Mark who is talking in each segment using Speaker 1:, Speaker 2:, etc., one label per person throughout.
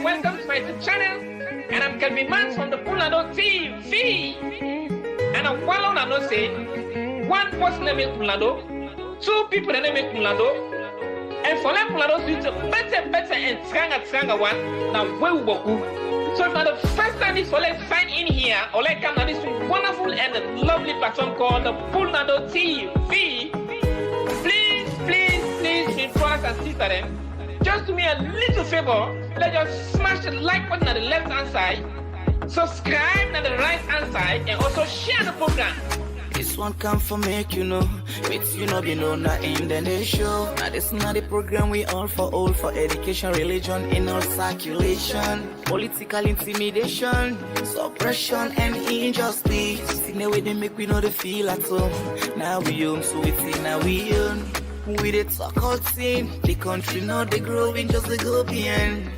Speaker 1: welcome to my YouTube channel. And I'm Kelvin Mans from the Pulnado TV. And I'm well on and say, one person name Pulnado, two people name Pulnado, and for that Pulnado to better and stronger one, now where we walk. So if not the first time this let's sign in here, or like come to this wonderful and lovely platform called the Pulnado TV. Please, my brothers and sisters, just do me a little favor. Let us smash the like button on the left hand side, subscribe on the right hand side, and also share the program.
Speaker 2: This one come for make you know, with you know, not in the show. Now this not the program we all for education, religion in all circulation, political intimidation, suppression and injustice. See the way they make we know the feel at home. Now we own, so it's in now we own. We the talk out thing, the country not they growing, just the go beyond.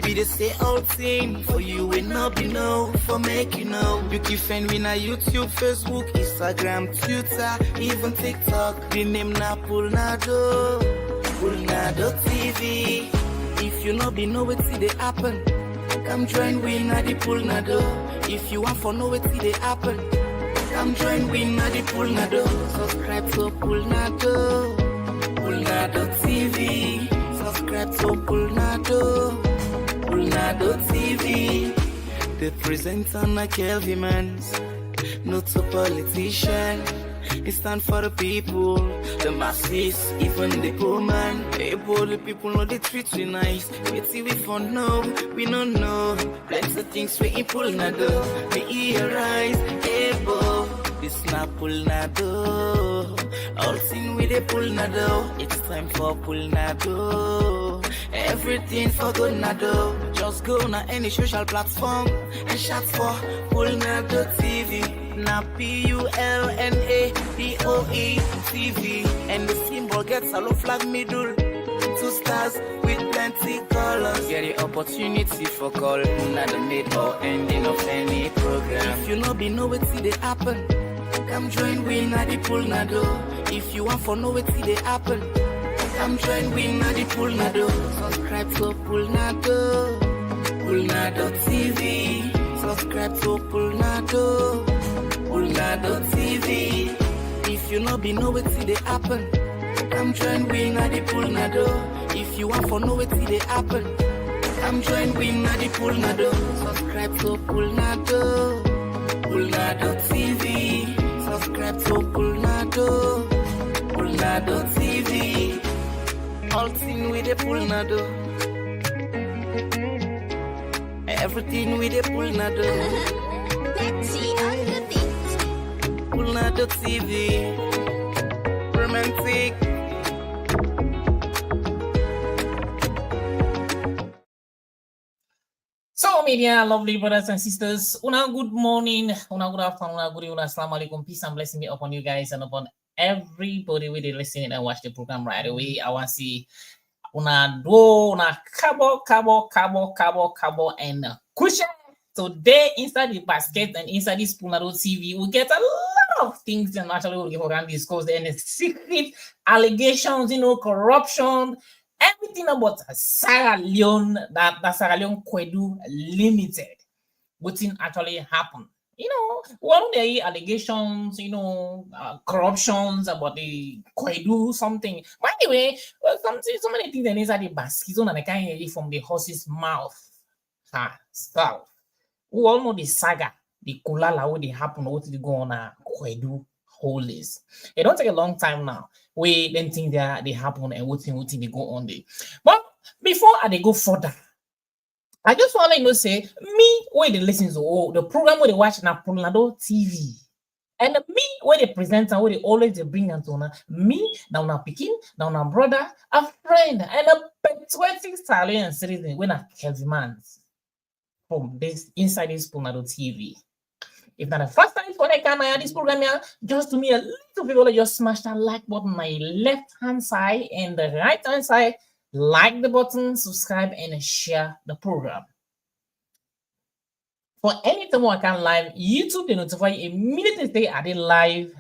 Speaker 2: We the say out thing, for you will not be know, for make you know. You can find me na YouTube, Facebook, Instagram, Twitter, even TikTok. The name na Pulnado TV. If you not be know what see they happen, come join we na the Pulnado. If you want for know what see they happen, come join we na the Pulnado. Subscribe to Pulnado TV. Subscribe to Pulnado TV. The presenter na Kelvin Mans, not a politician. It stand for the people, the masses, even the poor man. Able the people know they treat we nice. We see we for know, we don't know. Plenty of things we in Pulnado. We hear rise, able. This na Pulnado. All thing with the Pulnado. It's time for Pulnado. Everything for good nado. Just go na any social platform and shout for Pulnado TV. Na PULNADOE TV. And the symbol gets a low flag middle. 2 stars with plenty colors. Get the opportunity for call. Not the mid or ending of any program. If you know be know what see they happen, come join we na the Pulnado. If you want for know what see they happen, come join we na the Pulnado. Subscribe to Pulnado TV. Subscribe to Pulnado TV. If you know be know what see they happen, come join we na the Pulnado. If you want for know what see they happen, come join we na the Pulnado. Subscribe to Pulnado TV. Subscribe to Pulnado TV. All thing with the Pulnado. Everything with the Pulnado. Pulnado TV. Romantic.
Speaker 3: So, media, lovely brothers and sisters, una good morning, una good afternoon, una good evening, assalamu alaikum, peace and blessing be upon you guys and upon everybody with listening and watch the program right away. I want to see una do, una cabo, and cushion. Today, inside the basket and inside this Pulnado TV, we get a lot of things and actually we'll discuss and the secret allegations, corruption, everything about Sierra Leone, that Sierra Leone Koidu Limited, what thing actually happened. One of the allegations, corruptions about the Koidu something. By the way, so many things that inside the basket and I can't hear it from the horse's mouth. Stuff. We all know the saga, the kulala, what they happen, what they go on Koidu Holdings. It don't take a long time now. We then think they happen and what thing they go on there. But before they go further, I just want to say me where they listen to the program where they watch na Pulnado TV. And me where they present and where they always bring and to me now na picking, now na brother, a friend, and a patriotic Italian citizen when a Kelvin Mans from this inside this Pulnado TV. If not the first time for the camera, this program here, just do me a little people just smash that like button on my left hand side and the right hand side. Like the button, subscribe, and share the program. For anytime I can live, YouTube they notify you immediately they are live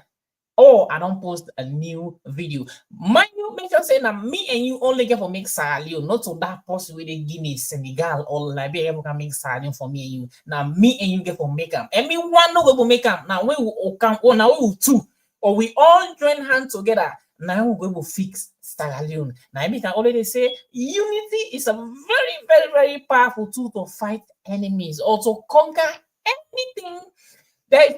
Speaker 3: or I don't post a new video. Mind you, make sure say that me and you only get for make Sierra Leone, not to that person with the Guinea, Senegal, or Liberia can make Sierra Leone for me and you. Now me and you get for make them. And me one no go make them. Now we will come, or now we will two, or we all join hands together. Now we will fix Sierra Leone. Now we can already say unity is a very, very, very powerful tool to fight enemies or to conquer anything. There is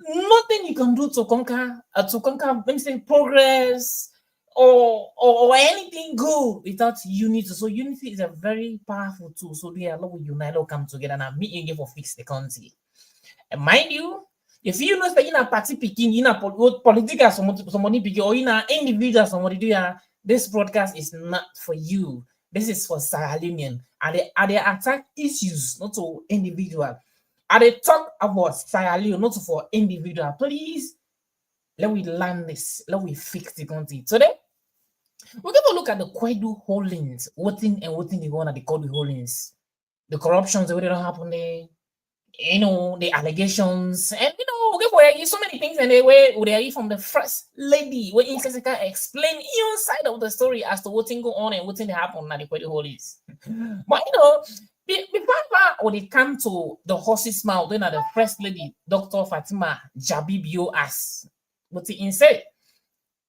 Speaker 3: nothing you can do to conquer let me say progress or anything good without unity. So unity is a very powerful tool. So they are all unite, all come together and meet again for fix the country. And mind you, if you know that in a party picking, in a political somebody picking, or in an individual somebody do, this broadcast is not for you. This is for Sierra Leonean, and they attack issues, not to individual. And they talk about Sierra Leone, not for individual. Please, let we learn this. Let we fix the country. Today, we're going to look at the Koidu Holdings. What thing they go on at the Koidu Holdings. The corruptions that don't happen there. You know, the allegations. And, you know, we're so many things. And they hear from the first lady, where in Seseka explain inside of the story as to what thing go on and what thing happen at the Koidu Holdings. But, you know, before when it come to the horse's mouth, then the first lady, Dr. Fatma Bio, asked what he said.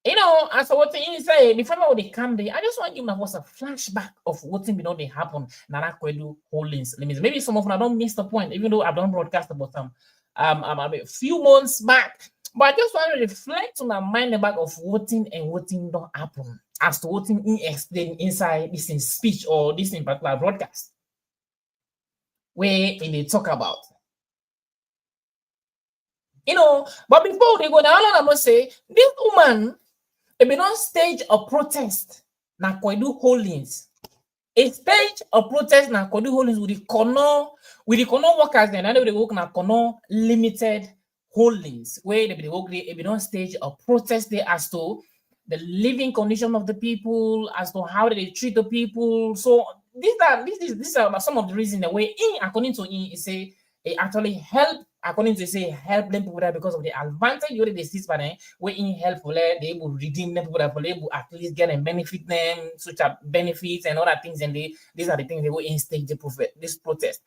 Speaker 3: You know, as what he said, before when they come there, I just want you to have a flashback of what thing they happen. Nana Koidu Holdings. Maybe some of them don't miss the point, even though I've done broadcast about them a few months back. But I just want to reflect on my mind about of what thing and what thing don't happen as to what thing he explained inside this in speech or this in particular broadcast. Where they talk about, you know, but before they go now, all I must say, this woman, they be not stage a protest na Koidu Holdings. A stage a protest na Koidu Holdings with the Kono workers, and they work na Kono Limited Holdings, where they be not stage a protest there as to the living condition of the people, as to how they treat the people. So these are some of the reasons the way according to he say it actually help according to say help them people because of the advantage you already see by them where in help for they able to redeem them people for able at least get and benefit them such as benefits and other things, and these are the things they go in stage this protest.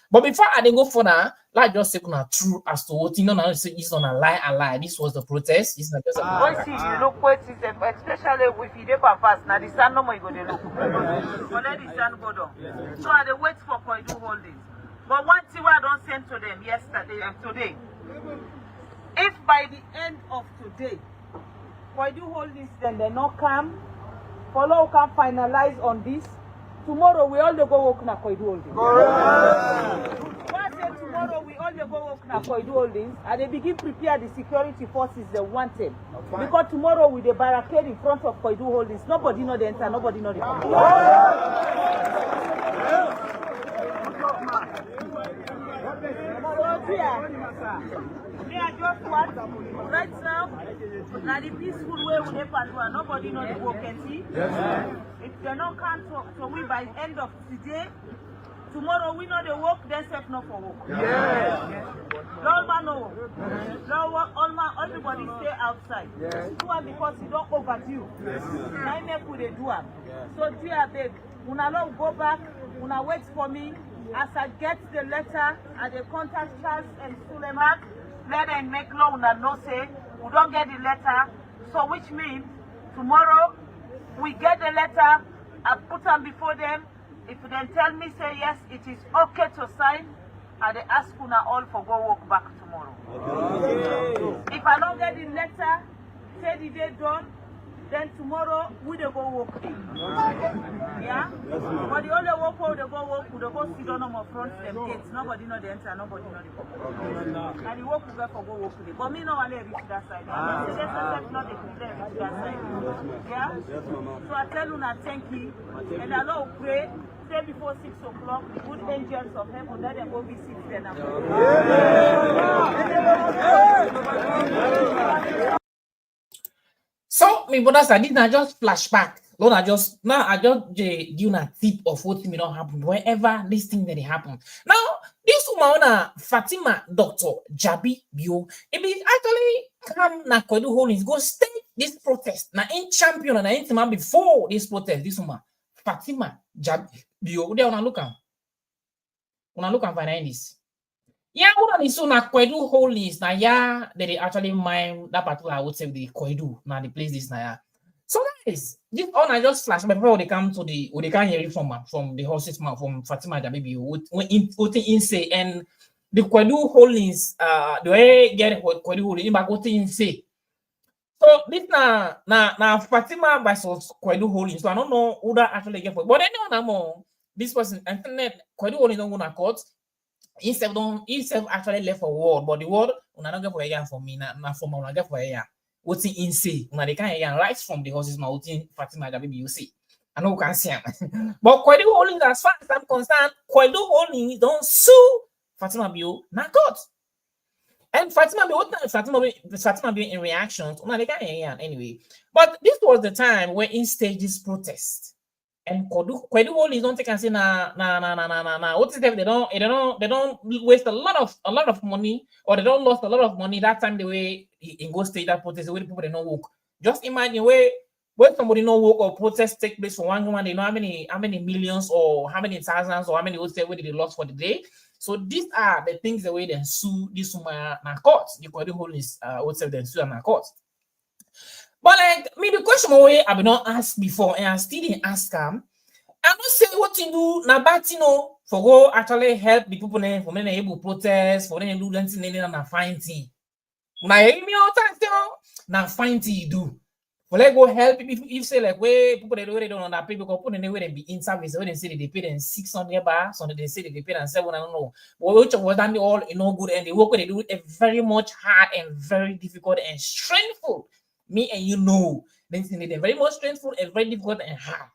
Speaker 3: But before I go further, like just say true as to what you know now say it's on a lie. This was the protest. It's not just a
Speaker 4: you look what is especially if you dey fast now the sun no more you go dey look. But let the sun go down. So I dey wait for Koidu Holdings. But one thing I don't send to them yesterday and today. If by the end of today Koidu Holdings then they not come, follow can finalize on this. Tomorrow we all go work na Koidu Holdings. Tomorrow we all go work na Koidu Holdings and they begin prepare the security forces they wanted. Because tomorrow with the barricade in front of Koidu Holdings, nobody know the enter, nobody know the come. Just what right now, now the peaceful way we have and nobody know the work and see. If they not come to we by the end of today, tomorrow we know the work, then self not for work. All man no work. All man, everybody stay outside. Do it because you don't overdue. I make with the do it. So dear beg, una not go back, una wait for me. As I get the letter, I dey contact Charles and Suleiman. Let them make law and no say we don't get the letter. So which means tomorrow we get the letter, I put them before them. If they tell me say yes, it is okay to sign, I they ask una all for go walk back tomorrow. Okay. If I don't get the letter, say the day done, then tomorrow we dey go walk in. Yeah? But the only walk we dey go sit down on my front them gates. Nobody know the enter, nobody know the come. And the walk we go for go walk in. But me no want to reach that side. I say that's not the problem reach that side. Yeah? So I tell you now thank you. And I will pray. Say before 6 o'clock, the good angels of heaven, let them go visit them.
Speaker 3: So, my brothers, I did not just flashback. Lord, I just give a tip of what may not happen wherever this thing that happen. Now, this woman, Fatima Dr. Jabi Bio, it be actually come na Koidu Holdings go stay this protest. Na in champion na in time before this protest, this woman, Fatima Jabi Bio, they wanna look and find this. Yeah, what is so na Koidu Holdings na yeah, they actually mine that particular I would say the Koidu na the place this na yeah. So guys, this all I just flash before they come to the they can hear it from the horse's mouth from Fatima Jabi when in say and the Koidu Holdings the way get Koidu Holdings back what in say. So this na Fatima versus Koidu Holdings. So I don't know who that actually get for it. But anyone more this person internet Koidu Holdings don't go to court. Instead actually left for word, but the word una not get for a for me na for una get for a what's in say una they can right from the horse's mouth in Fatima Jabi you see. I know you can see him. But Koidu Holdings, as far as I'm concerned, Koidu Holdings don't sue Fatima Bio na court. And Fatima Bio in reactions, una they can anyway. But this was the time where in stages protest. And Koidu Holdings don't take and say na. What is that? They don't waste a lot of money, or they don't lost a lot of money that time the way in go stage that protest the way the people they don't work. Just imagine where somebody no work or protest take place for 1 woman, they know how many millions or how many thousands or how many would say where they lost for the day. So these are the things the way they sue this woman na court. The Koidu Holdings would say they sue na court. But like me, the question I've been not asked before, and I still didn't ask him. I don't say what you do now, but you know, for go actually help the people for them able protest, for them to do anything na fine thing. Now fine thing you do. For like go help people if say like way people they don't know that people go put in way they be in service when they say they pay them 600 bar, so they say they pay them 7, I don't know. But which was done all good and the work they do it very much hard and very difficult and stressful. Me and you know, they're very much stressful and very difficult and hard.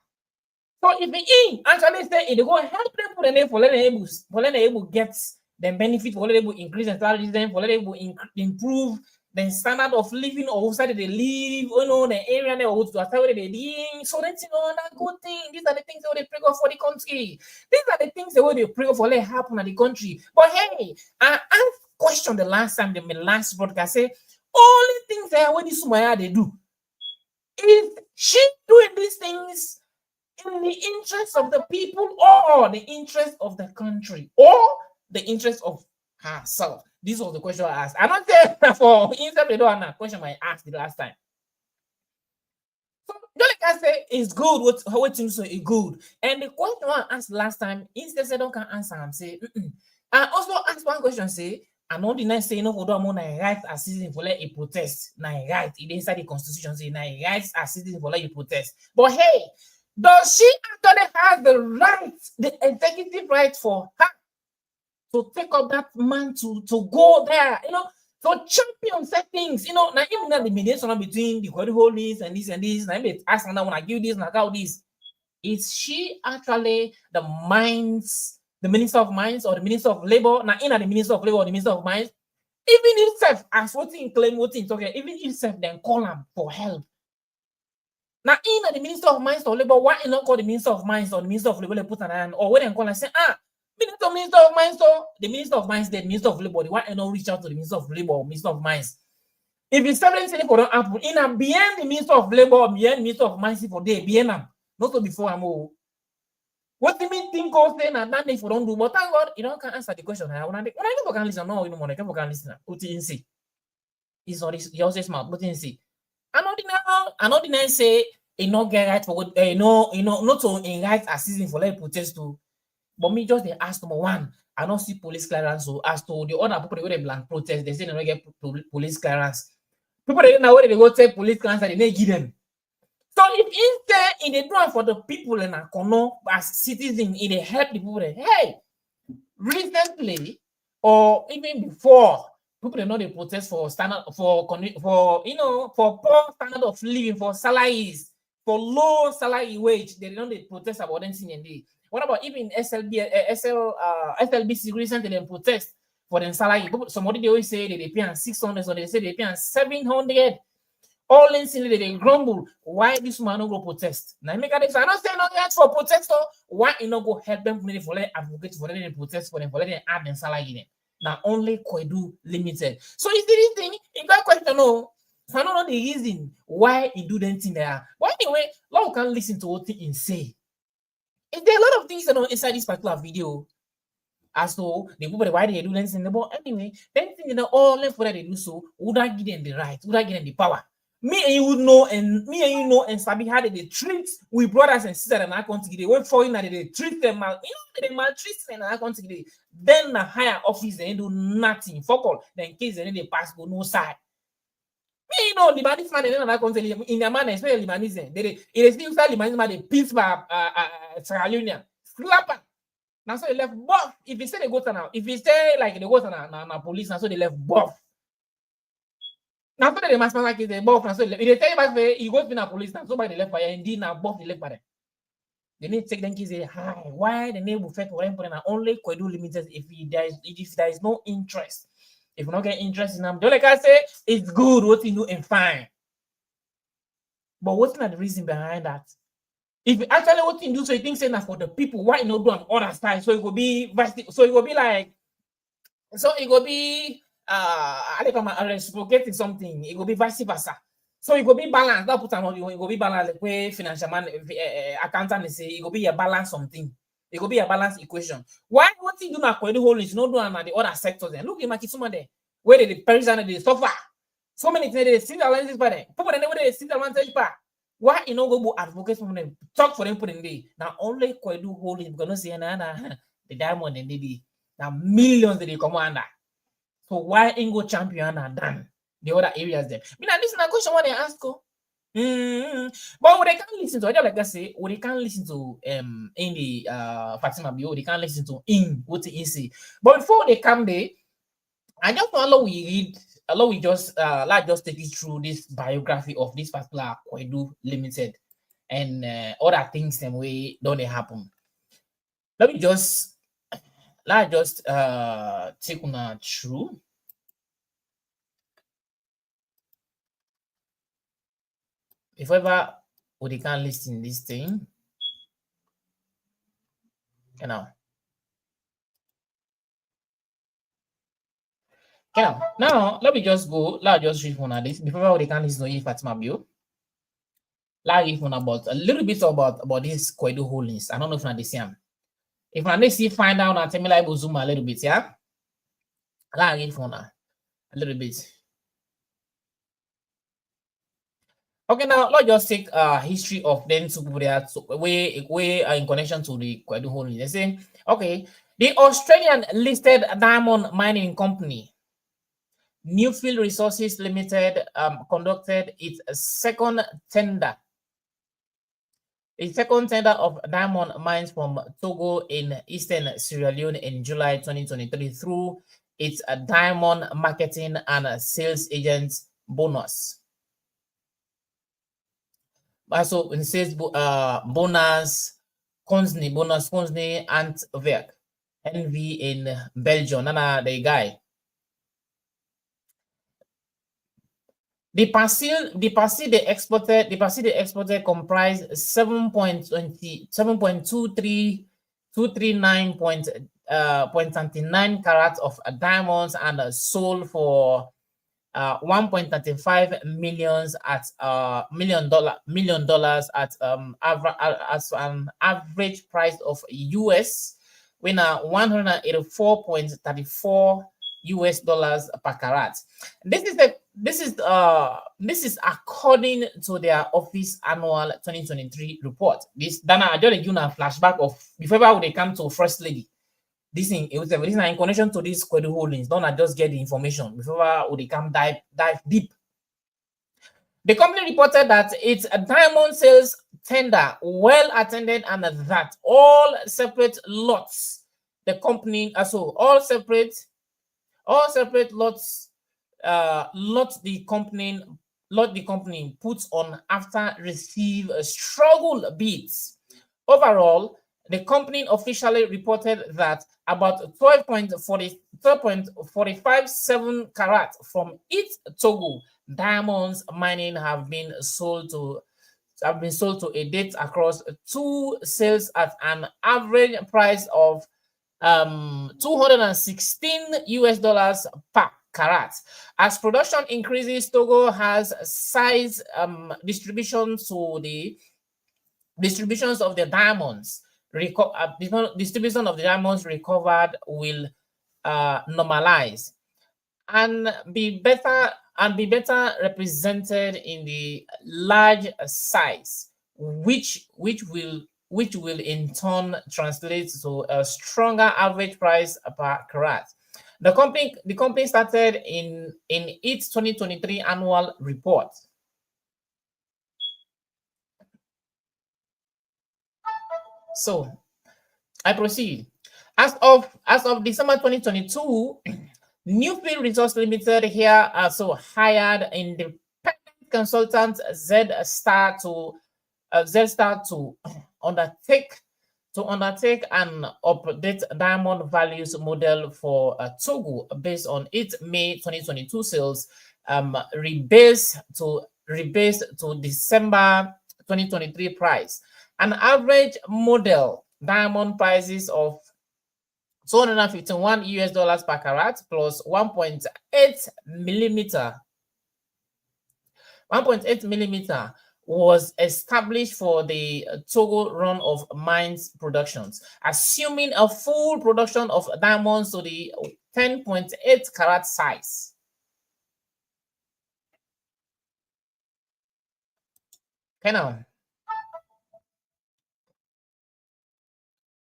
Speaker 3: So if they actually say they go help them for letting able get the benefit, for letting able increase the salaries, then for letting able improve the standard of living or outside they live, you know, the area they or where they live. So that's that good thing. These are the things that they pray for the country. These are the things that they pray for let happen in the country. But hey, I asked question the last time the last broadcast say only things that when this Sumaya they do is she doing these things in the interest of the people or the interest of the country or the interest of herself. This was the question I asked. I'm not saying for instead they don't have question I asked the last time. So like I say, it's good. What things so it's good. And the question I asked last time, instead they don't can answer. I'm say, I also asked one question. Say, I know the next say no for them right as citizen for let a protest. Now right, it inside the constitution say now right as citizen for let you protest. But hey, does she actually have the right, the executive right for her to take up that man to go there, you know, to champion set things, you know, now even that the mediation between the Koidu Holdings and this, now they ask her now when I give this, now how this. Is she actually the Minister of Mines or the Minister of Labor? Now in the Minister of Labor or the Minister of Mines, even if self as what in claim what in okay, even if self then call them for help. Now, in the Minister of Mines or Labor, why not call the Minister of Mines or the Minister of Labor put an hand or when they call and say, Minister of Mines, so the Minister of Mines, the Minister of Labor, why not reach out to the Minister of Labor or Minister of Mines? If it's something for don't happen, in and beyond the Minister of Labor or beyond the Minister of Mines for day, beyond them, not to before I'm all. What do you mean think of saying and that if you don't do, but thank God, you don't can answer the question. When I never can listen, no, you know, I never can listen. Put it in see. It's not yours is smart, put it in see. I know the name say it not get right for what not to invite a season for like protest to, but me just they ask number one. I don't see police clearance. So as to the other people they blank protest, they say they don't get police clearance. People they know where they go take police clearance and they give them. So if instead in the drawing for the people in a corner as citizens, in the help the people, hey, recently or even before. People they know they protest for standard for poor standard of living, for salaries, for low salary wage. They know they protest about anything in the. What about even SLBC recently they protest for their salary? Somebody they always say they pay 600, so they say they pay 700. all in sin they grumble. Why this man no go protest? Now make a I not say no yet for protest. Why you no go help them for let advocate for them protest for them for let them add them salary? Now only Koidu Limited. So is this thing? You got question no. I don't know the reason why he do them thing there. But anyway, long can listen to what he say. Is there a lot of things that are inside this particular video as to the people why they do them thing? But anyway, then thing that all left for that they do so would I give them the right? Would I give them the power? Me and you would know, and me and you know, and Sabi how they treat we brothers and sisters and I can't get wait for you that they treat them mal, you know, they maltreat them and I can't get then the higher office they do nothing. Focal, then in case they pass go no side. Me you know the Libanese man they not going to in their man, especially Libanese. They still start Libanese man they peace by Sierra Leone. Slap. Now so they left buff. If they say they go to now, if they say like they go to now police, now so they left buff. Now, so they must like they buff. Now, so they tell you back there, you go to the police. Now, so by the left fire, indeed, now buff the left fire. They need to take them kids. Say, hi, why the name will fit for them? Only Koidu Limited. If there is no interest, if you not get interest in them, don't like I say, it's good what you do and fine. But what's not the reason behind that? If actually what you do, so you think saying that for the people, why you not do an other style? So it will be, so it will be like, so it will be. I think I'm reciprocating something. It will be vice versa. So it will be balanced. That put another it will be balanced. Like way financial man, accountant say it will be a balance something. It will be a balance equation. Why what you do now Koidu Holdings, not do the other sectors? Then look at Makisuma there, where they perish and they suffer. So many things they see the advantage by them. People they see the advantage by. Why you know go advocate for them, talk for them put in there. Now only Koidu Holdings because no see the diamond and they now millions that they come under. So why Ingo champion and done the other areas there? I mean, this is a question what they ask. But what they can't listen to, I just like I say, what they can't listen to in the Fatma Bio, they can't listen to in what he say. But before they come there, I just want we just let's just take it through this biography of this particular Koidu Limited and other things same way don't they happen. Let's just take on through. If ever we can listen this thing, you know. Now let me just go. Let's just read on this before we can listen to Fatma Bio. Let's read on about a little bit about this Koidu Holdings. I don't know if I the same. If I see find out and tell me like zoom a little bit, yeah. Let's read for now a little bit. Okay, now let's just take history of them to way in connection to the Koidu Holdings. They say, okay, the Australian listed diamond mining company Newfield Resources Limited conducted its second tender of diamond mines from Togo in eastern Sierra Leone in July 2023 through its diamond marketing and sales agent bonus. Also, it says bonus Consney Antwerp, NV in Belgium. Nana the guy. The parcel they exported comprised 7.29 carats of diamonds and sold for 1.35 million at $1 million at an average price of US when $184.34 per carat. This is according to their office annual 2023 report. This Dana I just give you a flashback of before they come to First Lady. This thing it was in connection to this Koidu Holdings. Don't I just get the information before they come dive deep. The company reported that its diamond sales tender well attended and that all separate lots the company all separate lots the company puts on after receive struggle bids. Overall, the company officially reported that about 12.457 carats from its Togo diamonds mining have been sold to a date across 2 sales at an average price of 216 US dollars per carat. As production increases, Togo has size distributions of the diamonds. Distribution of the diamonds recovered will normalize and be better represented in the large size, which will in turn translate to a stronger average price per carat. The company started in its 2023 annual report. So I proceed. As of December 2022, Newfield Resource Limited here also hired independent consultant Z Star to undertake an update diamond values model for Togo based on its May 2022 sales, rebased to December 2023 price. An average model diamond prices of 251 US dollars per carat plus 1.8 millimeter was established for the Togo run of mines productions, assuming a full production of diamonds to the 10.8 carat size. Okay, now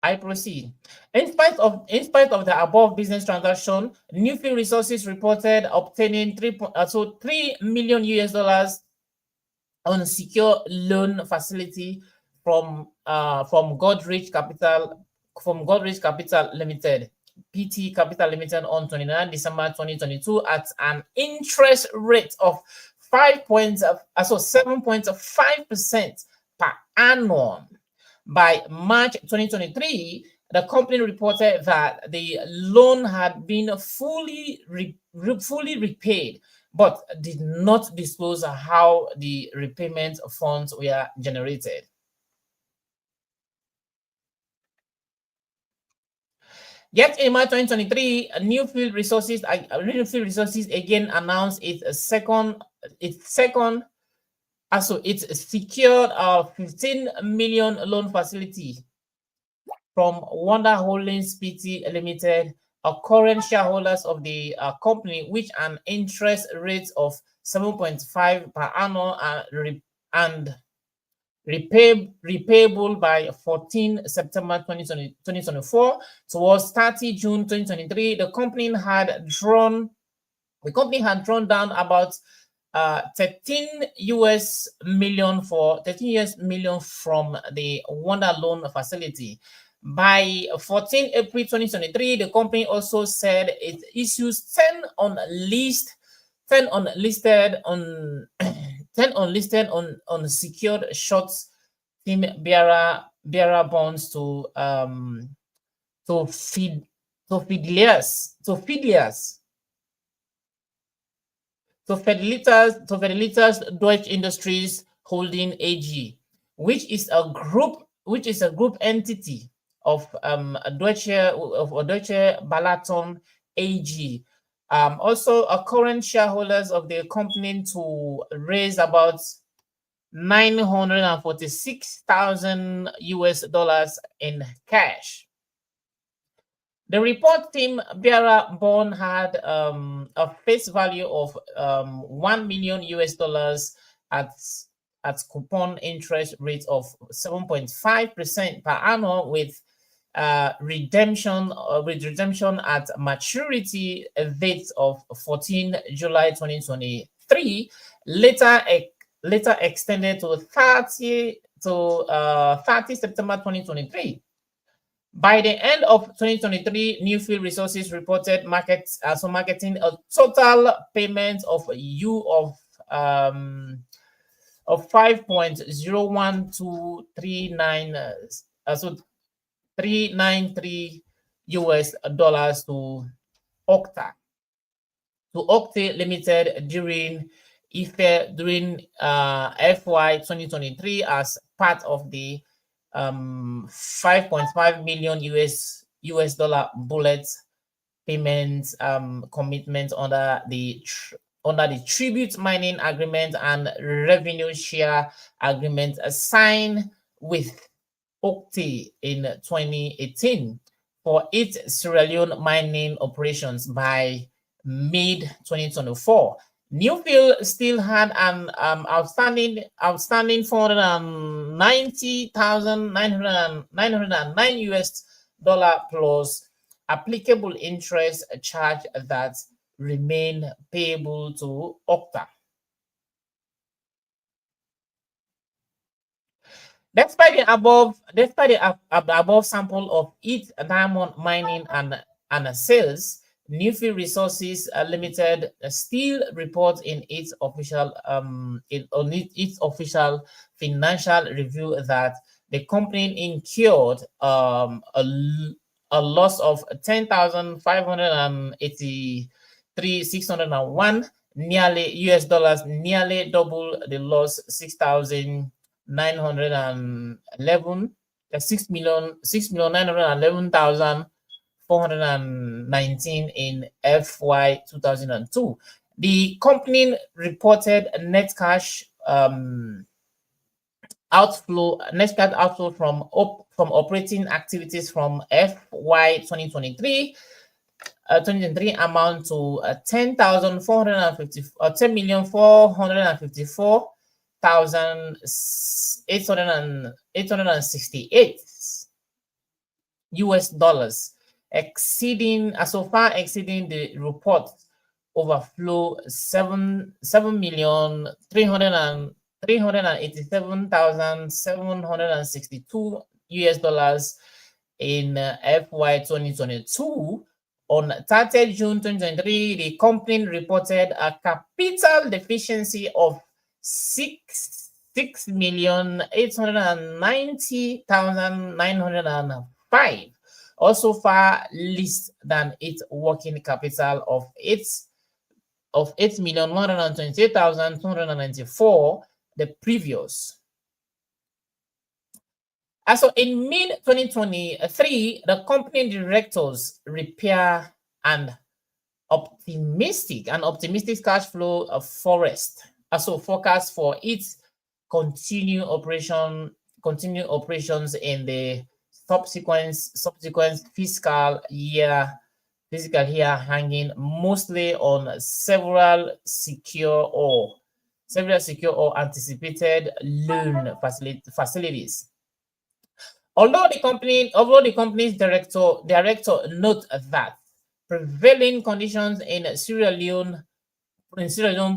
Speaker 3: I proceed. In spite of the above business transaction, Newfield Resources reported obtaining 3 million US dollars on secure loan facility from Godrich Capital Limited, PT Capital Limited, on 29 December 2022 at an interest rate of 7.5% per annum. By March 2023, the company reported that the loan had been fully repaid, but did not disclose how the repayment funds were generated. Yet in March 2023, Newfield Resources again announced its secured a 15 million loan facility from Koidu Holdings Pty Limited, a current shareholders of the company, which an interest rate of 7.5 per annum and repayable by 14 September 2024 towards 30 June 2023. The company had drawn down about 13 US million from the Wonder Loan facility. By 14 April 2023, the company also said it issues 10 unsecured short-term bearer bonds to Fedelitas Deutsche Industries Holding AG, which is a group entity of Deutsche Balaton AG. Also a current shareholders of the company to raise about 946,000 US dollars in cash. The report team bearer bond had a face value of 1 million US dollars at coupon interest rate of 7.5% per annum with redemption at maturity date of 14 July 2023, later extended to 30 September 2023. By the end of 2023, Newfield Resources reported marketing a total payment of 5.01239 393 US dollars to Okta Limited during FY 2023 as part of the 5.5 million US dollar bullet payments commitment under the tribute mining agreement and revenue share agreement signed with Okti in 2018 for its Sierra Leone mining operations. By mid 2024, Newfield still had an outstanding 490,909 US dollar plus applicable interest charge that remain payable to Okta. Despite the above sample of its diamond mining and sales, Newfield Resources Limited still reports in its official financial review that the company incurred a loss of 10,583,601 nearly US dollars, nearly double the loss 6,911,419 in FY 2002. The company reported net cash outflow from operating activities from FY 2023 amount to 10,454,868 US dollars, exceeding the report overflow 7,387,762 US dollars in FY 2022. On 30 June 2023, the company reported a capital deficiency of 6,890,905, also far less than its working capital of 8,128,294 the previous. So in mid-2023, the company directors repair an optimistic cash flow of forecast for its continued operations in the subsequent fiscal year, hanging mostly on several secure or anticipated loan facilities. Although the company's director note that prevailing conditions in Sierra Leone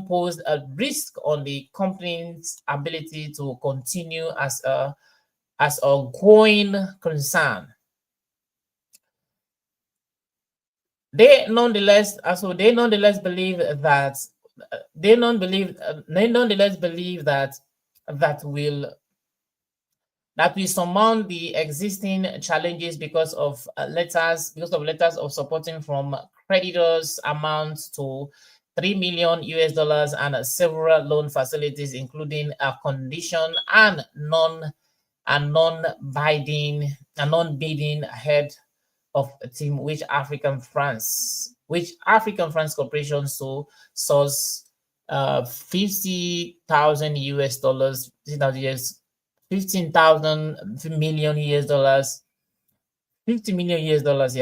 Speaker 3: posed a risk on the company's ability to continue as a going concern, they nonetheless believe that we surmount the existing challenges because of letters of supporting from creditors amount to 3 million US dollars and several loan facilities, including a condition and non-bidding ahead of a team which African France corporation source 50,000 US dollars, 15,000 million US dollars, 50 million US dollars,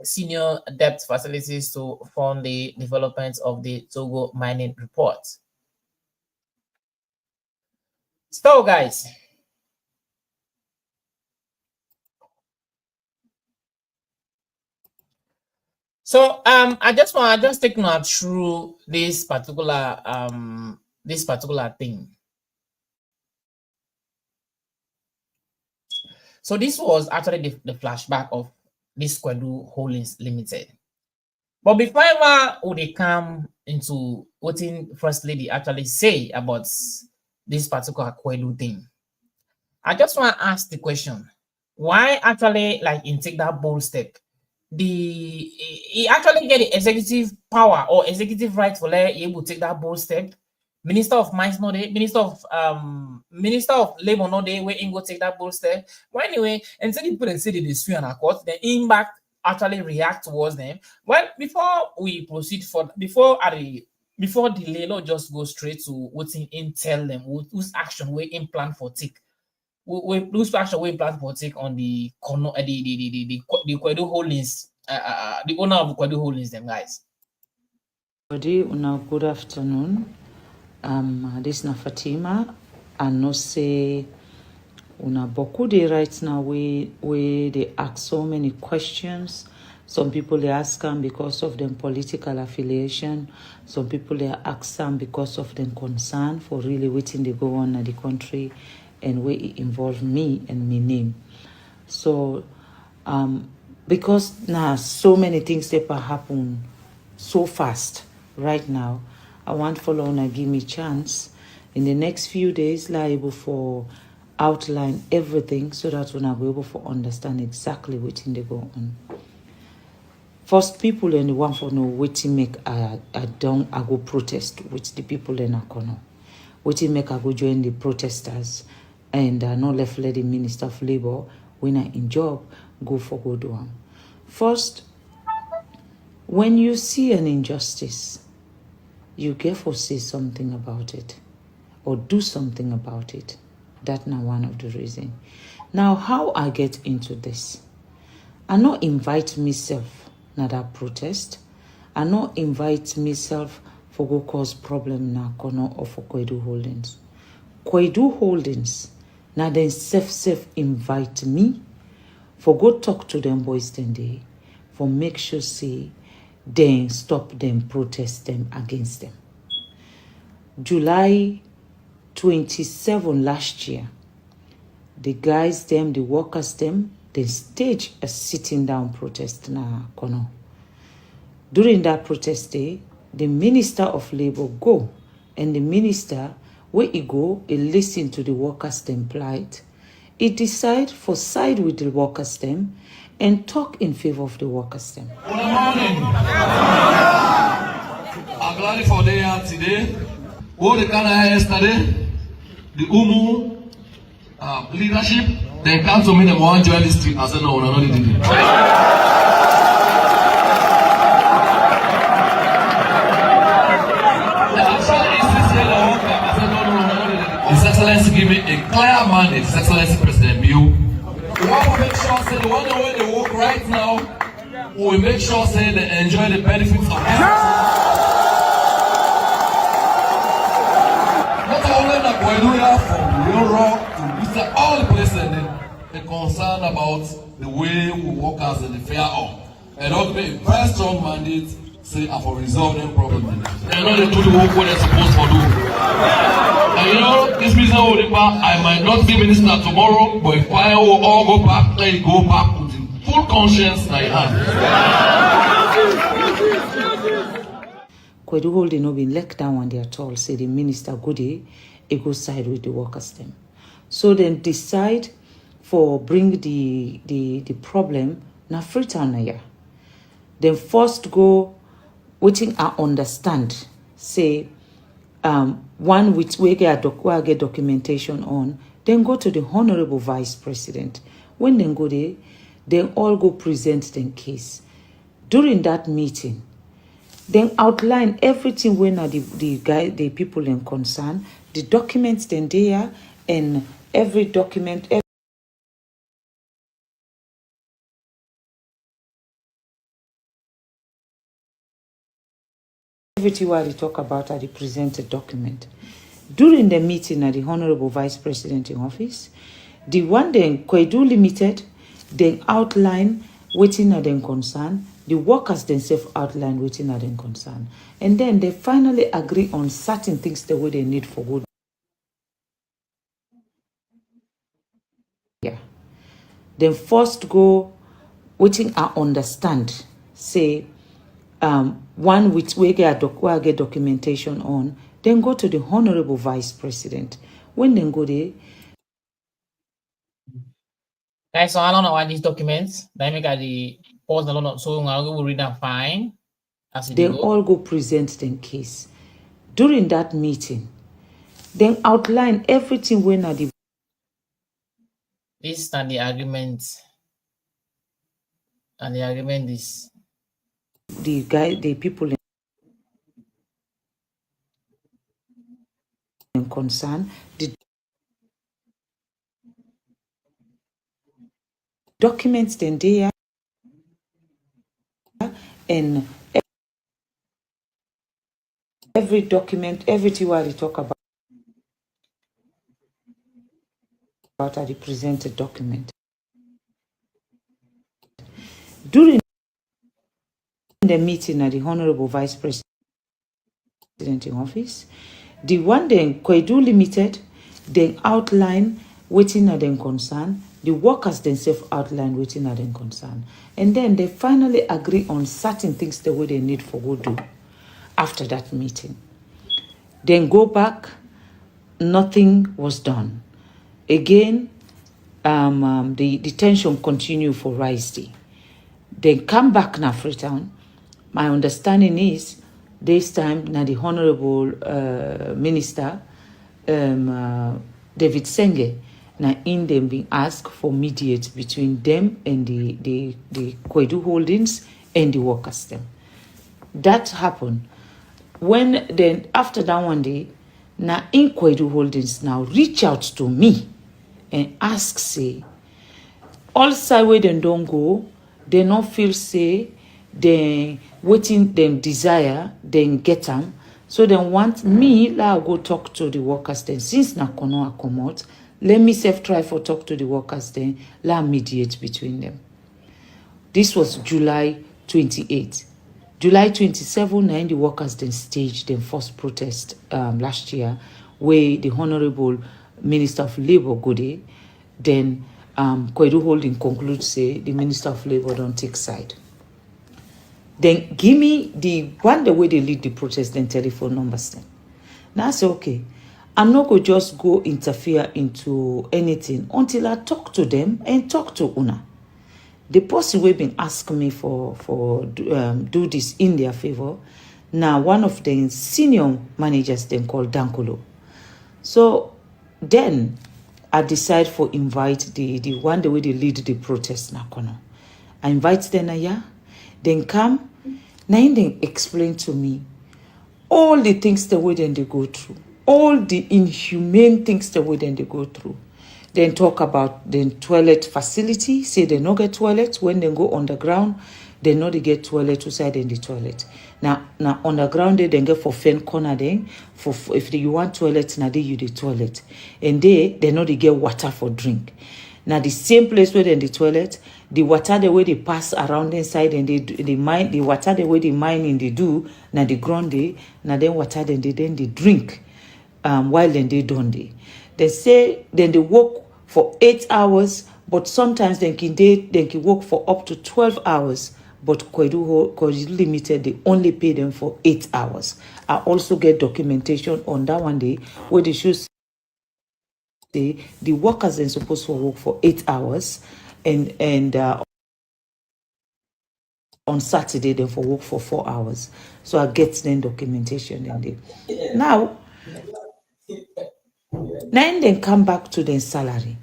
Speaker 3: senior debt facilities to fund the development of the Togo mining report. So guys, I just take you through this particular thing. So this was actually the flashback of this Koidu Holdings Limited. But before ever would they come into what First Lady actually say about this particular Koidu thing, I just want to ask the question: why actually like in take that bold step? He actually get the executive power or executive right for let able to take that bold step. Minister of Mines no day, Minister of Labor no day where in go take that bold step. Well, anyway, and so people say they sue and court, then in back actually react towards them. Well, before we proceed for before delay, not just go straight to what's in tell them whose action we in plan for take. Whose action we plan for take on the the Koidu Holdings, the owner of Koidu Holdings, them guys.
Speaker 5: Good afternoon. This is Fatima. I know say una boku dey right now we they ask so many questions. Some people they ask them because of their political affiliation. Some people they ask them because of their concern for really waiting they go on in the country and where it involve me and my name. So because now so many things that happen so fast right now, I want follow on and give me chance in the next few days liable for outline everything so that we're be able to understand exactly what thing they go on. First, people and the one for know what make I go protest with the people in a corner. What make I go join the protesters and not left let the Minister of Labor when I in job go for go do am. First, when you see an injustice, you get to say something about it or do something about it. That's not one of the reasons. Now, how I get into this? I not invite myself na that protest. I not invite myself for go cause problem na kono or for Koidu Holdings. Koidu Holdings na then self invite me for go talk to them boys then day for make sure say then stop them protest them against them. July 27 last year, the guys them, the workers them, they staged a sitting down protest na kono. During that protest day, the Minister of Labor go, and the minister, where he go, he listen to the workers them plight. He decide for side with the workers them and talk in favor of the workers them.
Speaker 6: Good morning. I'm glad for the day today. What the kind of yesterday, the Umu leadership, they come to me, they want to join this street. I said, no, no, did it. His Excellency give me a clear mandate. His Excellency President Bio. We want to make sure say the one way they work right now, we will make sure say they enjoy the benefits of this. Not only that Koidu from Europe to Vista, all the places they're concerned about the way we work as in the fair of. And also a very strong mandate say I for resolve them problem. They're not do the work what they're supposed to do. And you know, this reason I might not be minister tomorrow, but if I will all go back, let it go back with the full conscience I have.
Speaker 5: Koidu Holdings no been let down on their toll, say the minister go there, he go side with the workers them. So then decide for bring the problem na Freetown na ya. Then first go waiting I understand, say one which we get documentation on, then go to the Honorable Vice President. When they go there, they all go present their case. During that meeting, then outline everything when the people in concern, the documents then there, and every document, everything what they talk about are the presented document. During the meeting at the Honorable Vice President in office, the one then Koidu Limited, then outline waiting at them concern, the workers themselves outline waiting at them concern. And then they finally agree on certain things the way they need for good. Yeah. Then first go waiting I understand, say one which we get documentation on, then go to the Honorable Vice President. When they go there,
Speaker 3: Guys, so I don't know why these documents. They make the pause a lot, so I will read and fine as it
Speaker 5: They
Speaker 3: go.
Speaker 5: all go present the case. During that meeting, then outline everything when at the
Speaker 3: This is the agreement. And the agreement is
Speaker 5: the people in concern, the documents then there, and every document, everything what they talk about are the presented document. During the meeting at the Honorable Vice President in office, the one then Koidu Limited, then outline waiting at them concern, the workers themselves outline waiting at them concern. And then they finally agree on certain things the way they need for go do after that meeting. Then go back, nothing was done. Again, the tension continue for Rice Day. Then come back now Freetown. My understanding is this time now the Honorable Minister David Senge now in them being asked for mediate between them and the Koidu Holdings and the workers them. That happened. When then after that one day, now in Koidu Holdings now reach out to me and ask say, all side where they don't go, they not feel say they waiting them desire, then get them. So they want me, let go talk to the workers then. Since na kono come out, let me self try for talk to the workers then, let mediate between them. This was July 28. July 27, and the workers then staged their first protest last year, where the Honorable Minister of Labour Gode, then Koidu Holdings concludes say the Minister of Labour don't take side. Then give me the one the way they lead the protest, then telephone numbers then. Now I say, okay, I'm not going to just go interfere into anything until I talk to them and talk to Una. The person we've been asking me for do this in their favor. Now one of the senior managers then called Dankolo. So then I decide for invite the one the way they lead the protest na kono. I invite them here, then come, now they explain to me all the things the way then they go through, all the inhumane things the way then they go through. Then talk about the toilet facility, say they no get toilet when they go underground, they know they get toilet outside in the toilet. Now underground they then get for fen corner then for if you want toilet now they use the toilet. And they know they get water for drink. Now the same place where in the toilet, the water the way they pass around inside and they mine the water the way they mining they do, now the ground they now then water then they drink while then they don't they. They say then they work for 8 hours, but sometimes they can work for up to 12 hours. But Koidu Limited, they only pay them for 8 hours. I also get documentation on that one day where they should say the workers are supposed to work for 8 hours and on Saturday they for work for 4 hours. So I get then documentation and they now then come back to their salary.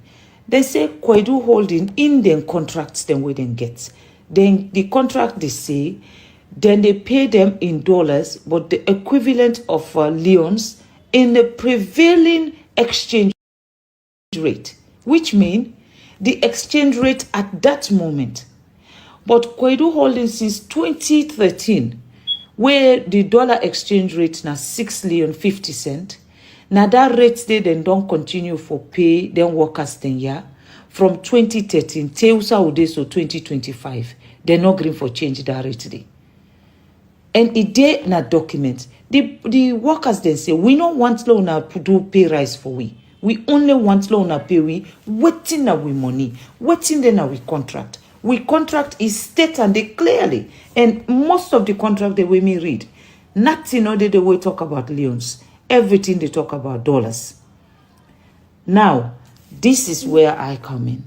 Speaker 5: They say Koidu Holding in their contracts them where they get. Then the contract they say, then they pay them in dollars, but the equivalent of leons in the prevailing exchange rate, which means the exchange rate at that moment. But Koidu Holdings since 2013, where the dollar exchange rate now 6 leon 50 cents. Now that rate they then don't continue for pay then workers then yeah from 2013 till so 2025 they're not green for change that rate today. And it dey na document the workers then say we don't want loan na do pay rise for we only want loan na pay we waiting na we money waiting then na we contract is stated and they clearly and most of the contract the way me read nothing other the way talk about leons. Everything they talk about dollars. Now, this is where I come in.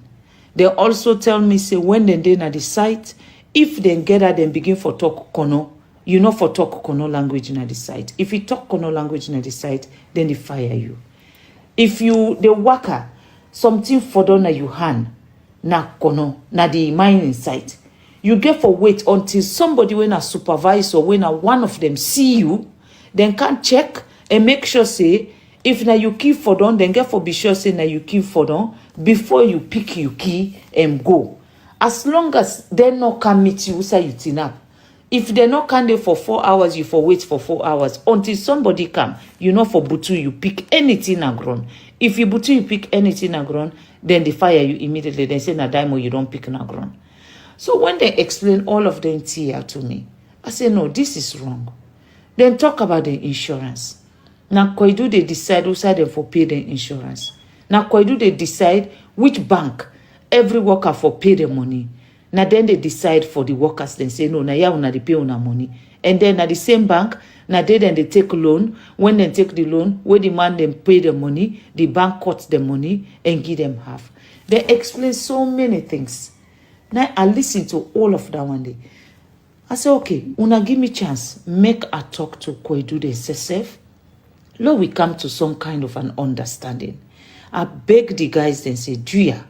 Speaker 5: They also tell me, say, when they dey na the site, if they get her, then begin for talk kono. You know for talk kono language na the site. If you talk kono language na the site, then they fire you. If you, the worker, something for done na you hand, na kono, na the mining site, you get for wait until somebody when a supervisor, when a one of them see you, then can check and make sure, say, if na you key for done, then get for be sure, say, na you key for done, before you pick your key and go. As long as they no can meet you, say you tin up. If they no can there for 4 hours, you for wait for 4 hours until somebody come. You know for butu, you pick anything na ground. If you butu, you pick anything na ground, then they fire you immediately. They say na daimo you don't pick na ground. So when they explain all of them here to me, I say no, this is wrong. Then talk about the insurance. Now Koidu they decide who side them for pay the insurance. Now Koidu they decide which bank every worker for pay the money. Now then they decide for the workers, then say, no, now ya una they pay una money. And then at the same bank, now then they take loan. When they take the loan, where the man then pay the money, the bank cuts the money and give them half. They explain so many things. Now I listen to all of that one day. I say, okay, una give me chance, make a talk to Koidu the SSF. Lord, we come to some kind of an understanding. I beg the guys then say, Juya,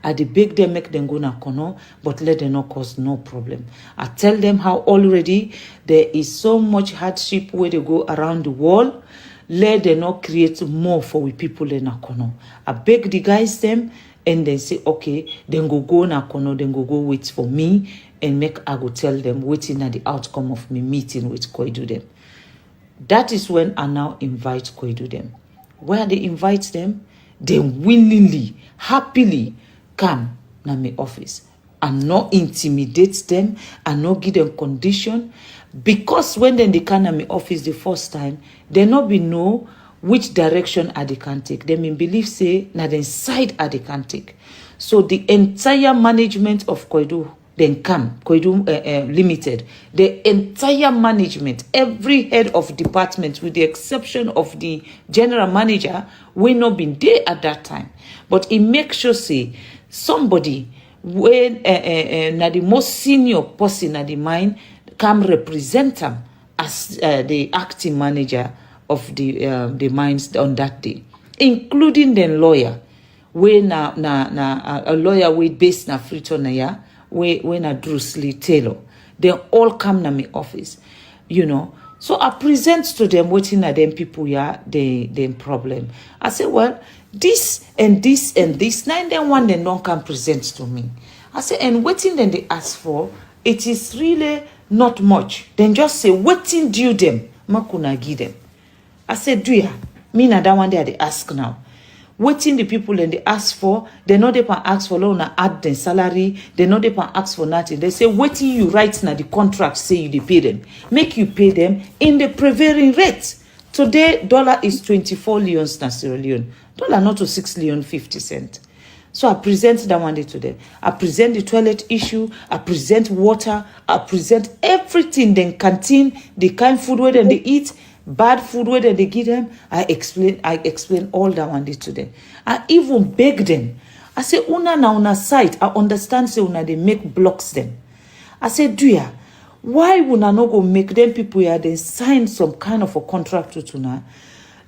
Speaker 5: I beg them make them go na kono, but let them not cause no problem. I tell them how already there is so much hardship where they go around the world. Let them not create more for we people in na kono. I beg the guys them and then say, okay, then go na kono, then go wait for me and make I go tell them waiting at the outcome of me meeting with Koidu them. That is when I now invite Koidu them. Where they invite them, they willingly, happily come na my office and not intimidate them and not give them condition, because when they come na my office the first time, they not be know which direction they can take. They may believe say na the side they can take. So the entire management of Koidu then come, Koidu Limited, the entire management, every head of department with the exception of the general manager, will not be there at that time. But it makes sure say somebody when na the most senior person at the mine come represent them as the acting manager of the mines on that day, including the lawyer, when a lawyer we based na Freetown ya, when a Bruce Lee Taylor, they all come to my office, you know. So I present to them waiting at them people yeah the problem. I say, well, this and this and this, nine then one then don't come present to me. I say, and waiting then they ask for, it is really not much. Then just say, waiting due them, makuna give them. I said, do ya? Me na that one day they ask now. Waiting the people and they ask for, they know they can ask for loan add their salary, they know they can ask for nothing. They say, waiting you write now the contract say you pay them. Make you pay them in the prevailing rate. Today, dollar is 24 leons na Sierra Leone. Dollar not to 6 leon 50 cents. So I present that one day to them. I present the toilet issue, I present water, I present everything, then canteen, the kind food where they eat, bad food where they give them. I explain all that one day to them. I even beg them. I say, una site, I understand say una they make blocks them. I say, do ya? Why una no go make them people here they sign some kind of a contract to tuna?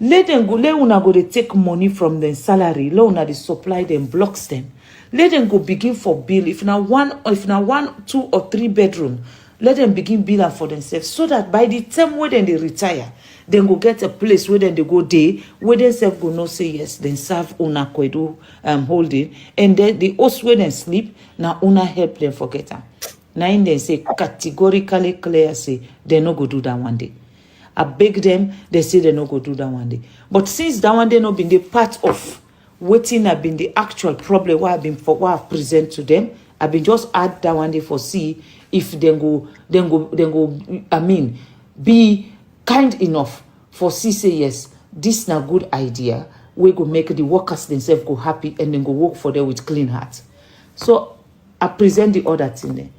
Speaker 5: Let them go, let una go they take money from their salary, let una they supply them, blocks them. Let them go begin for bill. If now one, 2 or 3 bedroom, let them begin billing for themselves, so that by the time when they retire, then go get a place where then they go day, where themselves go no say yes, then serve una Koidu holding, and then the host where then sleep, now una help them forget them. Now in they say categorically clear say they no go do that one day. I beg them, they say they no go do that one day. But since that one day not been the part of waiting, have been the actual problem what I've present to them, I've been just add that one day for see if they go, I mean, be kind enough for see say yes, this is a good idea. We go make the workers themselves go happy and then go work for them with clean hearts. So I present the other thing there.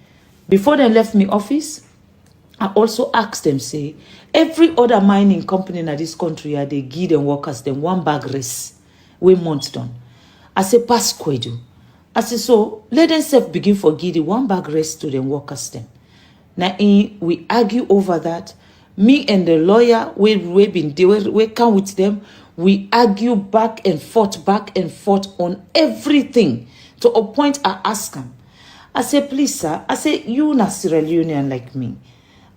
Speaker 5: Before they left me office, I also asked them, say, every other mining company in this country, they give them workers them 1 bag race, we month done. I say, pass Koidu. I say, so let them self begin for give the one bag rest to them workers them. Now we argue over that. Me and the lawyer, we come with them. We argue back and forth on everything. To a point I ask him. I say, please, sir. I say, you not Sierra Leonean like me.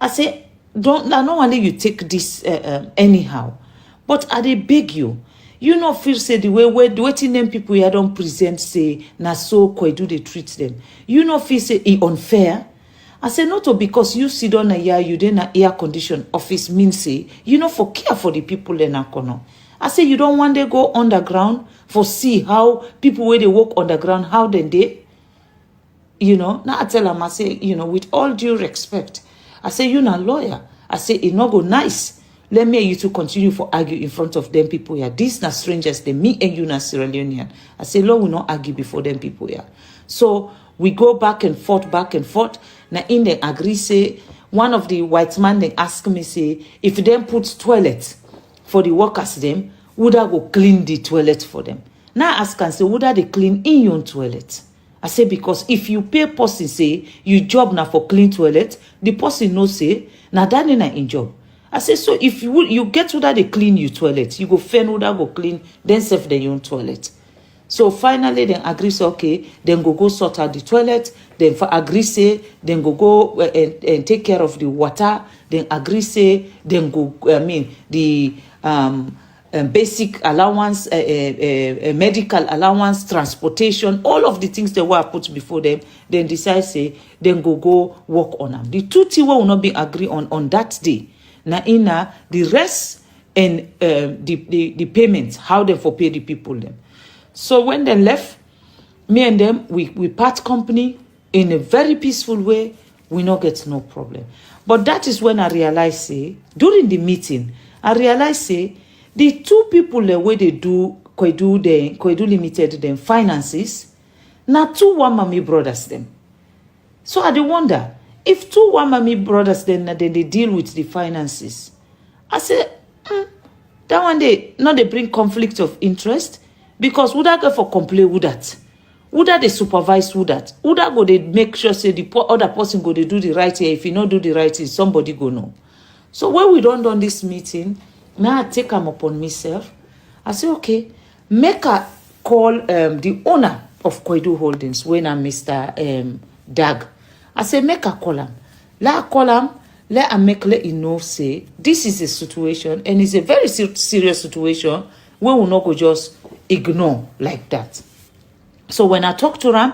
Speaker 5: I say, I don't want you take this anyhow. But I dey beg you. You not feel say the way waiting them people here don't present say na so Koidu they treat them. You not feel say it unfair. I say not to because you sit on a year you then a air condition office means say you know for care for the people in a corner. I say you don't want to go underground for see how people where they walk underground how then they, you know. Now I tell them I say you know with all due respect I say you not lawyer. I say it not go nice. Let me and you to continue for argue in front of them people here. These not strangers, they me and you not Sierra Leonean. I say, Lord, we not argue before them people here. So we go back and forth. Now in the agree say, one of the white man they ask me say, if them put toilet for the workers them, would I go clean the toilet for them? Now I ask and say, would I they clean in your own toilet? I say, because if you pay person say, you job now for clean toilet, the person no say, now that in job. I say, so if you get to that they clean your toilet, you go fend who that go clean, then save the own toilet. So finally, then agree say, okay, then go sort out the toilet, then for agree say, then go and take care of the water, then agree say, then go, the basic allowance, medical allowance, transportation, all of the things that were put before them, then decide say, then go work on them. The two things will not be agree on that day. Now, the rest and the payments, how they for pay the people them. So when they left, me and them, we part company in a very peaceful way. We not get no problem. But that is when I realized, say, during the meeting, I realized, say, the two people the way they do Koidu Limited them finances, now two one mommy brothers them. So I do wonder. If two one mommy brothers then they deal with the finances, I say, that one day, not they bring conflict of interest because would I go for complain with that? Would that they supervise with that? Would that go they make sure say the other person go they do the right here? If you not do the right thing, somebody go no. So when we don't done this meeting, now I take them upon myself. I say, okay, make a call the owner of Koidu Holdings when I'm Mr. Dag. I say, make a call him. Let him know, say, this is a situation, and it's a very serious situation, we will not go just ignore like that. So when I talk to him,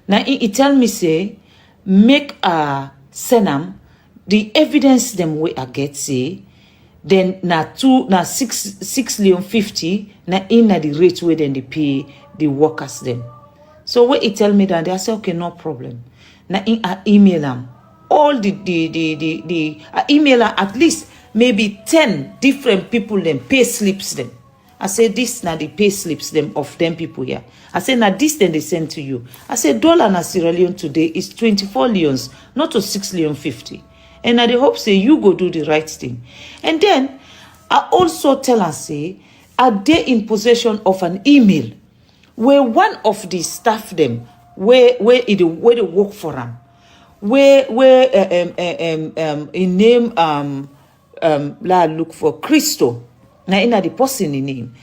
Speaker 5: now he tell me, say, make a send him the evidence them way I get, say, then na 6 Leon 50, na in the rate where then they pay the workers them. So when he tell me that, I say, okay, no problem. Now I email them all the I email them at least maybe 10 different people them pay slips them. I say this now the pay slips them of them people here. I say now this then they send to you. I say dollar na Sierra Leone today is 24 leons, not to 6 Leon 50. And I hope say you go do the right thing. And then I also tell her say are they in possession of an email where one of the staff them where they work for them, where in name la look for Christo. Now in the person in name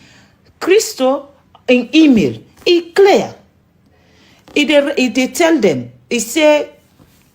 Speaker 5: Christo in email it clear. It tell them it say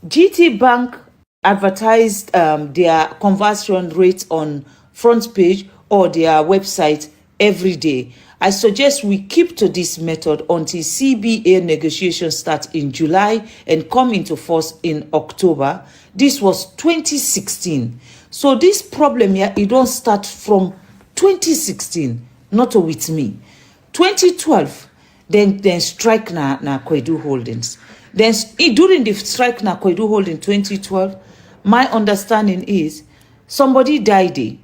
Speaker 5: GT Bank advertised their conversion rate on front page or their website every day. I suggest we keep to this method until CBA negotiations start in July and come into force in October. This was 2016. So this problem here, it don't start from 2016, not with me. 2012, then strike na Koidu Holdings. Then during the strike na Koidu Holdings 2012, my understanding is somebody died there.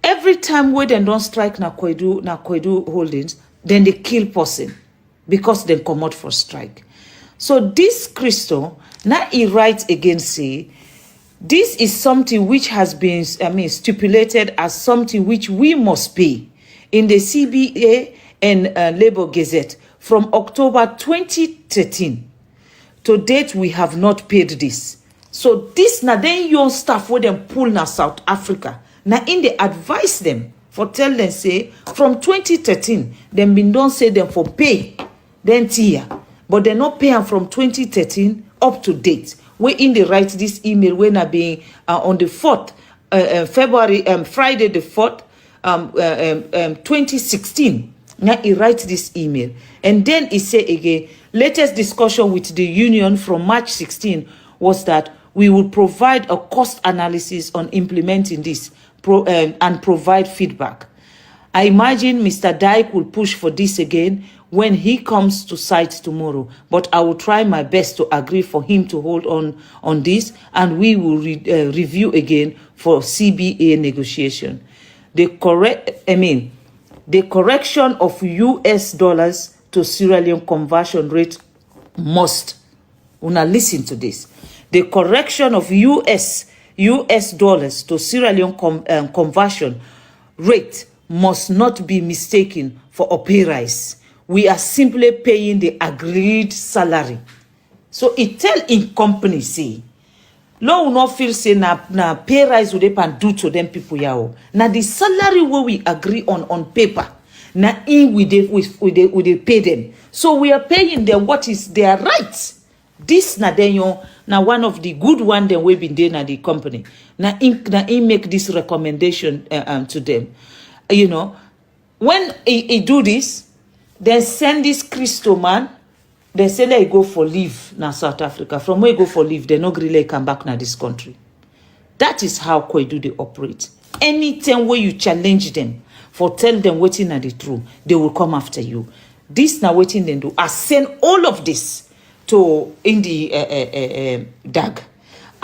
Speaker 5: Every time we then don't strike na Koidu Holdings, then they kill person because they come out for strike. So this Christo, now he writes again say, this is something which has been, stipulated as something which we must pay in the CBA and Labor Gazette from October 2013 to date, we have not paid this. So this na then young staff where them pull na South Africa. Now in they advise them for tell them say from 2013, them been don't say them for pay then tier, but they not paying from 2013 up to date. We in they write this email when I being on the 4th February, Friday the 4th, 2016. Now he writes this email, and then he say again, latest discussion with the union from March 16 was that we will provide a cost analysis on implementing this and provide feedback. I imagine Mr. Dyke will push for this again when he comes to site tomorrow, but I will try my best to agree for him to hold on this, and we will review again for CBA negotiation. The correction of US dollars to Sierra Leone conversion rate must, una listen to this, the correction of US dollars to Sierra Leone conversion rate must not be mistaken for a pay rise. We are simply paying the agreed salary. So it tell in company say, no will not feel say na pay rise would they pan do to them people yao. Now the salary where we agree on paper, na in we they pay them. So we are paying them what is their rights. This na then now one of the good one that we been doing at the company. Now in make this recommendation to them. You know, when he do this, then send this Christo man. They say they go for leave now South Africa. From where go for leave, they no really come back now this country. That is how Koidu they operate. Anytime where you challenge them for tell them waiting at the truth, they will come after you. This now waiting them do. I send all of this to in the DAG.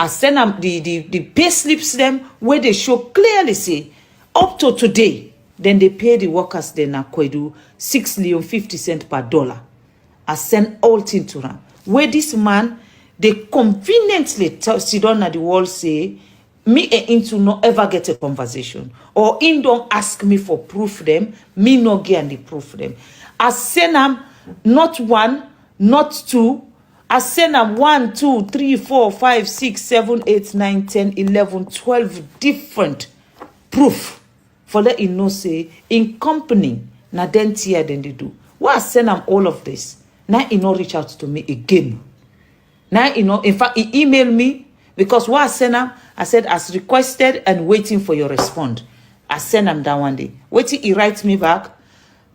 Speaker 5: I send them the pay slips them where they show clearly say up to today. Then they pay the workers then na Koidu 6.50 per dollar. I send all thing to them. Where this man, they conveniently sit down at the wall say, me and into no ever get a conversation. Or in don't ask me for proof them, me no get the proof them. I send them not one, not two. I send them 1, 2, 3, 4, 5, 6, 7, 8, 9, 10, 11, 12 different proof. For let you know say, in company, na then tier than they do. Why I send them all of this? Now he no reach out to me again. Now you know, in fact, he emailed me because what I sent him, I said as requested and waiting for your response. I sent him that one day. Waiting, he writes me back,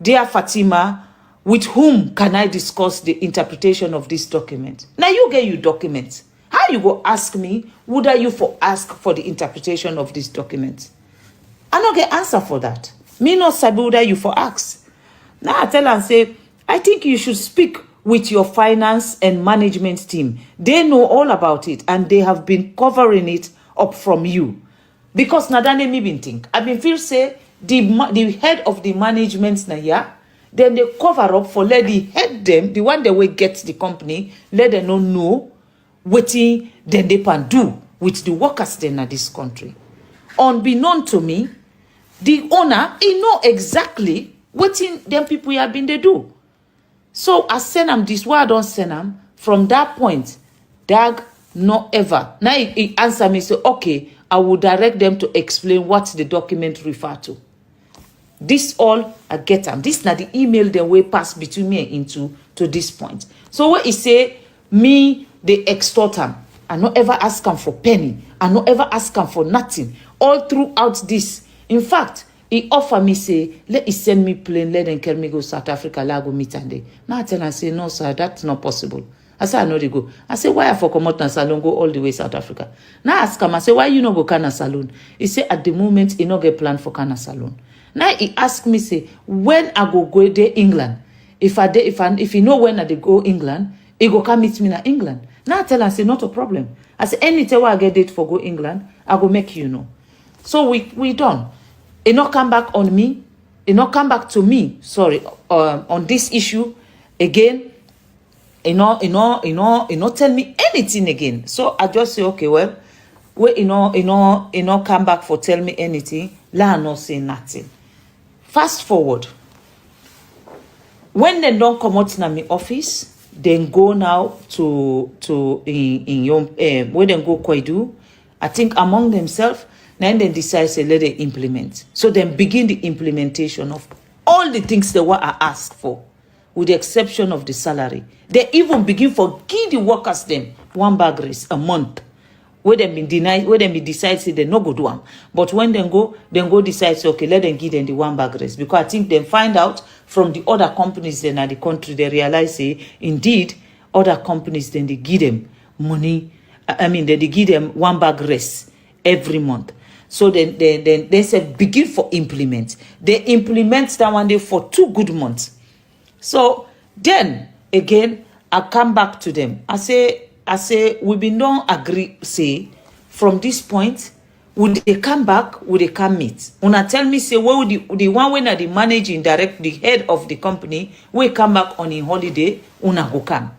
Speaker 5: dear Fatima, with whom can I discuss the interpretation of this document? Now you get your document. How you go ask me? Would I you for ask for the interpretation of this document? I no get answer for that. Me no sabi would I you for ask. Now I tell and say, I think you should speak with your finance and management team. They know all about it and they have been covering it up from you. Because nadane me been think. I been feel say the head of the management na here, then they cover up for let the head them, the one that will get the company, let them know what then they can do with the workers then in this country. Unbeknown to me, the owner, he know exactly what them people have been they do. So I send them this, why I don't send them? From that point, DAG, not ever. Now he answer me, say, okay, I will direct them to explain what the document refer to. This all, I get them. This is not the email they way pass between me and into to this point. So what he say, me, they extort them. I not ever ask them for penny. I not ever ask them for nothing. All throughout this. In fact, he offer me say, let he send me plane, let them carry me go South Africa, let go meet and day. Now I tell him, I say, no, sir, that's not possible. I say, I know they go. I say, why I for come out and salon go all the way South Africa? Now I ask him, I say, why you not go Kana Salon? He say, at the moment, he not get plan for Kana Salon. Now he ask me, say, when I go there England, if he know when I dey go England, he go come meet me in England. Now I tell him, I say, not a problem. I say, anytime I get date for go England, I go make you know. So we done. He not come back on me. He not come back to me. Sorry, on this issue again. He not tell me anything again. So I just say, okay, well, he not come back for tell me anything. La not say nothing. Fast forward. when they don't come out in my office, then go now to in your where they go Koidu, I think among themselves, then they decide to let them implement. So then begin the implementation of all the things they were asked for, with the exception of the salary. They even begin for give the workers them 1 bag raise a month. Where them be denied, where them be decide say they no go do them. But when they go decide say okay, let them give them the 1 bag raise. Because I think they find out from the other companies then at the country, they realize say indeed other companies then they give them money. I mean they give them 1 bag raise every month. So then they said begin for implement. They implement that one day for 2 good months. So then again I come back to them. I say we been don't agree say from this point would they come back, would they come meet? Una tell me say well the one when the managing direct the head of the company will come back on a holiday, una go come.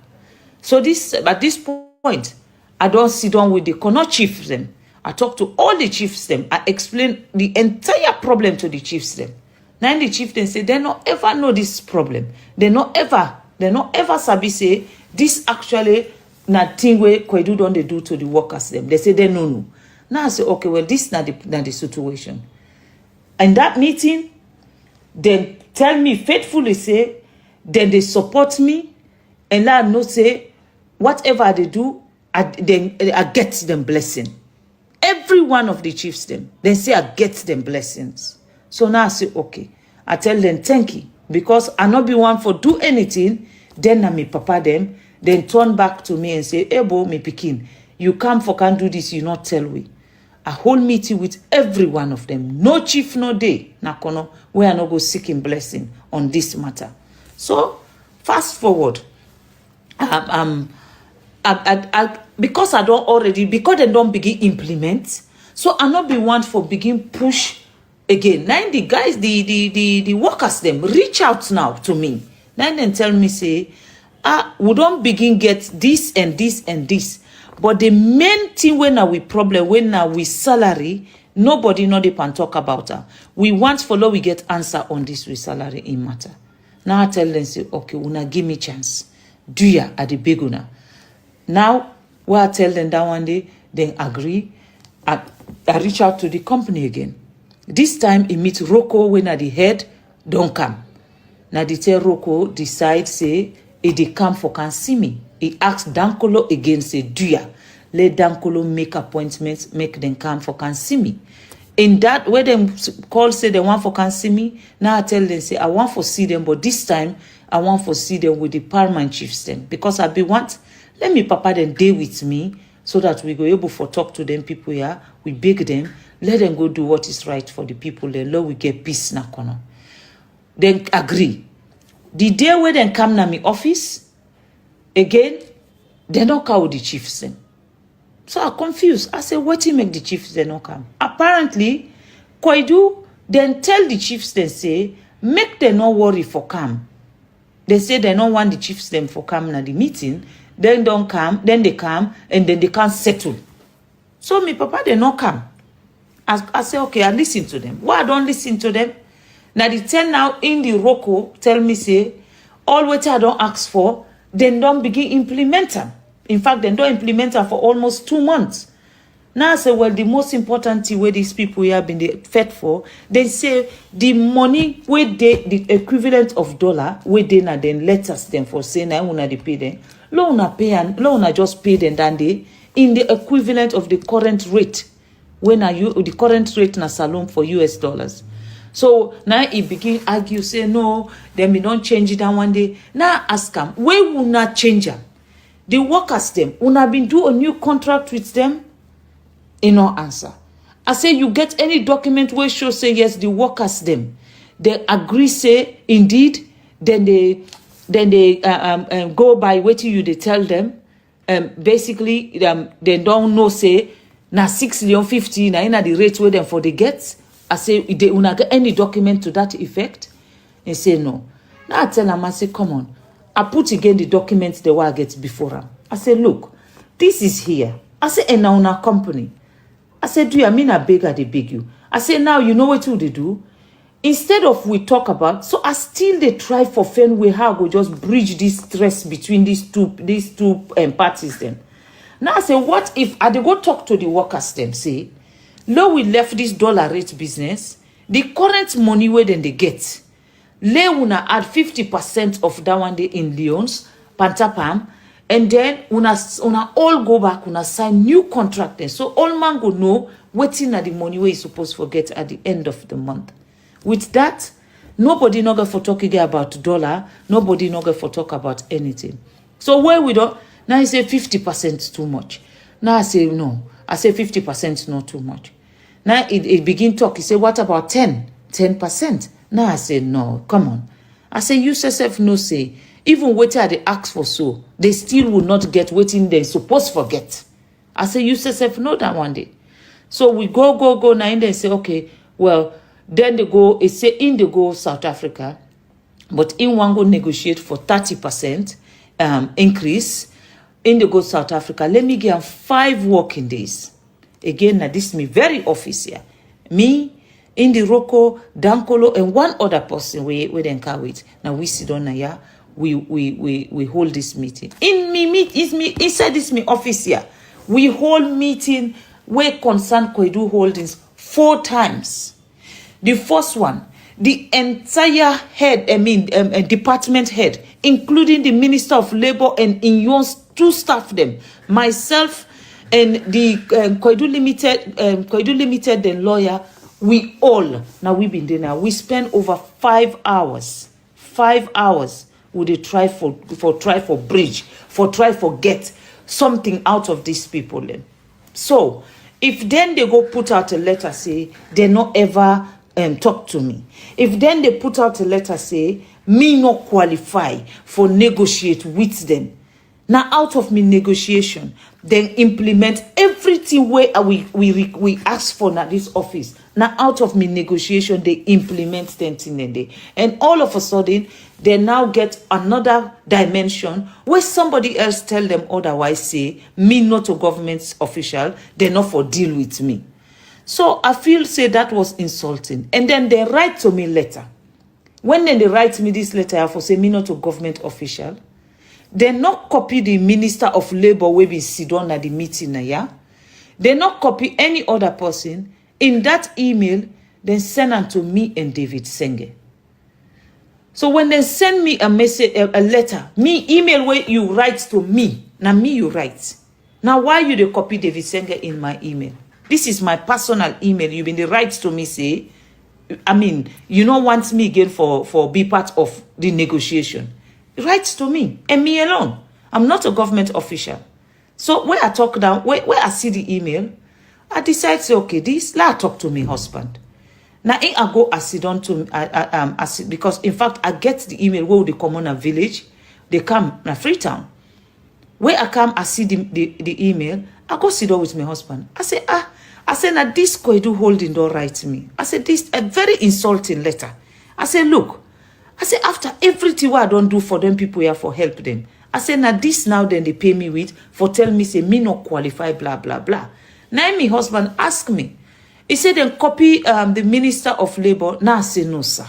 Speaker 5: So at this point I don't sit down with the corner chiefs them. I talk to all the chiefs them. I explain the entire problem to the chiefs them. Now the chief then say they not ever know this problem. They not ever sabi say this actually na thing where Koidu don't they do to the workers them. They say they no. Now I say okay, well this not the situation. And that meeting, they tell me faithfully say, then they support me, and I know say whatever they do, I get them blessing. Every one of the chiefs them, they say I get them blessings. So now I say okay, I tell them thank you because I not be one for do anything. Then I me papa them, then turn back to me and say, hey bo, me pikin, you come for can't do this, you not tell we. I hold meeting with every one of them. No chief, no day. Nakono, we are not go seeking blessing on this matter. So fast forward, because I don't already, because they don't begin implement, so I not be one for begin push again. Now the guys, the workers them reach out now to me. Now then tell me say, we don't begin get this and this and this. But the main thing when we problem, when we salary, nobody know they can talk about her. We want follow, we get answer on this with salary in matter. Now I tell them say, okay, una give me chance. Do ya at the big una. Now, what I tell them that one day, they agree. I reach out to the company again. This time, he meet Rocco when at the head, don't come. Now, the tell Rocco decide, say, if they come for can see me. He asked Dankolo again, say, do ya? Let Dankolo make appointments, make them come for can see me. In that, where them call, say they want for can see me, now I tell them, say, I want for see them, but this time, I want for see them with the paramount chiefs then. Because I be want, let me papa them day with me, so that we go able for talk to them people here, we beg them, let them go do what is right for the people, then Lord, we get peace na kono. Then agree. The day where they come na me office, again, they don't call the chiefs then. So I confused. I said, what do you make the chiefs they not come? Apparently, Koidu then tell the chiefs then say, make them not worry for come. They say they don't want the chiefs them for come na the meeting, then don't come, then they come, and then they can't settle. So me papa they not come. I say, okay, I listen to them. Why I don't listen to them? Now the 10 now in the Rocco tell me say, all what I don't ask for, then don't begin implement them. In fact, they don't implement them for almost 2 months. Now I say, well, the most important thing where these people here have been fed for, they say the money where they, the equivalent of dollar, where they now then let us them for saying I wanna pay them. Loan just pay them than they in the equivalent of the current rate. When are you the current rate na salon for US dollars? So now he begin argue, say no, then we don't change it down one day. Now ask them, where will not change them? The workers them, when I been do a new contract with them, no answer. I say you get any document where show say yes, the workers them, they agree say indeed, then they go by what you they tell them. Basically, they don't know say na 6 million 50 na in the rate where them for they get. I say they una get any document to that effect. They say no. Now I tell them, I say come on. I put again the documents they were get before them. I say look, this is here. I say and now una company. I said, do you mean I beg or they beg you? I say now you know what they do? instead of we talk about, so I still they try for find way how go just bridge this stress between these two parties then. Now I say, what if I dey go talk to the workers them, say, no, we left this dollar rate business, the current money where then they get, lay una add 50% of that one day in Leon's, Pantapam, and then una all go back, una sign new contract then. So all man go know waiting at the money where you supposed to get at the end of the month. With that, nobody no go for talk again about dollar, nobody no go for talk about anything. So where we don't, now I say 50% too much. Now I say no. I say 50% not too much. Now it begin talk. He say, what about 10%? Now I say, no, come on. I say, you yourself no say, even waiting they ask for so, they still will not get waiting they supposed forget. I say, you yourself know that one day. So we go, now and then say, okay, well, then they go, it say in they go South Africa, but in one go negotiate for 30% increase. In the go South Africa, let me give 5 working days. Again, now this me very office here. Me, Indi Rocco, Dankolo, and one other person we then can wait. Now we sit on here, we hold this meeting. Inside this me office here. We hold meeting where concern Koidu Holdings 4 times. The first one, the entire department head, including the Minister of Labor and Inyon's 2 staff them, myself and the Koidu Limited, the lawyer, we all, now we been there now, we spend over 5 hours. 5 hours would they try for bridge, try for get something out of these people then. So, if then they go put out a letter say, they not ever talk to me. If then they put out a letter say, me not qualify for negotiate with them. Now out of me negotiation, then implement everything where we ask for now this office. Now out of me negotiation, they implement 10 a day. And all of a sudden, they now get another dimension where somebody else tell them otherwise say, me not a government official, they not for deal with me. So I feel say that was insulting. And then they write to me letter. When then they write me this letter, I for say me not a government official. They not copy the Minister of Labor where we sit down at the meeting now, yeah? They not copy any other person. In that email, then send them to me and David Senge. So when they send me a message, a letter, me email where you write to me, now me you write. Now why you they copy David Senge in my email? This is my personal email. You been the right to me say, I mean, you don't want me again for be part of the negotiation. Write to me and me alone. I'm not a government official. So when I talk down, where I see the email, I decide say, okay, let talk to my husband. Now I go I sit down to because in fact I get the email where they come on a village, they come na Freetown. Where I come, I see the email, I go sit down with my husband. I say, now this Koidu Holding don't write me. I said, this a very insulting letter. I said, look, after everything what I don't do for them people here for help them. I said, now this now then they pay me with for tell me say me not qualify, blah, blah, blah. Now my husband asked me. He said, then copy the Minister of Labor. Now I say, no, sir.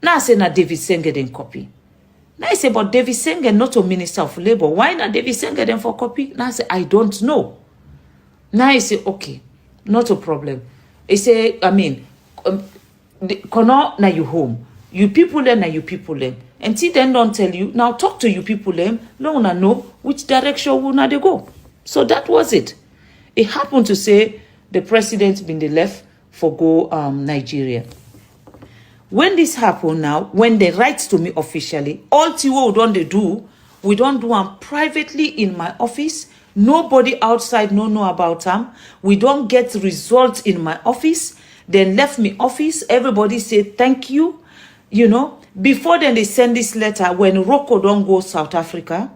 Speaker 5: Now I say, now David Senge then copy. Now I say, but David Senge not a Minister of Labor. Why not David Senge then for copy? Now I say, I don't know. Now I say, okay, not a problem. He say, I mean, Kono na you home. You people then na you people then. And see then don't tell you, now talk to you people then, no una know which direction will not they go. So that was it. It happened to say the president been the left for go Nigeria. When this happened now, when they write to me officially, all what don't they do, we don't do them privately in my office. Nobody outside know about them. We don't get results in my office. They left me office. Everybody said thank you. You know, before then they send this letter when Rocco don't go South Africa.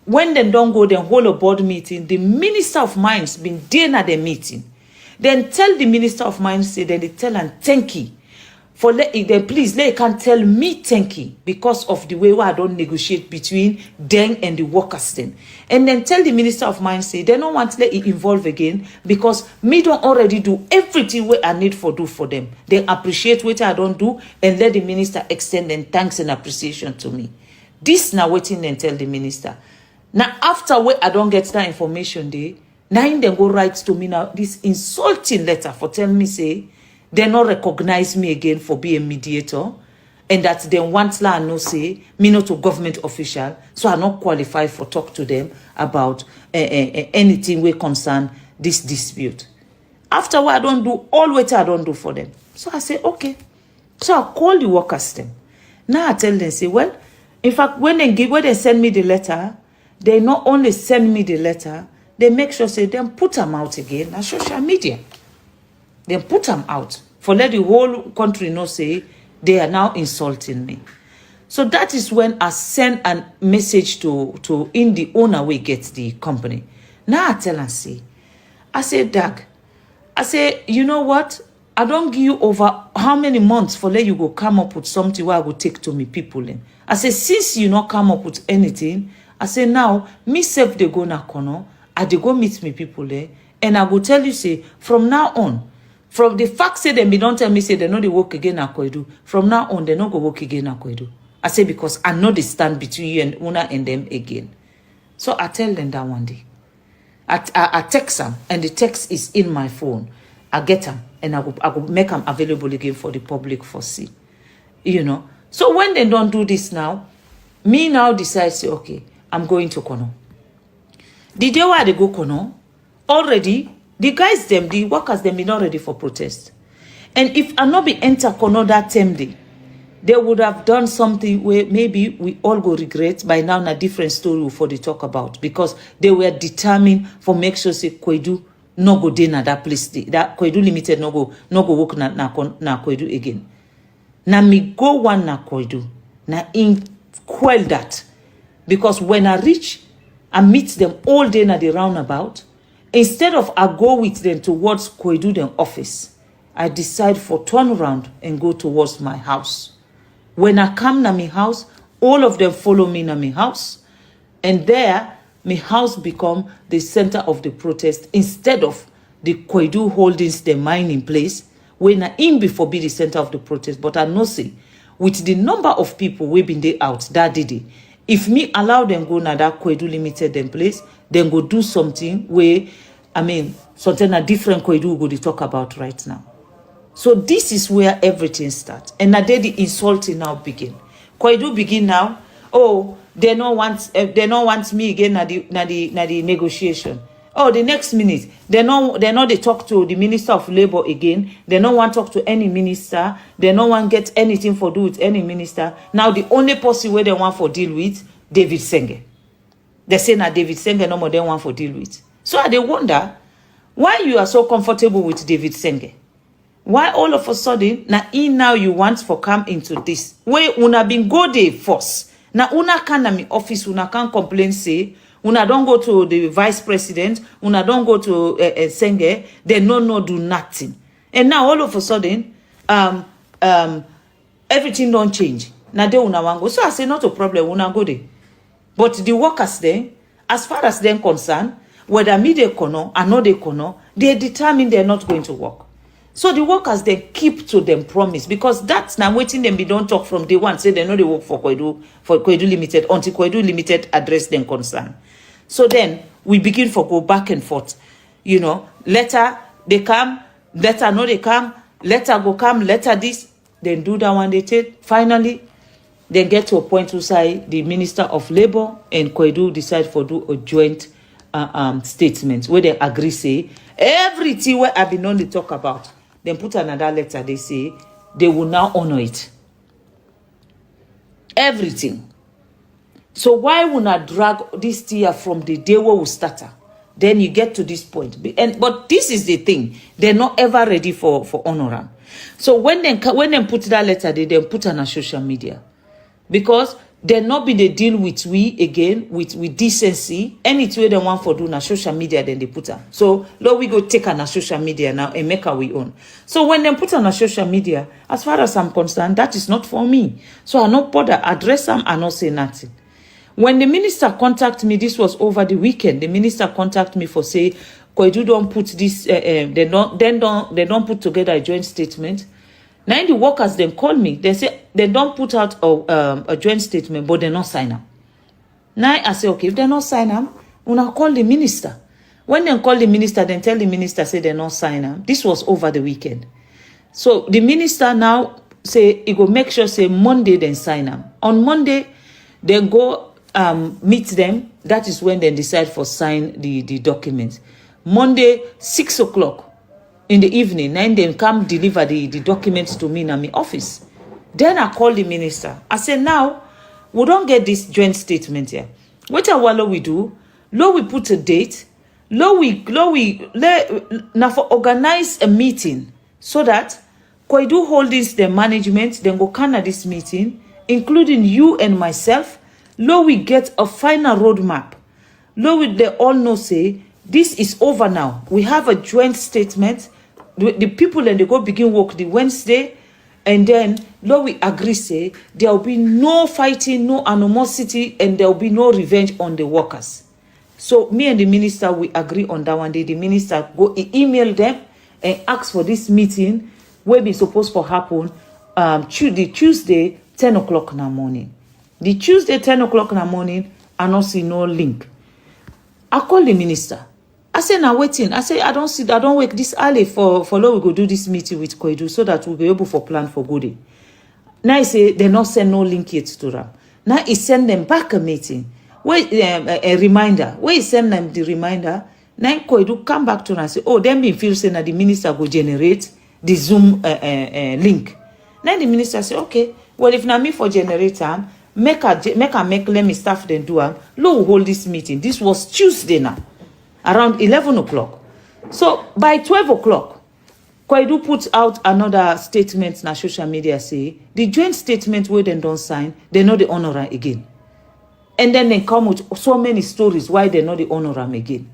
Speaker 5: When they don't go, then hold a board meeting. The Minister of Mines been there at the meeting. Then tell the Minister of Mines, say, then they tell and thank you for let them please let can tell me thank you because of the way I don't negotiate between them and the workers then. And then tell the Minister of Mines say they don't want to let it involve again because me don't already do everything what I need for do for them. They appreciate what I don't do and let the minister extend and thanks and appreciation to me. This now waiting and tell the minister. Now after what I don't get that information day, now in them go write to me now this insulting letter for tell me say they not recognize me again for being mediator and that they want la no say me not a government official, so I not qualified for talk to them about anything we concern this dispute. After what I don't do, all what I don't do for them. So I say, okay. So I call the workers them. Now I tell them, say, well, in fact, when they send me the letter, they not only send me the letter, they make sure say them put them out again on social media. Then put them out for let the whole country know say they are now insulting me. So that is when I send a message to in the owner we get the company. Now I tell and say, I say, Doug, I say, you know what? I don't give you over how many months for let you go come up with something where I will take to me people in. I say, since you not come up with anything, I say now me self they go na corner, I they go meet me people there, and I will tell you say from now on. From the fact say them, don't tell me say they know they work again at Koidu. From now on, they not go work again at Koidu. I say because I know they stand between you and Una and them again. So I tell them that one day. I text them, and the text is in my phone. I get them, and I will make them available again for the public for see. You know. So when they don't do this now, me now decide say, okay, I'm going to Kono. The day where they go Kono, already. The guys them, the workers them be not ready for protest. And if I not be enter Kono that same day, they would have done something where maybe we all go regret by now a different story for the talk about. Because they were determined for make sure say Koidu no go dey na that place. That Koidu Limited no go work na Koidu again. Na me go one na Koidu. Na in quell that. Because when I reach, I meet them all day na the roundabout. Instead of I go with them towards Koidu them office, I decide for turn around and go towards my house. When I come to my house, all of them follow me to my house. And there, my house become the center of the protest instead of the Koidu Holdings, the mining place, when I in before be the center of the protest. But I know say, with the number of people we been there out that day, if me allow them go na that Koidu Limited them place, then go do something where, I mean, something a different Koidu go to talk about right now. So this is where everything starts. And now the insulting now begin. Koidu begin now. Oh, they don't want me again na the negotiation. Oh, the next minute, they talk to the Minister of Labor again. They don't want to talk to any minister. They don't want to get anything for do with any minister. Now the only person where they want for deal with, David Senge. They say now David Senge no more they want for deal with. So they wonder why you are so comfortable with David Senge. Why all of a sudden now you want for come into this where una been go there first. Now una can na me office una can complain say una don't go to the vice president, una don't go to Senge, they no do nothing. And now all of a sudden everything don't change. Now they una want go. So I say not a problem, una go there. But the workers there, as far as they're concerned, whether me they kono or not they kono, they determine they're not going to work. So the workers they keep to them promise because that's now waiting them. They don't talk from day one. Say they know they work for Koidu Limited until Koidu Limited address them concern. So then we begin for go back and forth. You know, letter they come, letter no they come, letter go come, letter this, then do that one they take. Finally, they get to a point where say the Minister of Labor and Koidu decide for do a joint statement where they agree say everything where I've been on to talk about. Then put another letter. They say they will now honor it. Everything. So why would not drag this year from the day where we started? Then you get to this point. But this is the thing. They're not ever ready for honoring. So when they put that letter, they then put on a social media. Because they not be the deal with we again with decency. Anything they want for do na social media, then they put her. So Lord, we go take her na social media now and make her we own. So when they put her na social media, as far as I'm concerned, that is not for me. So I not bother address them and not say nothing. When the minister contact me, this was over the weekend. The minister contact me for say, Koidu don't put this. They don't put together a joint statement. Now the workers then call me. They say they don't put out a joint statement, but they not sign up. Now I say, okay, if they not sign up, una call the minister. When they call the minister, then tell the minister say they not sign up. This was over the weekend. So the minister now say he go make sure say Monday then sign up. On Monday, then go meet them. That is when they decide for sign the documents. Monday 6 o'clock. In the evening, then they come deliver the documents to me in my office. Then I call the minister. I say, now, we don't get this joint statement here. What we do, we put a date, we organize a meeting so that Koidu Holdings, the management, then go can at this meeting, including you and myself, we get a final roadmap. They all know, say, this is over now. We have a joint statement. The people and they go begin work the Wednesday, and then we agree say there will be no fighting, no animosity, and there will be no revenge on the workers. So me and the minister, we agree on that one day. The minister go email them and ask for this meeting where be supposed to happen the Tuesday 10 o'clock in the morning. The Tuesday 10 o'clock in the morning, I don't see no link. I call the minister. I say, now waiting. I say, I don't wake this early for we go do this meeting with Koidu so that we'll be able for plan for good day. Now I say, they not send no link yet to them. Now he send them back a meeting. Wait, a reminder. Where he send them the reminder, now Koidu come back to them and say, oh, then me feel saying that the minister go generate the Zoom link. Now the minister say, okay, well, if not me for generator, let me staff then do them. We'll hold this meeting. This was Tuesday now. Around 11 o'clock. So by 12 o'clock, Koidu puts out another statement on social media say, the joint statement where they don't sign, they know the honor again. And then they come with so many stories why they know the honor again.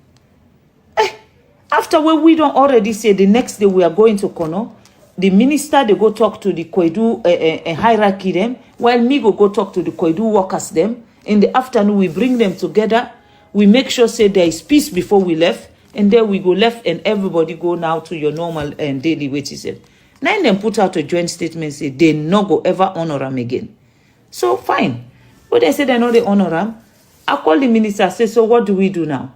Speaker 5: After we don't already say the next day we are going to Kono, the minister, they go talk to the Koidu hierarchy them, while me go talk to the Koidu workers them. In the afternoon, we bring them together. We make sure say there is peace before we left, and then we go left and everybody go now to your normal and daily wages. Then them put out a joint statement say they no go ever honor them again. So fine. But they say they know they honor them. I call the minister, say, so what do we do now?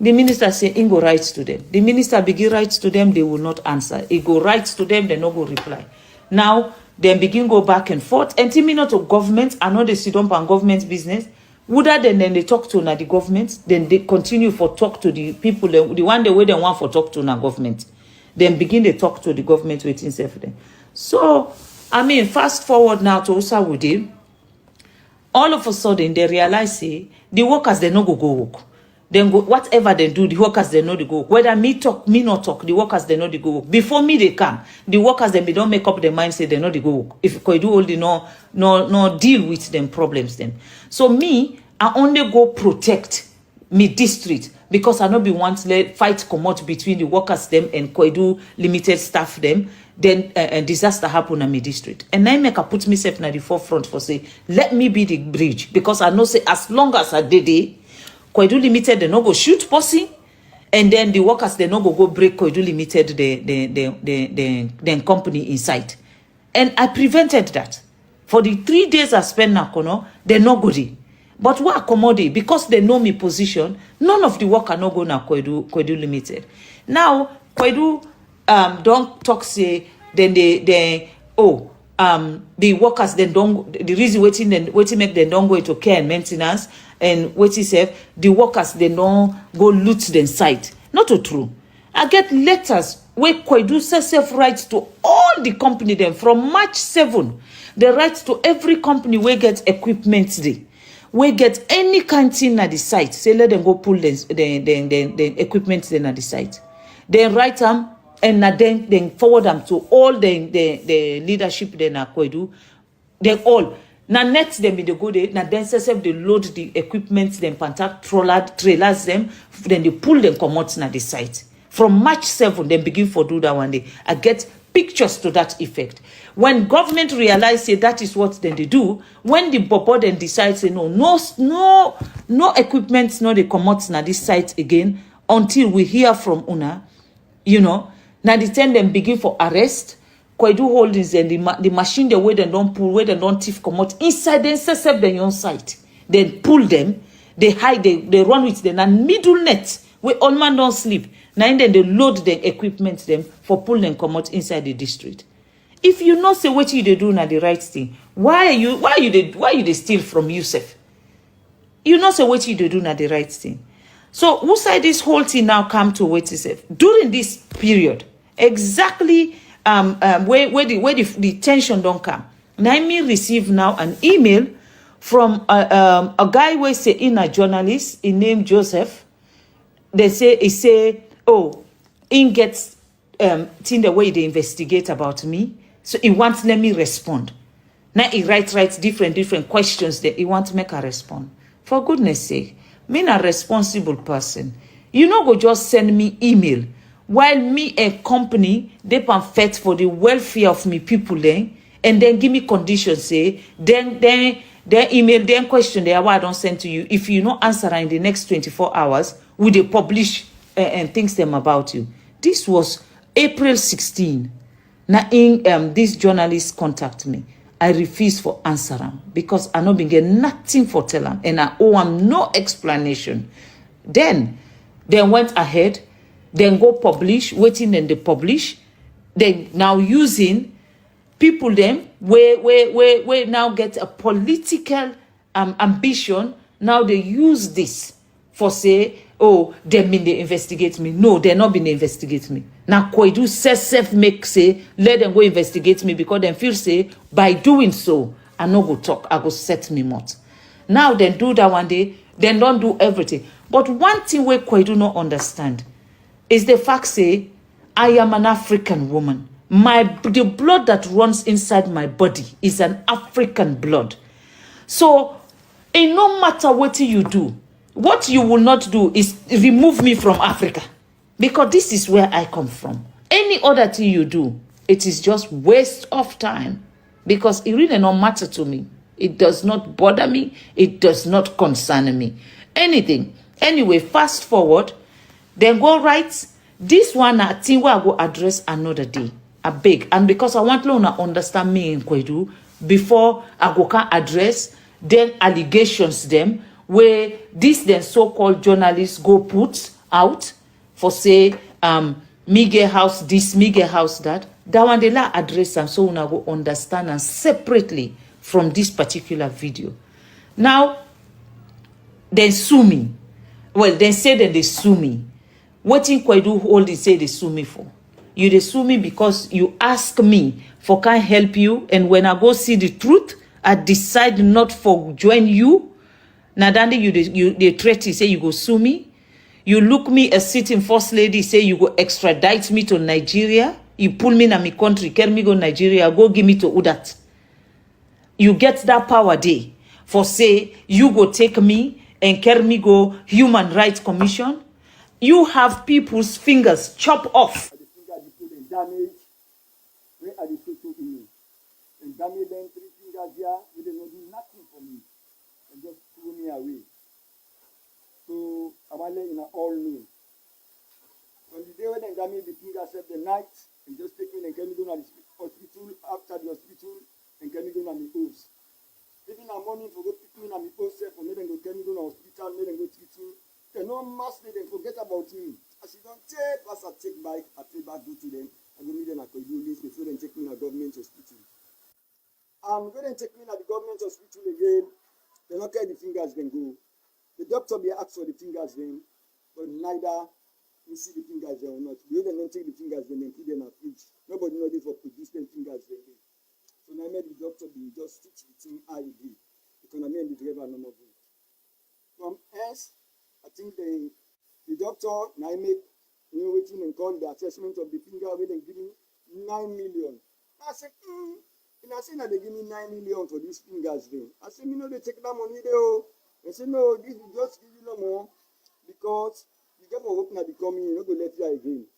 Speaker 5: The minister say, Ingo writes to them. The minister begin writes to them, they will not answer. He go writes to them, they no go reply. Now, then begin go back and forth. And me not to government, I know they sit up on government business. Would that then they talk to the government, then they continue for talk to the people, the one the way they want for talk to the government. Then begin to talk to the government waiting for them. So, I mean, fast forward now to Osawudi. All of a sudden, they realize, say, the workers, they no go work. Then go, whatever they do, the workers, they know they go work. Whether me talk, me not talk, the workers, they know they go work. Before me, they come. The workers, they don't make up their mind, say they know they go work. If Koidu Holdings no deal with them problems, them. So me, I only go protect me district because I no be want to fight come out between the workers, them, and Koidu Limited staff, them. Then a disaster happen in my district. And I make I put myself in the forefront for say, let me be the bridge. Because I know say as long as I did it, Koidu Limited, they no go shoot person. And then the workers, they no go break Koidu Limited, the company inside. And I prevented that. For the 3 days I spent na Kono, they no go there. But what accommodate, because they know me position, none of the worker no go na Koidu Limited. Now, Koidu don't talk say then the workers then don't the reason waiting make them don't go into care and maintenance and waiting say the workers they don't go loot them site. Not true. I get letters where Koidu self writes to all the company them from March 7. They write to every company where get equipment there. We get any kind thing at the site. Say let them go pull the equipment then at the site. Then write them and then forward them to all the leadership then at Koidu. They all Now net them be the go there. Now then they load the equipment, then pantak trailers them, then they pull them come out na the site. From March 7, they begin for do that one day. I get pictures to that effect. When government realize say that is what then they do, when the bobo then decides say no equipment, no they come out na this site again until we hear from una, now the time them begin for arrest. Koidu Holdings and the machine the way they don't pull, where they don't thief come out inside the intercept the young site. Then pull them, they hide, they run with them and middle net where all man don't sleep. Now then they load the equipment them for pull them come out inside the district. If you not say what you they do na the right thing, why you they steal from Yusuf? You not say what you they do na the right thing. So who side this whole thing now come to what is it during this period exactly. Where the tension don't come. Naimi receive now an email from a guy who say in a journalist, he named Joseph. He say, oh, he gets thing the way they investigate about me. So he wants let me respond. Now he writes different questions that he wants to make a respond. For goodness sake, me a responsible person. You know go just send me email. While me a company, they pan fight for the welfare of me people then, and then give me conditions, say, then email, then question, they why I don't send to you. If you not answer in the next 24 hours, will they publish and things them about you? This was April 16. Now, this journalist contact me. I refuse for answer them because I not been get nothing for tell them, and I owe them no explanation. Then went ahead. Then go publish, waiting and they publish. Then now using people them where now get a political ambition. Now they use this for say, oh, they mean they investigate me. No, they're not been investigate me. Now Koidu self make say, let them go investigate me because they feel say by doing so, I no go talk, I go set me mouth. Now then do that one day, then don't do everything. But one thing where Koidu not understand is the fact say, I am an African woman. The blood that runs inside my body is an African blood. So, no matter what you do, what you will not do is remove me from Africa. Because this is where I come from. Any other thing you do, it is just waste of time. Because it really don't matter to me. It does not bother me. It does not concern me. Anything. Anyway, fast forward. Then go right. This one I think I go address another day. I beg. And because I want to understand me in Koidu, before I go can address then allegations them where this then so-called journalists go put out for say me get house this, me get house that. That one they la address them so I go understand and separately from this particular video. Now then sue me. Well, then say that they sue me. What in Koidu Holdings say they sue me for? You they sue me because you ask me for can help you, and when I go see the truth, I decide not for join you. Now then you they threaten say you go sue me. You look me a sitting first lady say you go extradite me to Nigeria. You pull me in my country, carry me go Nigeria, go give me to Udat. You get that power day for say you go take me and carry me go Human Rights Commission. You have people's fingers chopped off.
Speaker 7: The finger they damage, where are the photo image? And damage them 3 fingers here, we don't do nothing for me. And just throw me away. So I'm in all me. When the day when they damage the fingers at the night, and just take me and can me go to the hospital after the hospital and can me go to the house. Even in the morning for go pick me in the house, for me then go can me go to the hospital, me then go treat me. They no mass they forget about me. As you don't take, as I take back, I pay back to them. I go meet them at Koidu list before they take me to the government hospital. When they take me to the government hospital again, they not carry the fingers then go. The doctor be asked for the fingers then, but neither we see the fingers there or not. The other don't take the fingers then and put them in a fridge. Nobody know they for produce them fingers then. So now I made the doctor be just stitch the thing how he did. Because I made the driver no more good. From S, I think the doctor now make waiting and call the assessment of the finger where they give him 9 million. I said, And I say, now they give me 9 million for these fingers thing. I say, me no, they take that money there. They say, no, this will just give you no more because you get more work now they come in, you no go let you again.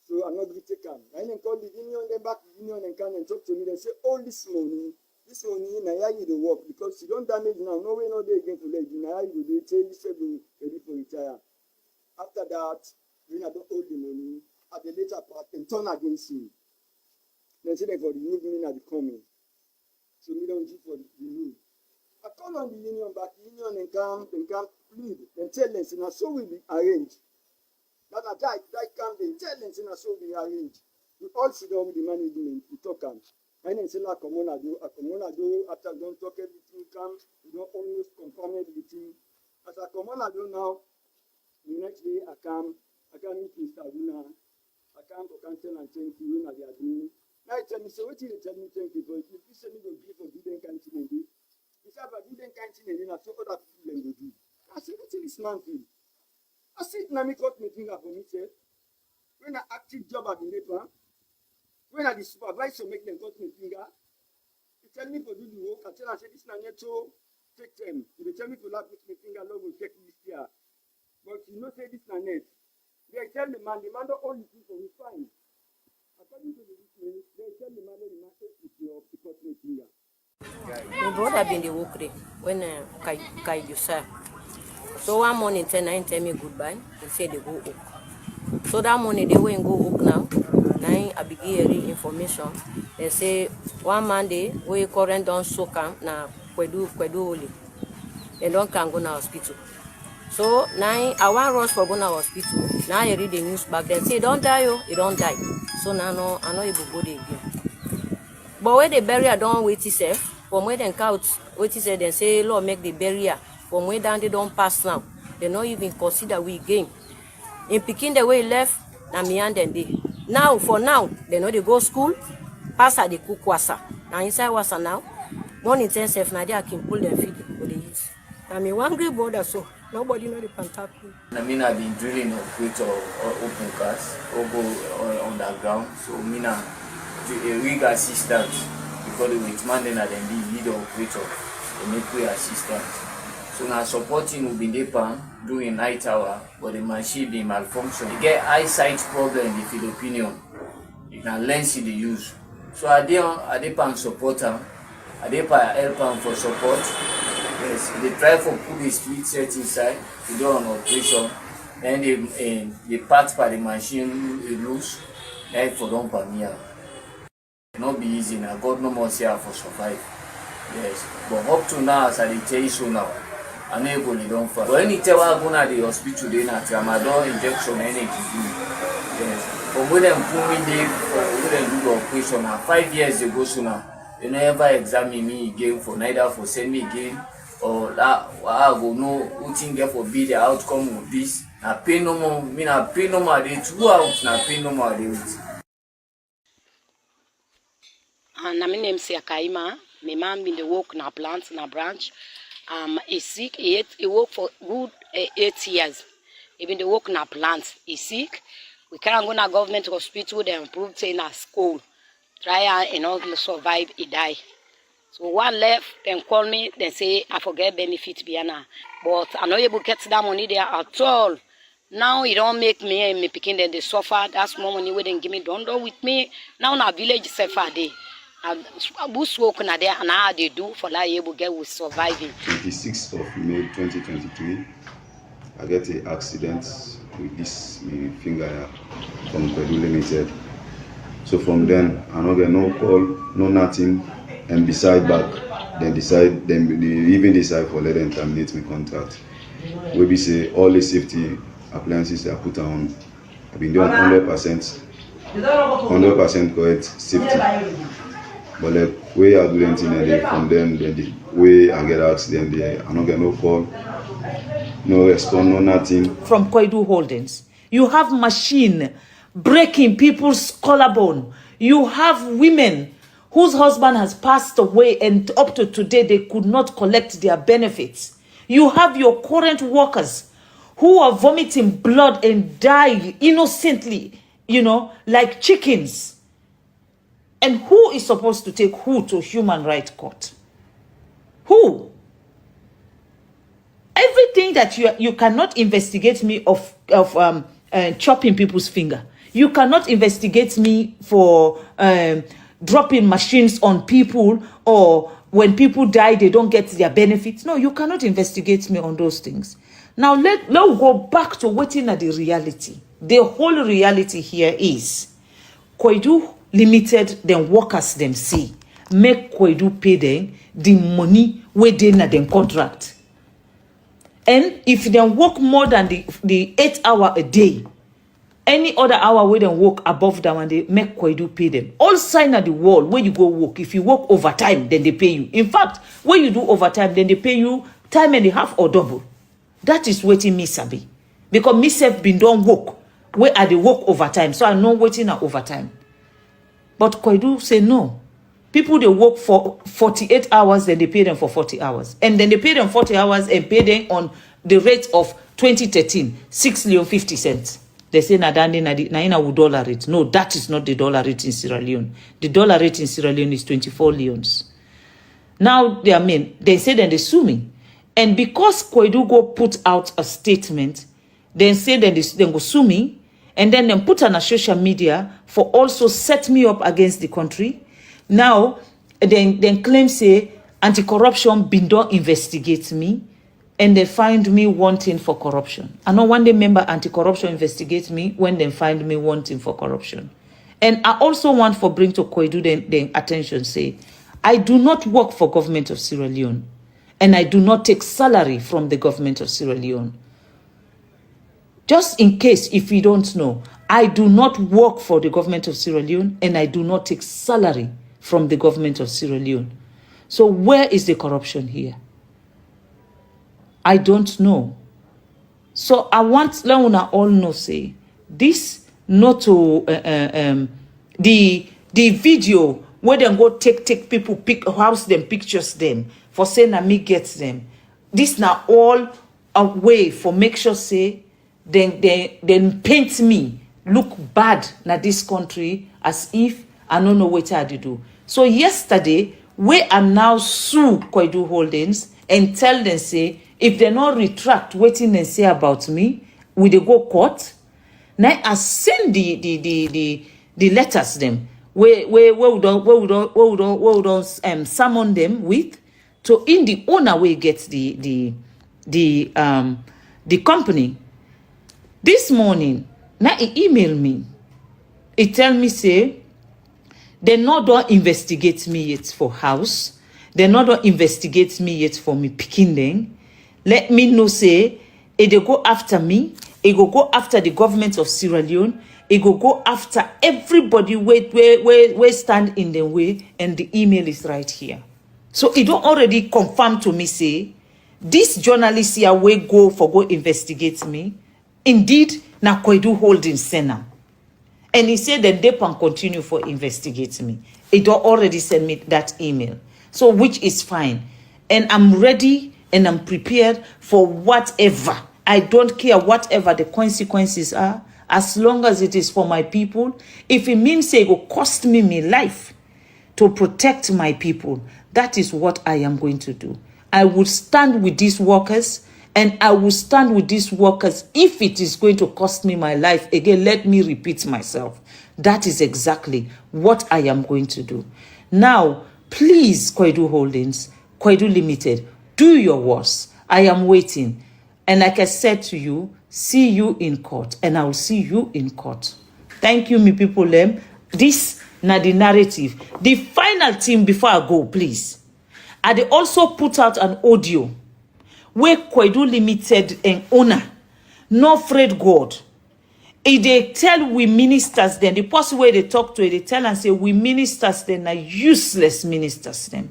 Speaker 7: So I'm not going to take them. I then call the union, then back the union and come and talk to me. They say, all this money, now you the work because you don't damage now. No way, no day again to let you. Now you do tell you say you ready for retire. After that, when I don't hold the money, at the later part, and turn against you. Then say they for remove me now the coming. So we don't give for the remove. I call on the union back, the union and come plead, then tell them, now so will be arranged. That I die come then tell them, now so will be arranged. We all sit down with the management, we talk them. And then say, like, come on, I do, after I don't talk everything, come, we don't almost confirm everything. As I come on, I do now, the next day I come meet Mr. Wuna, I come to cancel and thank you when I are doing. Now he tell me, so what did you tell me thank you for? If you say me go give for do then canteen and do. He said, but do then canteen and then I saw other people then go do. I said, what is this man feel? I said, now me cut my finger for me, say, when I active job at the neighbor, when I the supervisor make them cut my finger, he tell me to do the work. I tell him, I say, this na to take them. If they tell me to put my finger, Lord will take this year. But you know, say this na net. They tell the man don't own it for me, fine. According to the witness, they tell the man say it's your cut my finger.
Speaker 8: My brother been the work day when Koidu sir. So one morning, 10 tell me goodbye. They say they go up. So that morning they went go up now. Now I begin hearing information. They say one Monday we current don't soak na Koidu Holdings. They don't can go to hospital. So now I want rush for go to hospital. Now I read the news back then say don't die, you don't die. So now I know you go there again. But when the barrier don't wait itself, from where they count wait itself, they say Lord make the barrier. From where down they don't pass now. They don't even consider we gain. In picking the way left, na me and then they. Now for now, they know they go school, pass at the cook wasa. Now inside wasa now, morning 10 self now they can pull them feed for the eat. I mean one great border so nobody know the contact.
Speaker 2: I mean I've been drilling operator or open cast or go underground. So I mean a rig assistant because with man then I then be lead operator, they make way assistant. So now supporting will be there doing night hour, but the machine be malfunction. You get eyesight problem in the Philippines. You can lens the use. So I dey support them. I dey help them for support. Yes, they try for put the street set inside to do an operation. Then they part by the machine loose. Then for don't permit. Not be easy now. God no more say for survive. Yes, but up to now as I tell you so now. I'm able to don't fall. But anytime I go to the hospital, they not tramadol injection energy. Yes. But when them put me there, when them do the operation, now 5 years ago so now, they never examine me again for neither for send me again or that I go know who think get for be the outcome of this. Na pay no more, me na pay no more day 2 out, na pay no more day.
Speaker 9: Na my name is Kaima. My man been the work na plant na branch. He's sick. He work for good 8 years. He been the work na plant. He's sick. We can't go to government hospital. They improve say na school. Try and not survive. He die. So one left. Then call me. Then say I forget benefit Biana. But I'm not able to get that money there at all. Now it don't make me and me picking them they suffer. That's more money we didn't give me. Don't do with me. Now na village suffer day. Bush work na there and how they do for like able get with surviving.
Speaker 10: 26th of May 2023, I get an accident with this finger from Koidu Limited. So from then, I don't get no call, no nothing, and beside back, they even decide for let them terminate my contract. We be say all the safety appliances they are put on. I've been doing 100% correct safety. But like way I do anything from them, then the way I get accident, I don't get no call, no response, no nothing.
Speaker 5: From Koidu Holdings, you have machine breaking people's collarbone. You have women whose husband has passed away and up to today they could not collect their benefits. You have your current workers who are vomiting blood and die innocently, you know, like chickens. And who is supposed to take who to human rights court? Who? Everything that you cannot investigate me of chopping people's finger. You cannot investigate me for dropping machines on people, or when people die, they don't get their benefits. No, you cannot investigate me on those things. Now, let's go back to waiting at the reality. The whole reality here is Koidu Limited, then workers them see, make Koidu pay them the money where they na them contract. And if they work more than the 8 hour a day, any other hour where they work above them, and they make Koidu pay them. All sign at the wall where you go work. If you work overtime, then they pay you. In fact, when you do overtime, then they pay you time and a half or double. That is waiting me sabi. Because me self been done work where I they work overtime. So I know waiting at overtime. But Koidu say no. People, they work for 48 hours, then they pay them for 40 hours. And then they pay them 40 hours and pay them on the rate of 2013, 6 Leone 50 cents. They say na dollar rate. No, that is not the dollar rate in Sierra Leone. The dollar rate in Sierra Leone is 24 leones. Now they say then they sue me. And because Koidu go put out a statement, then say then they go sue me, and then they put on a social media for also set me up against the country. Now, then claim say anti-corruption been don't investigate me, and they find me wanting for corruption. I know one day member anti-corruption investigate me when they find me wanting for corruption. And I also want for bring to Koidu then attention, say, I do not work for government of Sierra Leone, and I do not take salary from the government of Sierra Leone. Just in case, if you don't know, I do not work for the government of Sierra Leone, and I do not take salary from the government of Sierra Leone. So where is the corruption here? I don't know. So I want Leona all know, say, this not to the video where they go take people house them, pictures them for saying that me gets them. This now all a way for make sure say then paint me look bad na this country as if I don't know what I do. So yesterday we are now sue Koidu Holdings and tell them say if they not retract waiting and say about me, will they go court? Now I send the letters them where we don't summon them with to in the owner way gets the company. This morning, now he email me. He tell me say they not don't investigate me yet for house. They not don't investigate me yet for me picking them. Let me know say if they go after me, it go after the government of Sierra Leone, it go after everybody where stand in the way, and the email is right here. So it don't already confirm to me say this journalist here will go investigate me. Indeed, na Koidu Holdings Sena. And he said that they can continue for investigate me. It don't already send me that email. So which is fine. And I'm ready and I'm prepared for whatever. I don't care whatever the consequences are, as long as it is for my people. If it means it will cost me my life to protect my people, that is what I am going to do. I will stand with these workers, and I will stand with these workers if it is going to cost me my life. Again, let me repeat myself. That is exactly what I am going to do. Now, please, Koidu Holdings, Koidu Limited, do your worst. I am waiting. And like I said to you, see you in court. And I will see you in court. Thank you, me people. This na the narrative. The final thing before I go, please. I also put out an audio where Koidu Limited and owner, no afraid God. If they tell we ministers then, the person where they talk to it, they tell and say we ministers then are useless ministers then.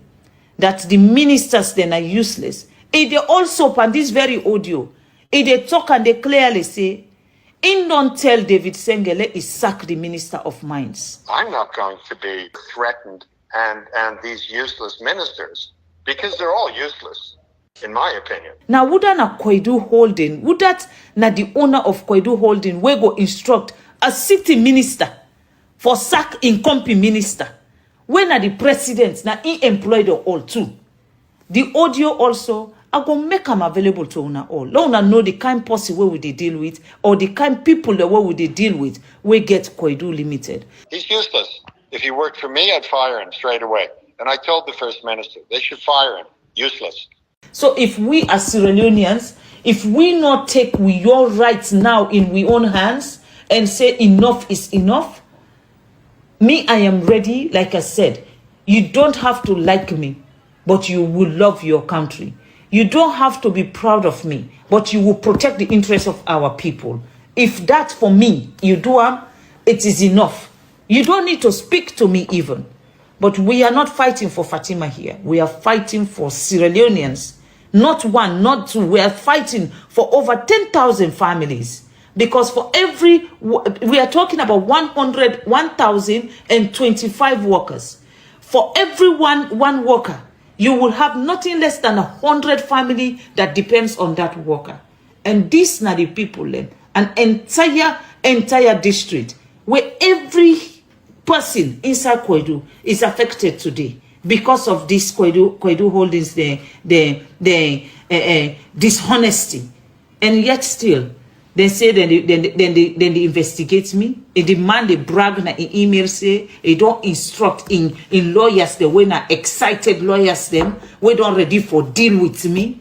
Speaker 5: That the ministers then are useless. If they also, on this very audio, if they talk and they clearly say, in don't tell David Sengele is sack the Minister of Mines.
Speaker 11: I'm not going to be threatened and these useless ministers, because they're all useless, in my opinion.
Speaker 5: Now, would that na Koidu Holding, would that na the owner of Koidu Holding, we go instruct a city minister for sack incompetent minister? when are the president now he employed all too. The audio also, I go make them available to una all. Let una know the kind person where we they deal with, or the kind people that we they deal with, we get Koidu Limited.
Speaker 11: He's useless. If he worked for me, I'd fire him straight away. And I told the First Minister, they should fire him. Useless.
Speaker 5: So if we as Sierra Leoneans, if we not take your rights now in we own hands and say enough is enough, me, I am ready. Like I said, you don't have to like me, but you will love your country. You don't have to be proud of me, but you will protect the interests of our people. If that for me, you do it is enough. You don't need to speak to me even. But we are not fighting for Fatima here. We are fighting for Sierra Leoneans. Not one, not two. We are fighting for over 10,000 families. Because for every, we are talking about 1,025 workers. For every one worker, you will have nothing less than 100 family that depends on that worker. And these are the people, an entire district where every person inside Koidu is affected today because of this Koidu Holdings, the dishonesty. And yet still, they say they investigate me. They demand, they brag in email say they don't instruct in lawyers the way na excited lawyers them. We don't ready for deal with me.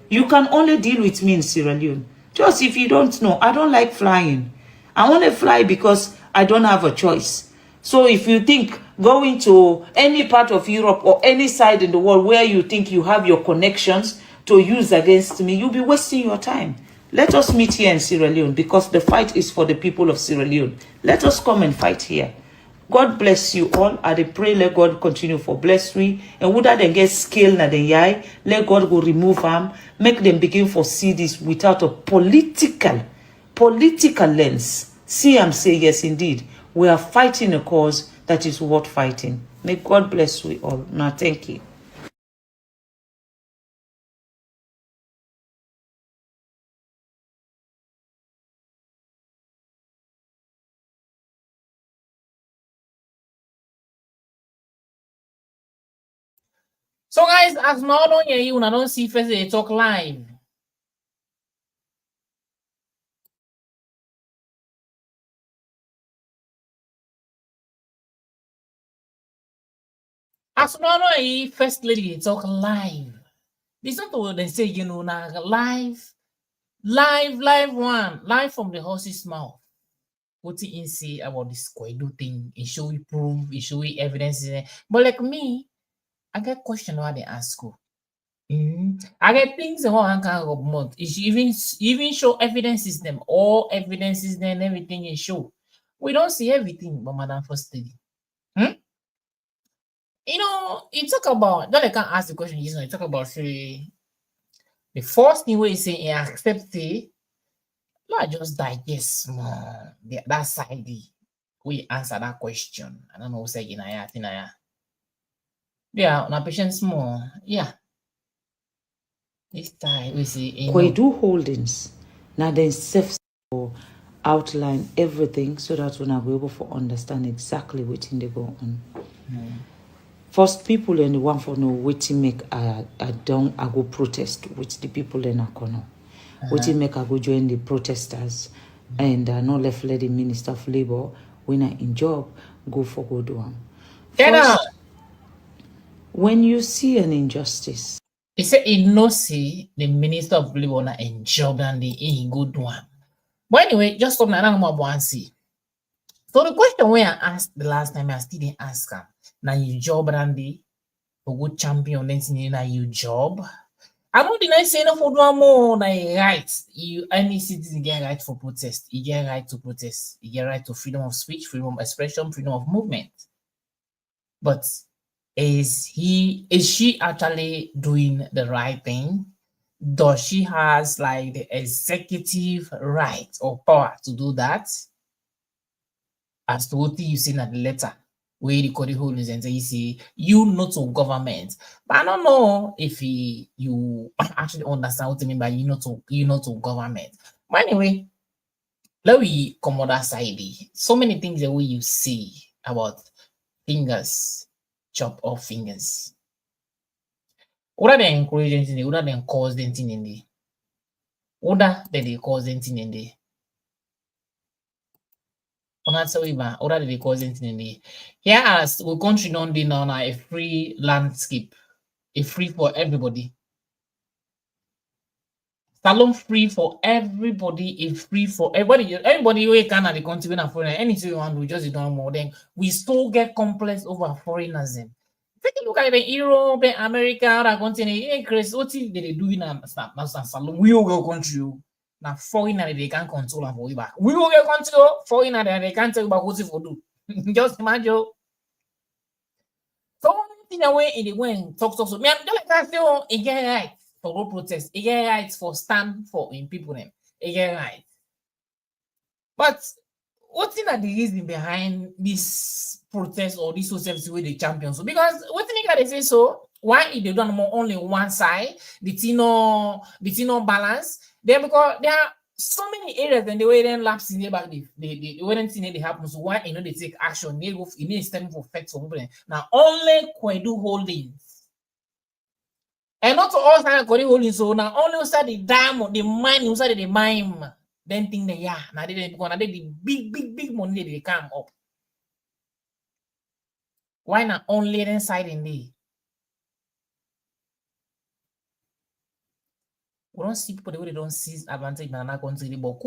Speaker 5: You can only deal with me in Sierra Leone. Just if you don't know, I don't like flying. I want to fly because I don't have a choice. So if you think going to any part of Europe or any side in the world where you think you have your connections to use against me, you'll be wasting your time. Let us meet here in Sierra Leone because the fight is for the people of Sierra Leone. Let us come and fight here. God bless you all. I pray let God continue for bless me. And would that they get skill na den yai, let God go remove them, make them begin for see this without a political lens. See, I'm saying yes indeed. We are fighting a cause that is worth fighting. May God bless you all. Now thank you.
Speaker 3: So guys, as not on here, you don't see first they talk live. As not on here, first lady they talk live. This not what they say, you know, now live one, live from the horse's mouth. What he say about this Koidu thing? It show you proof, it show you evidence. But like me, I get question why they ask you. I get things in one kind of month. It even show evidences them, all evidences then everything is show. We don't see everything, but Madam First Lady. You know, you talk about then I can ask the question, you know, you talk about say the first thing where you say you accept it, not just digest more that side we answer that question. I don't know who say in a yeah, on patience more. Yeah. This time we see
Speaker 5: Koidu Holdings. Now then self outline everything so that we're not able to understand exactly what they go on. First, people and the one for know what make I go protest with the people in Akono. What make I go join the protesters and not left let the Minister of Labour when I in job go for go do them. First, when you see an injustice,
Speaker 3: he said he no see the Minister of Labour in job and the good one. But anyway, just come now one see. So the question where I asked the last time, I still didn't ask her. Now you job Randy, a good champion, then now you job. I don't deny say no for one more like rights. You any citizen get right for protest. You get right to protest. You get right to freedom of speech, freedom of expression, freedom of movement. But is she actually doing the right thing? Does she has like the executive right or power to do that? As to what you see in the letter where the Koidu Holdings and say you see you not to government. But I don't know if you actually understand what I mean by you not to government. But anyway, let me come on that side. So many things that we you see about fingers chop off fingers. What they encourage anything, what they cause anything in the order that they cause anything in the order they cause anything in the here as we country don't be now a free landscape, a free for everybody. Salon free for everybody, is free for everybody. Everybody who can at the country when a foreigner, anything you want to just do more. Then we still get complex over foreignerism. Take a look at the Europe, America, other continent. Hey, Chris, what if they do in a salon? We will go country. Now foreigner they can't control and for you back. We will get control foreigner they can't tell you about what if we do. Just imagine. So in a way, in the way talk. So me, I'm just like I feel again right. For go protest, he get rights for stand for in people them. He get right. But what's in the reason behind this protest or this society with the champions? Because what think they say so? Why if they don't more only one side, the no balance? Then because there are so many areas and the way then lapse in the back the when thing they happen. So why they take action? They go in step for effect for people. Now only Koidu Holdings. And not all kind of holding so now only inside the dam the mine inside the mine then think that yeah now they gonna the big money they come up. Why not only inside in there? We don't see people the way they don't seize advantage in another country, but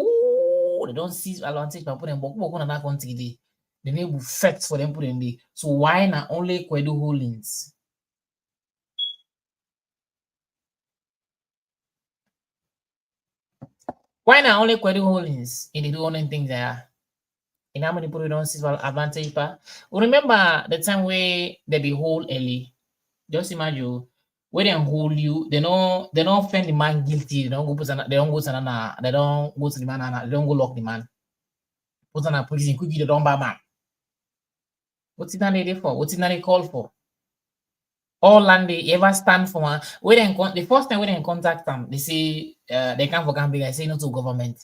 Speaker 3: they don't seize advantage by putting boku in another country. They need effects for them put in there. So why not only Koidu Holdings? Why not only Koidu Holdings in the doing things there? In how many people don't see advantage? We remember the time where they be hold early. Just imagine where they hold you, they don't find the man guilty. They don't go to they don't go to the man, they don't go lock the man. Put on a prison, quickly they don't buy man. What's it that they for? What's it that they call for? All land they ever stand for one. The first time when they contact them, they say they come for camping. I say no to government.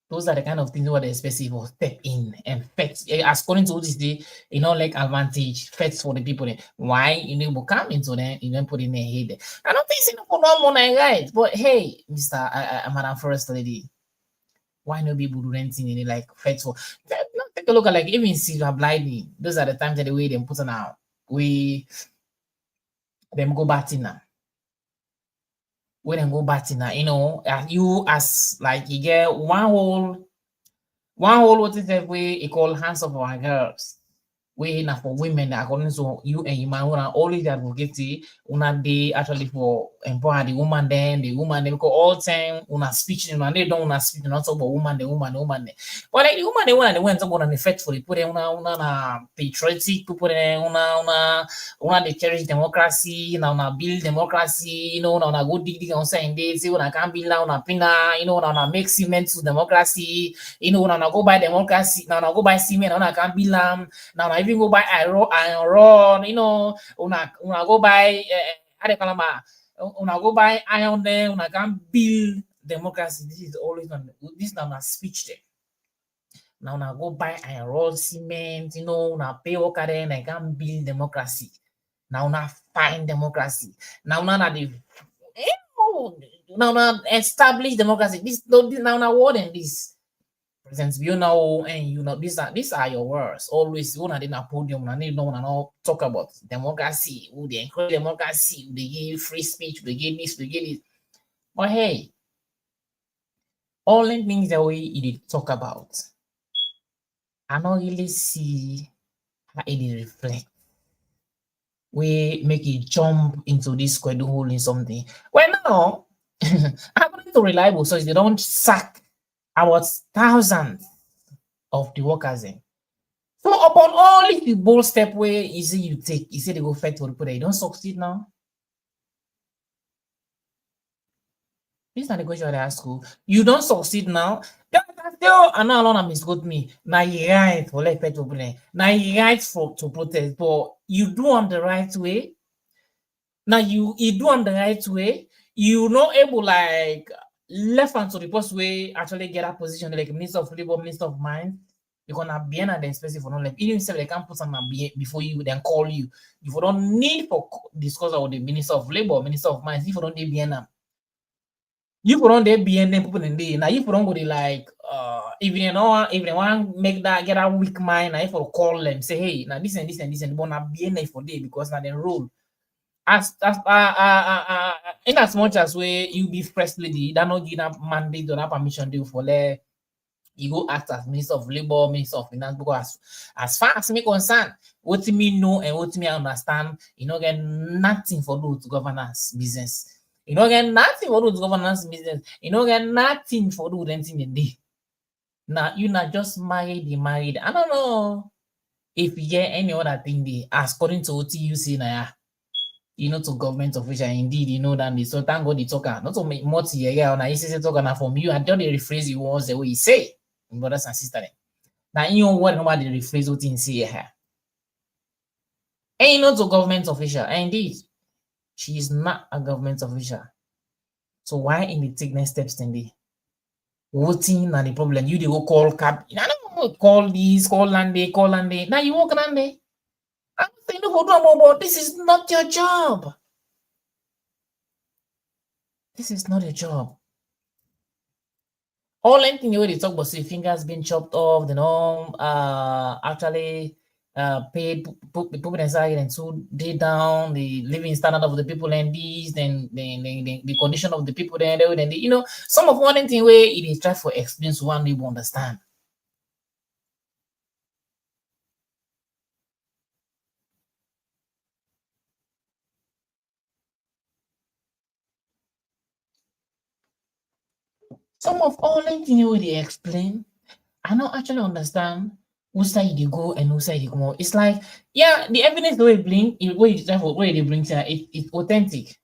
Speaker 3: Those are the kind of things where they expect for step in and fetch. According to this, they like advantage fetch for the people. Why you will come into them, you then put in their head. I don't think it's for no money, right? But hey, Mr. Madam Forest Lady, why no people do anything in it like fetch for? Take a look at like even silver blinding. Those are the times that the way they put on out. Them go batting now. When them go batting now, you as like you get one whole what is that way you call hands of our girls. We now for women according to you and your man always advocate una day actually for empower the woman then the woman they because all time una speech and they don't una speak not about woman the woman. But like the woman they want they went to an effect for the put una patriotic people una they cherish democracy una build democracy una go dig on saying they say una can build una pina una make cement to democracy una go buy democracy now go buy cement una can build now even go buy iron, una go buy una go buy iron there, una can build democracy. This is always on this now a speech there. Now una go buy iron, cement, una pay worker there, and I can build democracy. Now una find democracy. Now una the now establish democracy. This now una word in this. President, and these are your words. Always, you want to podium, and you don't talk about democracy. Who they encourage democracy? Who they give free speech? They give this, they give it. But hey, all the things that we talk about, I don't really see how it reflect. We make it jump into this Koidu hole in something. Well, now, according to reliable sources, they don't sack about thousands of the workers in. So upon all the bold step where you take, you say they go fight for the people, you don't succeed now. This is not the question I ask you. You don't succeed now. Still, I'm not alone. Misquote me. Now you right for like fight for people. Now you right to protest, but you do on the right way. Now you do on the right way. You not able like left hand to the post way actually get a position like Minister of Labor, Minister of Mines. Because na bien and expensive for non even if they can't put some before you then call you. If you don't need for discuss with the Minister of Labor, Minister of Mines, if you don't need bien you put on there bien then people in there. Now if you don't go to like if they want make that get a weak mind, now if you call them say hey now this and this and this and but now bien for day because now the rule. As in as much as way you be first lady, that not give that mandate or that permission deal for there. You go act as Minister of Labor, Minister of Finance, because as far as me concerned, what me know and what me understand, you know, get nothing for those governance business. You know, get nothing for those governance business. You know, get nothing for those anything in day. Now, you not just married. I don't know if you get any other thing there, according to what you see now. You know, to government official, indeed, you know that they so thank God the talker, not to make more yeah, on a ECC talker now from you, and just the rephrase you was the way you say, brothers and sisters. Now, you know what nobody rephrase what you say here. Ain't not a government official, and indeed, she is not a government official. So why in the take next steps then they voting and the problem? You they go call cab, I don't know, call this, call and they, call and they. Now you walk and they. I'm saying no, but this is not your job. This is not a job. All anything you already talk about, say fingers being chopped off, actually paid people inside and so they down the living standard of the people and these, then the condition of the people there, then you know, some of one thing where it is try for explain so one people understand. Some of all anything you already explain, I don't actually understand whose side you go and whose side you come out. It's like, yeah, the evidence the way bring, where they bring it's authentic.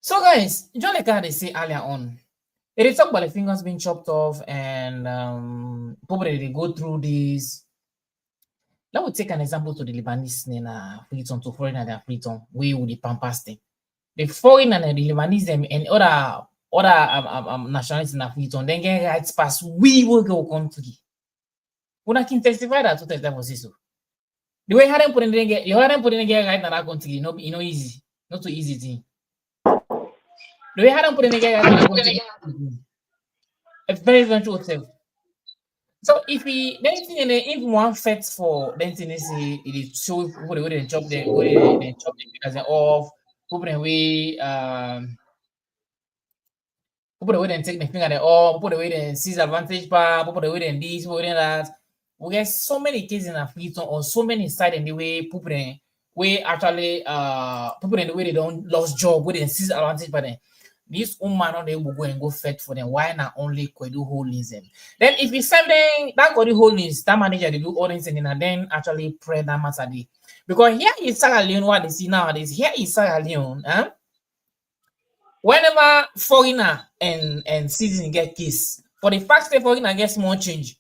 Speaker 3: So guys, John like they say earlier on, they talk about the fingers being chopped off and probably they go through this. Let me take an example to the Lebanese in Freetown to foreign and Freetown, we with the Pampas thing. The foreign and the Lebanese them and other nationalities in Freetown, then get rights pass, we will go country. When I can testify that to testify for so. The way how them put in get right in that country, you know easy. Not too easy thing. The way how them put in get right in that country, a very very true self. So if he then if one fet for then thing say it is show people the way they chop the way they chop the fingers off, people the way people the way they take the finger off, people the way they seize advantage bar, people the way they this, people the way that. We get so many cases in Africa or so many sides in the way people they way actually people in the way they don't lost job, where they seize advantage by them. This woman on they will go and go fet for them. Why not only Koidu Holdings them? Then if you send them that Koidu Holdings, that manager they do all things and then actually pray that matter day. Because here is Sierra Leone, what they see nowadays, here is Sierra Leone, whenever foreigner and citizen get case, for the fact that foreigner get small change,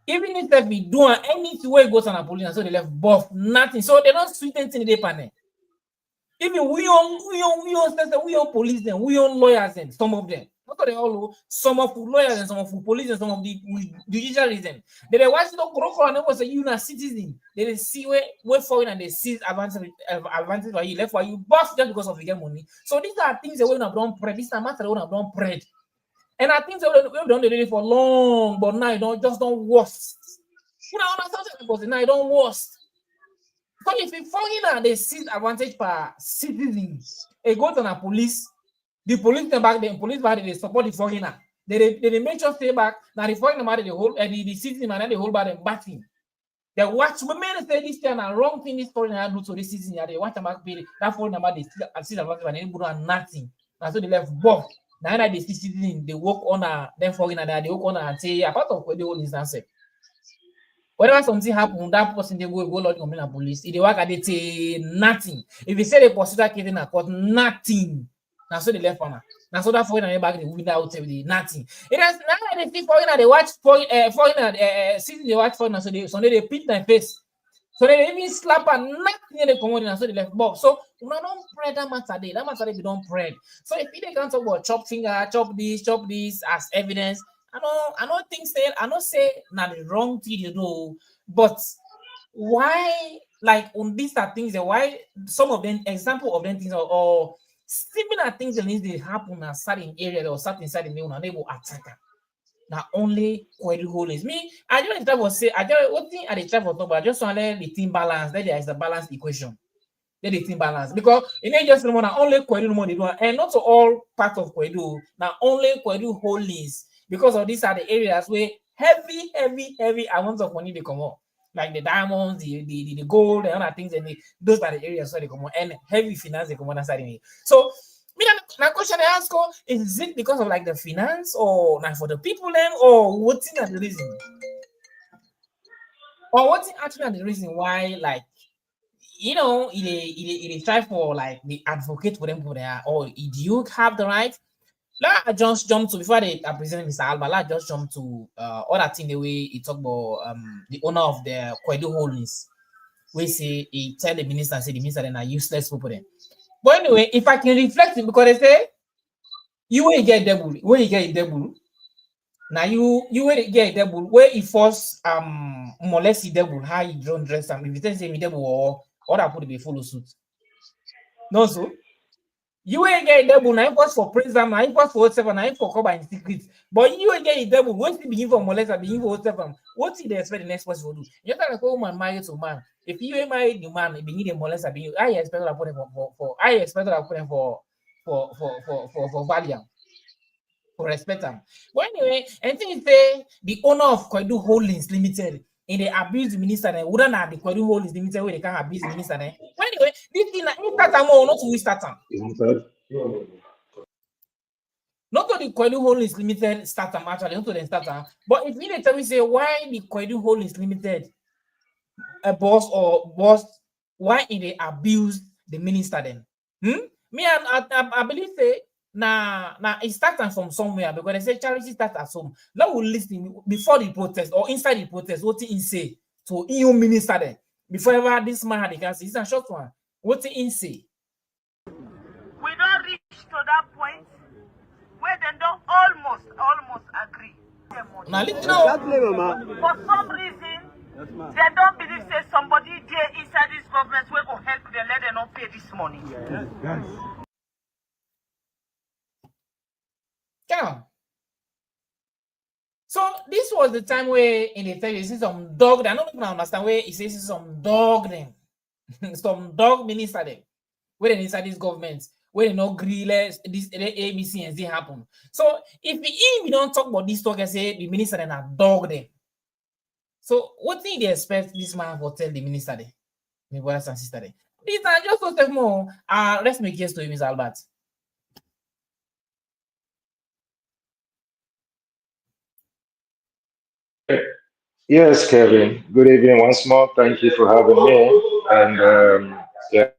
Speaker 3: even if they be doing anything where it goes on a police, so they left buff, nothing. So they don't sweet anything in the panel. Even we own police them, we own lawyers and some of them. Not they all some of lawyers and some of police and some of the judiciaries them. They watch the crocodile and was a you a citizen. They see where foreign and they see advantage for you left for you buff just because of the get money. So these are things that we have done pray. These are matter that we have done pray. And I think we've done it for long, but now it don't worst. You know, understand now it don't worst. So if you foreigner they seize advantage per citizens, it goes on a police, The police back, the police back, they support the foreigner. They make sure stay back. Now the foreigner matter the whole the citizen and then the whole body batting. They watch women say this thing and wrong thing this foreigner do to this citizen. They watch them back that foreigner they see the and they do nothing. And so they left both. Now that the citizen they work on them foreigner they work on and say apart of the whole instance. Whenever something happen, that person they go lodge complain to police. If they work at it, nothing. If they say they prosecute case in a court, nothing. Now so they left on. Now so that foreigner back the window out with nothing. It has now they see foreigner they watch foreigner season they watch foreigner so they pinch their face. So they even slap and nothing they come on so they left box. So we don't pray that matter day. That matter day we don't pray. So if they can't talk about chop finger, chop this as evidence. I don't think I don't say not the wrong thing you do, but why like on these are things that why some of them example of them things or similar things that need to happen in certain area or certain side they unable attacker. Now only Koidu Holdings. Me, I just try to say I just what thing I try to talk about. I just want to let the team balance. That there is a balance equation. Let the team balance because it ain't just only Koidu money do and not to all parts of Koidu. Now only Koidu Holdings because of these are the areas where heavy amounts of money they come out. Like the diamonds, the gold, and other things, and those are the areas where they come out, and heavy finance they come on side. So, me that question I ask is it because of like the finance or like for the people then, or what's the reason? Or what's actually the reason why like it try for like the advocate for them for there, or do you have the right? I just jump to before they present Mr. Alba. I just jump to other thing the way he talk about the owner of the Koidu Holdings. We say he tell the minister say the minister then are useless people then. But anyway, if I can reflect it because they say you will get double, where you get double. Now you will get double where he force molest the double how you don't dress them. If you tell say me double or other put be follow suit. No so. You ain't get double now was for president, now was for whatever, now for cover in secret. But you ain't get double. Once you begin for molest, begin for whatever. What did they expect the next person to do? You're not like woman married to man. If you ain't married the man, begin the molest, I expect to put him I expect to put him for value. For respect them. But anyway, and thing is the owner of Koidu Holdings Limited in the abuse the minister then wouldn't have the Koidu Holdings Limited where they can't abuse the minister then. But anyway, this thing like start more not to we start time. Not to the Koidu Holdings Limited start them actually, not to the start time. But if you tell me say why the Koidu Holdings Limited a boss why they abuse the minister then? Me I believe say now it starts from somewhere because they say charity starts at home. Now we listen before the protest or inside the protest, what he say to EU minister then. Before ever this man had the cancer, it's a short one. What he say?
Speaker 4: We don't reach to that point where they don't almost agree.
Speaker 3: Now listen now.
Speaker 4: For some reason, they don't believe say somebody there inside this government will go help them let them not pay this money.
Speaker 3: Yeah. So this was the time where in the tell you see some dog. I don't even understand where he says some dog then, some dog minister then, where they inside this government, where they no agree this ABC and Z happen. So if we don't talk about this talk and say the minister then a dog then. So what thing they expect this man for tell the minister then, my brothers and sisters then? These are just so stuff more. Let's make yes to him, Mr. Albert.
Speaker 12: Yes, Kevin. Good evening once more. Thank you for having me. And yeah.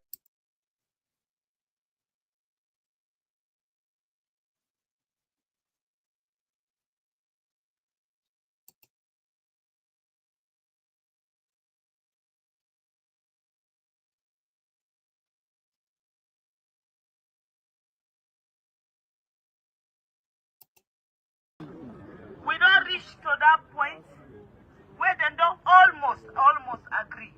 Speaker 4: We don't reach to that point where they don't almost agree.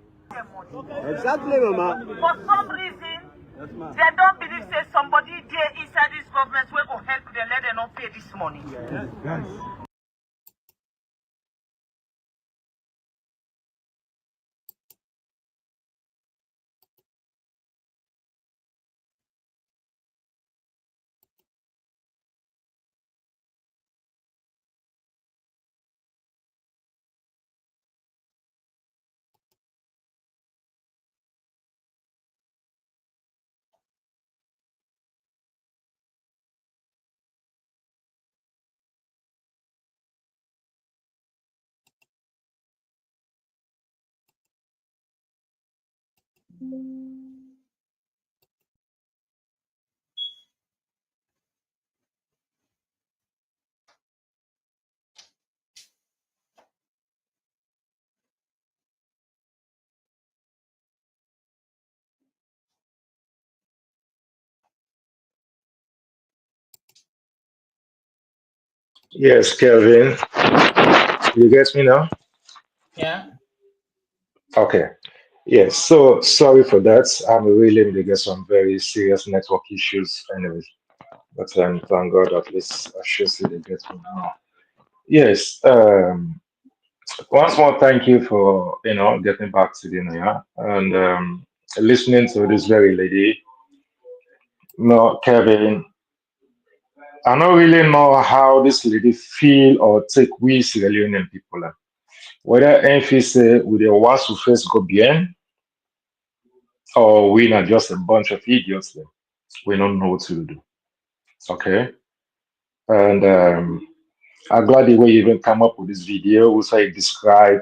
Speaker 7: Exactly, Mama.
Speaker 4: For some reason, they don't believe say somebody there inside this government will go help them let them not pay this money.
Speaker 7: Yes.
Speaker 12: Yes, Kelvin, you get me now?
Speaker 3: Yeah.
Speaker 12: Okay. Yes. So sorry for that. I'm really to get some very serious network issues, anyways. But thank God at least I should see they get me now. Yes. Once more, thank you for getting back to dinner, yeah, and listening to this very lady. No, Kevin, I don't really know how this lady feel or take we Sierra Leonean people. Whether Enfi say we the ones who first go bien, or we not just a bunch of idiots. Then. We don't know what to do. Okay, and I'm glad the way you even come up with this video, which I describe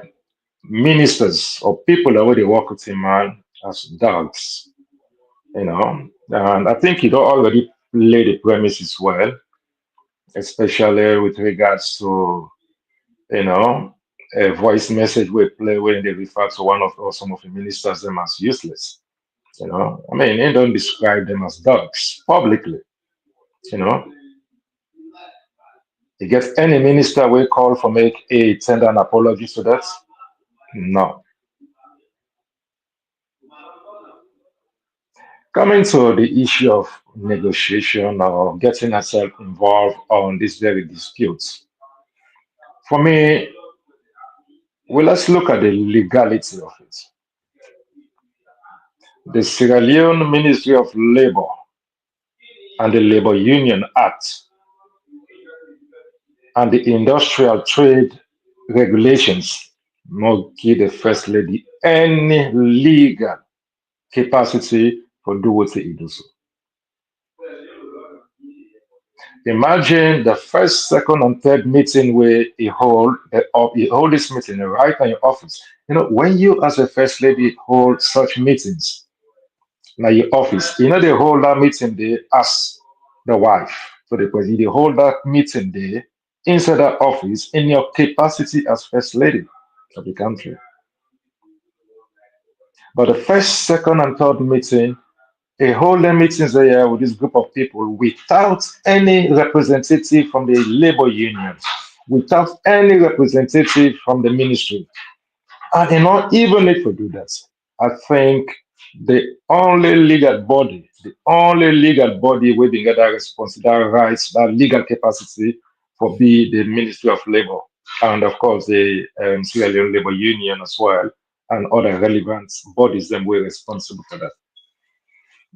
Speaker 12: ministers or people that already work with him, man, as dogs. And I think you don't already lay the premises well, especially with regards to you know a voice message we play when they refer to one of or some of the ministers them as useless. I mean they don't describe them as dogs publicly. You know, you get any minister will call for make a tender an apology to that? No. Coming to the issue of negotiation or getting herself involved on this very dispute, for me, well, let's look at the legality of it. The Sierra Leone Ministry of Labor and the Labor Union Act and the Industrial Trade Regulations not give the First Lady any legal capacity for do what he does. Imagine the first, second, and third meeting where you hold this meeting right in your office. When you as a first lady hold such meetings in your office, they hold that meeting there as the wife. So the president, they hold that meeting there inside that office in your capacity as first lady of the country. But the first, second, and third meeting a whole meetings there with this group of people without any representative from the labor unions, without any representative from the ministry. And not even need to do that. I think the only legal body where they get that responsibility, that rights, that legal capacity for be the Ministry of Labor. And of course the Sierra Leone Labor Union as well, and other relevant bodies them were responsible for that.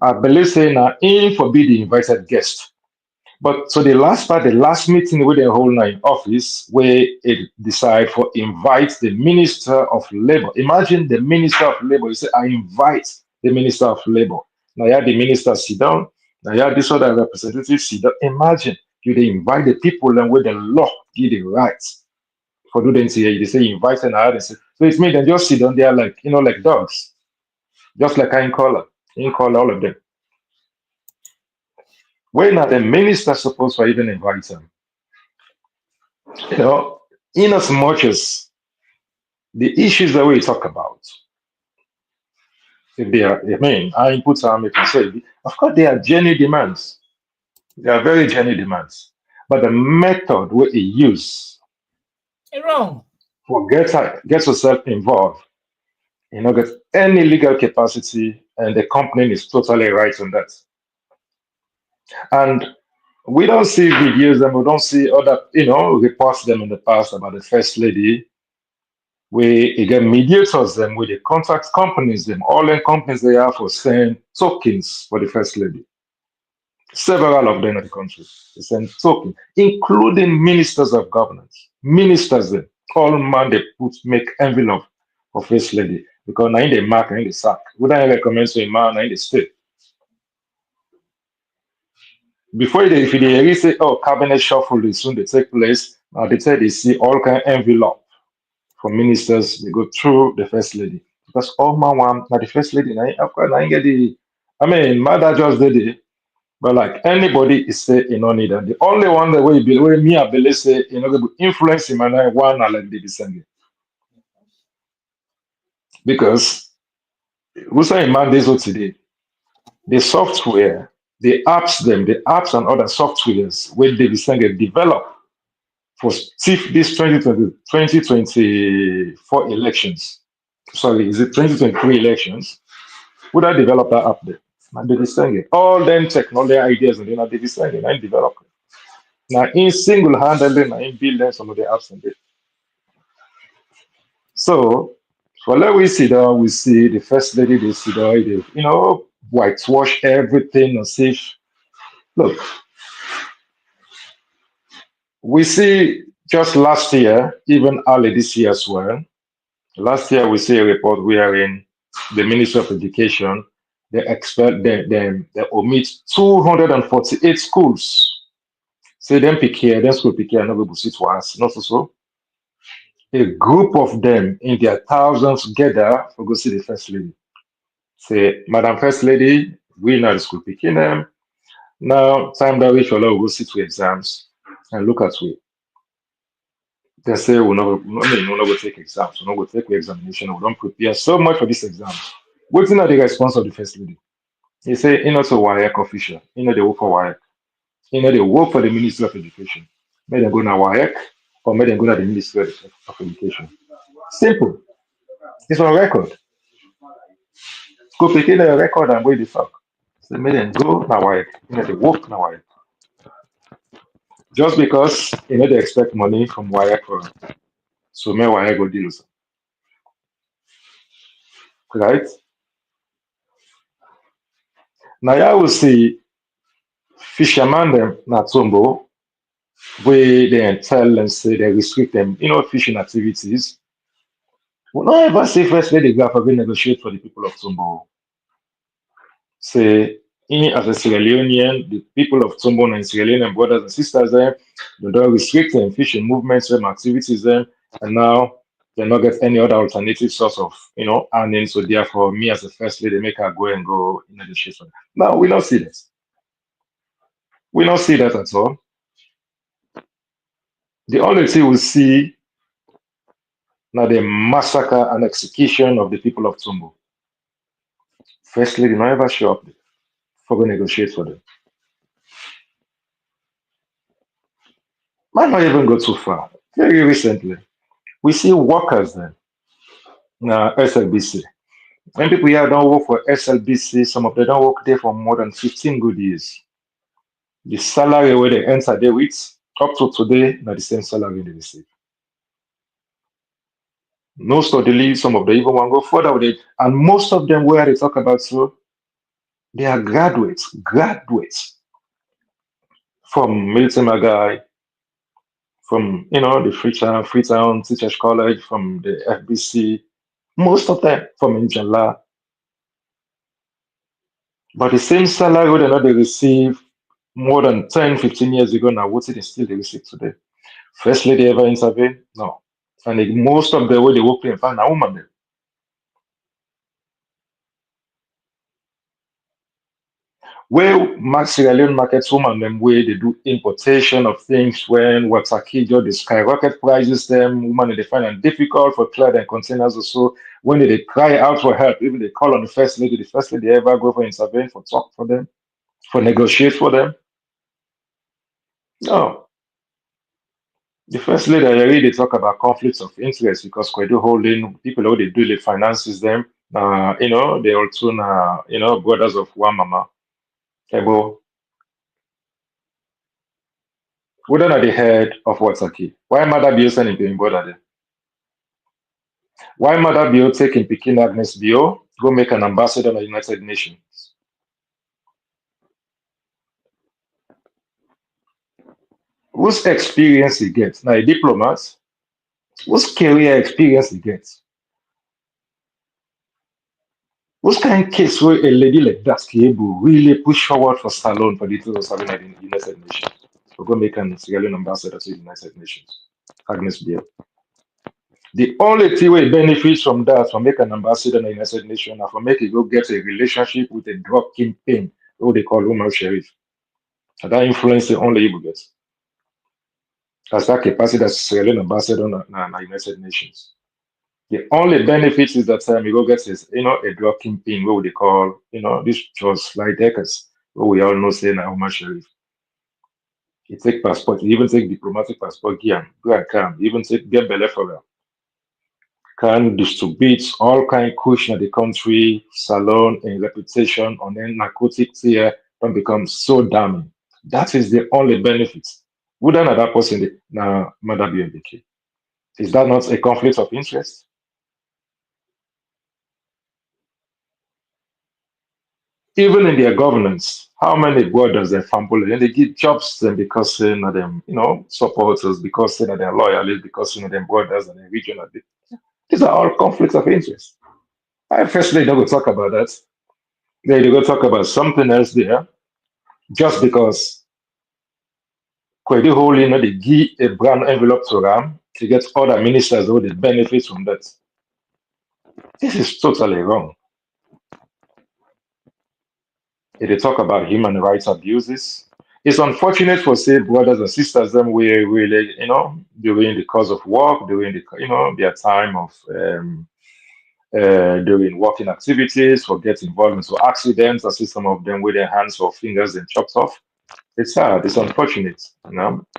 Speaker 12: I believe saying now in for be the invited guest. But so the last part, the last meeting with the whole nine office, where it decide for invite the Minister of Labor. Imagine the Minister of Labor, you say, I invite the Minister of Labor. Now you have the minister sit down, now you have this other representative sit down. Imagine you they invite the people and where the law give the rights for do them say they say invite and I say so it's me then just sit down there like like dogs, just like I call all of them. When are the minister supposed to even invite them? You know, in as much as the issues that we talk about, if they are, I mean, I input some, if you say, of course, they are genuine demands. They are very genuine demands. But the method we use
Speaker 3: You're wrong.
Speaker 12: for get yourself involved, get any legal capacity, and the company is totally right on that. And we don't see videos and we don't see other, reports them in the past about the first lady. We again mediators them with the contract companies, them all the companies they have for send tokens for the first lady. Several of them in the country they send tokens, including ministers of governance. Ministers them all man they put make envelope for first lady because now in the mark and in the sack. We don't recommend to a man in the state. Before they if they really say, oh, cabinet shuffle is soon to take place, they say they see all kind of envelope for ministers, they go through the first lady. because all my one, now the first lady, now, of course, I get the, I mean, mother just did it, but like anybody is say, you know, need that. The only one that way, way me, I believe, say, you know, the influence him and I one, I like the descendant. Because, who's saying man, this what today? The software, the apps and other softwares where they descended develop for this 2024 elections. Sorry, is it 2023 elections? Would I develop that app there? And they descend it. All them technology ideas and then they descend it and develop it. Now in single-handedly, now in building some of the apps and it. So for let we see down, we see the first lady, they see down, they, you know, whitewash everything and see. Look, we see just last year, even early this year as well. Last year, we see a report wherein the Ministry of Education they expect they omit 248 schools. Say them pick here, them school pick here, no go sit for us. Not so. A group of them in their thousands gather for go see the first lady. Say, Madam First Lady, we know the school picking them. Now, time that we shall go sit for exams and look at we. They say we'll not go take exams, we'll not go take examination, we don't prepare so much for this exam. What's not the response of the first lady? He say, you know, so WAEC official, you know, they work for WAEC, you know, they work for the Ministry of Education. May them go to WAEC or may them go to the Ministry of Education. Simple. It's on record. Go pick in a record and wait the fuck. So may them go to WAEC, you know, they work na WAEC. Just because, you know, they expect money from WAEC for so may WAEC go deal with them. Right? Now, I will see fishermen them na Tumbo, where they tell and say they restrict them, you know, fishing activities. We not ever say first lady go for negotiate for the people of Tumbo. Say, as a Sierra Leonean, the people of Tumbo and Sierra Leonean brothers and sisters there, they don't restrict them fishing movements, them activities there, and now they not get any other alternative source of, you know, earning. So therefore, me as a first lady, make her go and go negotiate for them. Now we don't see this. We don't see that at all. The only thing we see now the massacre and execution of the people of Tumbo. Firstly, they never show up for go negotiate for them. Might not even go too far. Very recently, we see workers then, SLBC. When people here don't work for SLBC, some of them don't work there for more than 15 good years. The salary where they enter there with, up to today, not the same salary they receive. No study, some of them even want to go further with it. And most of them where they talk about, so they are graduates from Milton Magai, from you know the Freetown Teachers College, from the FBC, most of them from Injala. But the same salary they not they receive more than 10, 15 years ago now, what it still they receive today. First lady ever intervene? No. And most of the way they work in find a woman there. Where Sierra Leone markets woman them where they do importation of things when water kijo, they skyrocket prices them, women they find it difficult for clear and containers or so. When they cry out for help, even they call on the first lady ever go for intervene, for talk for them, for negotiate for them. No. The first lady already they talk about conflicts of interest because Koidu Holdings, people who they do the finances them, you know, they also you know, brothers of one mama. Ebo, we don't know the head of Watsaki. Why Mother Bio sending to him brother there? Why Mother Bio taking Pekin Agnes Bio, go make an ambassador in the United Nations? Whose experience he gets? Now a diplomat, whose career experience he gets? Whose kind of case where a lady like that can able really push forward for Salon for the 2007 in the United Nations? We're going to make an Sierra Leone ambassador to the United Nations. Agnes Bio. The only thing we benefit from that, from make an ambassador in the United Nations, and for make it go get a relationship with a drug kingpin, what they call Umar Sheriff. And that influence the only Igbo gets. That's that capacity as Sierra Leone ambassador in the United Nations. The only benefit is that time you go get is, a drug kingpin, what they call, this was like Deckers, what we all know say na Umar Sheriff. He take passport, he even take diplomatic passport, go and come, he even take get belle for them. Can distribute all kind cushion in the country, salon and reputation, and then narcotics here don't become so damning. That is the only benefit. Wouldn't that person now Mother Bio indicate? Is that not a conflict of interest? Even in their governance, how many borders they fumble and they give jobs to them because them, supporters, because they're loyalists, because them borders and the regional. These are all conflicts of interest. I firstly don't go talk about that. They go talk about something else there, just because Koidu Holdings, they give a brand envelope to them to get other ministers who they benefit from that. This is totally wrong. If they talk about human rights abuses, it's unfortunate for say brothers and sisters them we really, during the course of work, during the their time of doing working activities, or get involved into accidents. I see some of them with their hands or fingers and chopped off. It's sad. It's unfortunate.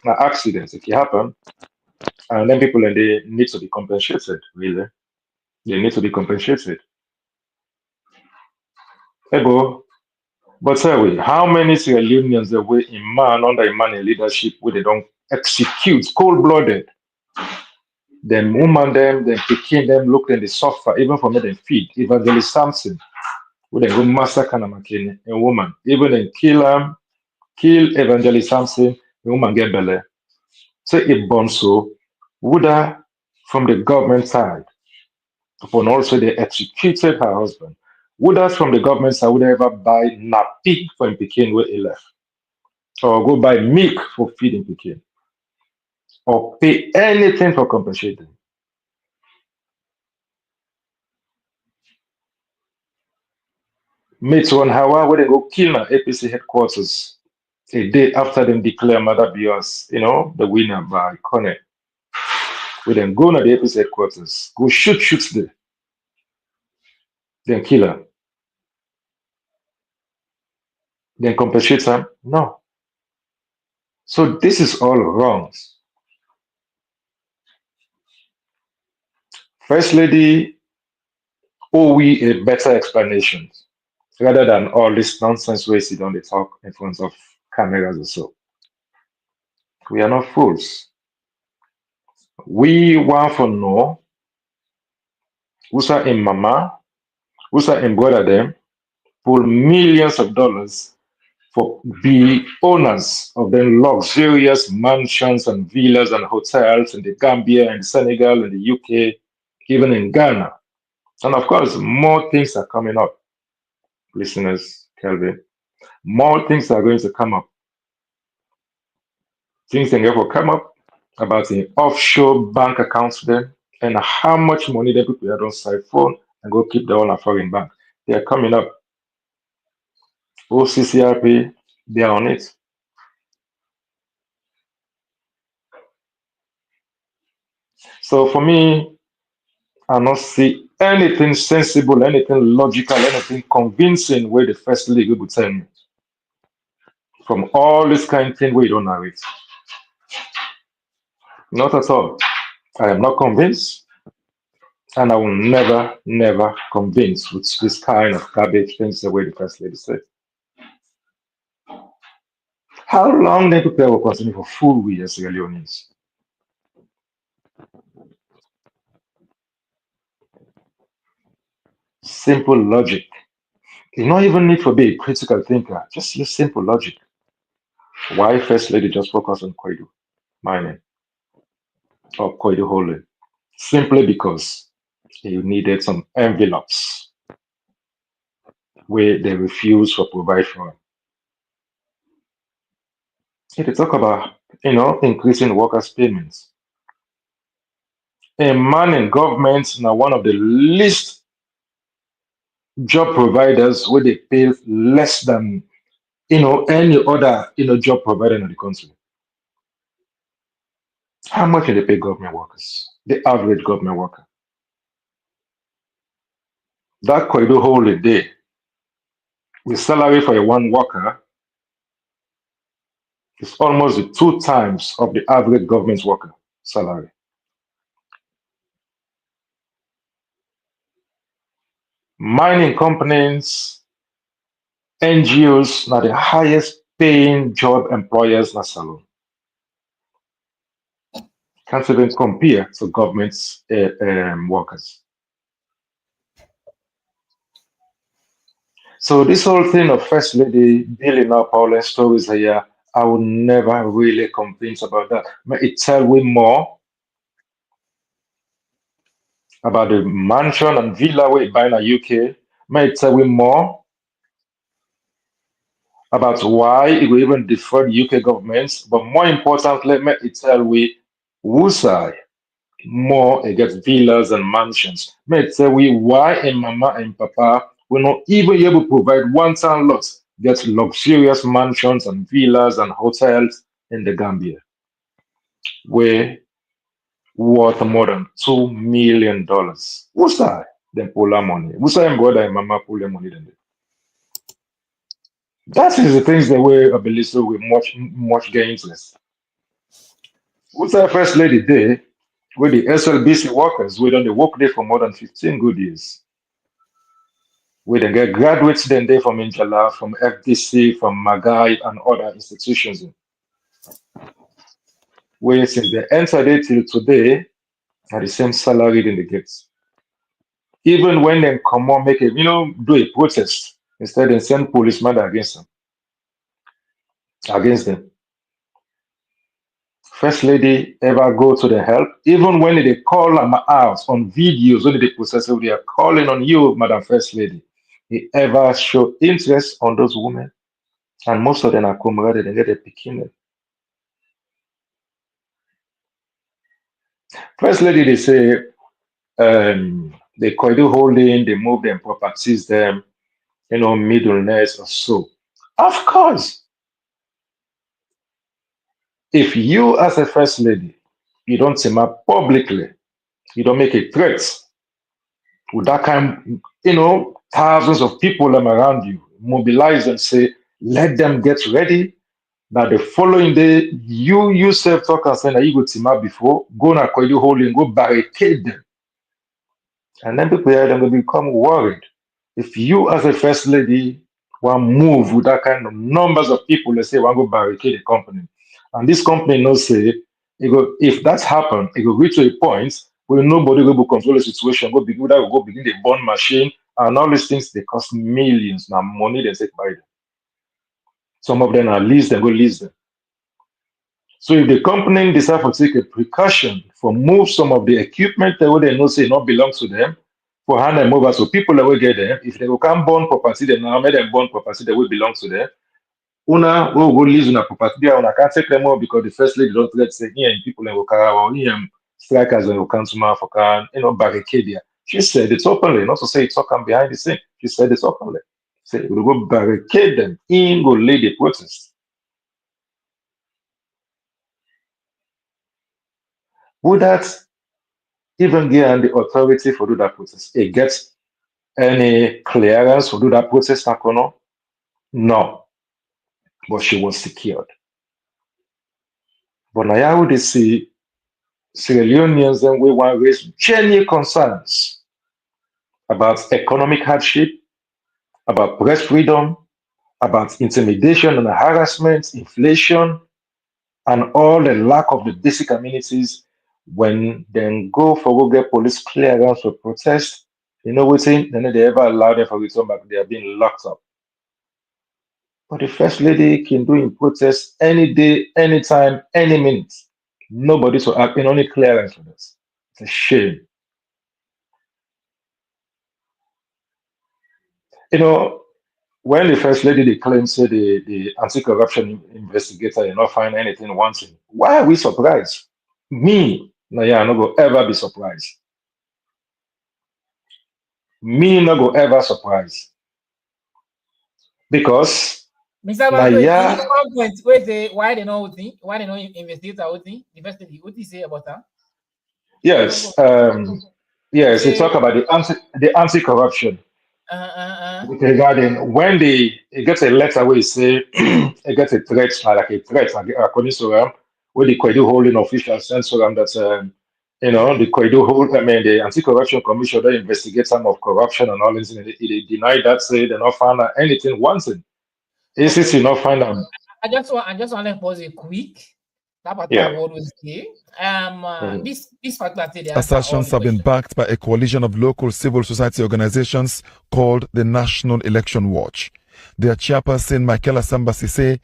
Speaker 12: Accidents, if it happen, and then people and they need to be compensated. Really, they need to be compensated. Ego, but sorry, how many Sierra Leoneans there were in man under a man in leadership where they don't execute cold-blooded? Them woman them picking them, look and they suffer, even for me them feed. Evangelist Samson, where they go massacre a woman, even then kill Evangelist Samson, the woman get belly. Say it born so, would from the government side, upon also they executed her husband. Would from the government side would ever buy nappy for him Pekin where he left? Or go buy milk for feeding Pekin? Or pay anything for compensating? Mates on Hawa where they go kill her APC headquarters a day after them declare Mother Bio as, the winner by Connect. We then go to the APC headquarters, go shoot there, then kill her. Then compensate her? No. So this is all wrong. First Lady owe we a better explanation rather than all this nonsense we sit on the talk in front of cameras or so. We are not fools. We want to know who's in mama, who's in brother them, pull millions of dollars for the owners of the luxurious mansions and villas and hotels in the Gambia and Senegal and the UK, even in Ghana. And of course, more things are coming up, listeners, Kelvin. More things are going to come up. Things are going to come up about the offshore bank accounts then and how much money they people are on siphon and go keep the on a foreign bank. They are coming up. OCCRP, they are on it. So for me, I not see anything sensible, anything logical, anything convincing where the first league would tell me. From all this kind of thing we don't know it. Not at all. I am not convinced, and I will never convince with this kind of garbage things the way the first lady said. How long then people will continue for full we as Sierra Leoneans? Simple logic. You don't even need to be a critical thinker. Just use simple logic. Why First Lady just focus on Koidu mining or Koidu Holdings? Simply because you needed some envelopes where they refuse to provide for them. If they talk about, increasing workers' payments, A man in government now one of the least job providers where they pay less than any other job provider in the country. How much do they pay government workers? The average government worker. That Koidu holiday, the salary for a one worker is almost the 2 times of the average government worker salary. Mining companies, NGOs, now the highest paying job employers in Salone. Can't even compare to government workers. So this whole thing of First Lady building up all the stories here, I would never really convince about that. But it tell we more about the mansion and villa we buy in the UK. May it tell we more about why it will even defer the UK governments. But more importantly, may it tell we who side more against villas and mansions. May it tell we why and mama and papa will not even able to provide one town lots, get luxurious mansions and villas and hotels in the Gambia, where worth more than $2 million. Who's that? Then pull that money. Who's that brother and mama pull the money then? That is the things that we I believe so with much gains. Who's that first lady there with the SLBC workers we done the work there for more than 15 good years. We then get graduates then there from Injala, from FDC, from Magai and other institutions. Where since they entered it till today are the same salary then they get. Even when they come on make do a protest, instead they send policemen against them. First lady ever go to the help, even when they call them out on videos, when they process they are calling on you, Madam First Lady. He ever show interest on those women? And most of them are comrades, they get a picking. First lady, they say the Koidu Holding, they move them properties, them, middleness or so. Of course, if you as a first lady, you don't team up publicly, you don't make a threat with that kind, thousands of people around you, mobilize and say, let them get ready. Now the following day, you yourself talk and say that you go team up before, go na Koidu Holding, go barricade them. And then people are going to become worried. If you as a first lady want move with that kind of numbers of people, let's say want go barricade a company, and this company knows say, if that's happened, it will reach to a point where nobody will control the situation, go begin the bond machine, and all these things they cost millions now money they take by them. Some of them are leased, they go lease them. So if the company decide to take a precaution for move some of the equipment that they know say not belong to them, for hand them over so people that will get them, if they can burn property, then now make them burn property that will belong to them. Una will go lease on a property there, una can't take them out because the first lady don't let say here and people in Okara or here strikers and councilman for can barricade there. She said it openly, not to say it's talking behind the scene. She said it openly. Say we'll go barricade them in go lead the protest. Would that even give the authority for do that protest? It gets any clearance for do that protest, Nakono? No. But she was secured. But now would they see Sierra Leoneans then we want to raise genuine concerns about economic hardship, about press freedom, about intimidation and harassment, inflation, and all the lack of the basic amenities when then go for go get police clearance for protest. Waiting, then they ever allow them for return back, they are being locked up. But the first lady can do in protest any day, anytime, any minute. Nobody to act in only clearance for this. It's a shame. When the first lady they claim say the anti-corruption investigator did not find anything wanting, why are we surprised? Me, Now, yeah, I'm not go ever be surprised. Me not go ever surprised. Because
Speaker 3: Mr.
Speaker 12: now,
Speaker 3: Banzo,
Speaker 12: yeah,
Speaker 3: in one point, wait, why they know thing? Why they know investigate thing? Investigate. What do you say about that?
Speaker 12: yes,
Speaker 3: You
Speaker 12: yes, they
Speaker 3: say,
Speaker 12: talk about the anti-corruption regarding when it gets a letter where you say it gets a threat, like a threat, like, according to them, where the Koidu Holding officials sent to them that the Koidu Hold, I mean the Anti-Corruption Commission they investigate some of corruption and all this, and they deny that, say they not found out anything wanted.
Speaker 3: okay.
Speaker 12: ACC not find out.
Speaker 3: I just want to pause it quick. That particular
Speaker 12: Yeah.
Speaker 3: word was here.
Speaker 12: Mhm.
Speaker 3: This particular thing, they answer all
Speaker 13: Assertions
Speaker 3: the
Speaker 13: have been
Speaker 3: questions.
Speaker 13: backed by a coalition of local civil society organizations called the National Election Watch. Their chairperson, Michaela Sambasi, say,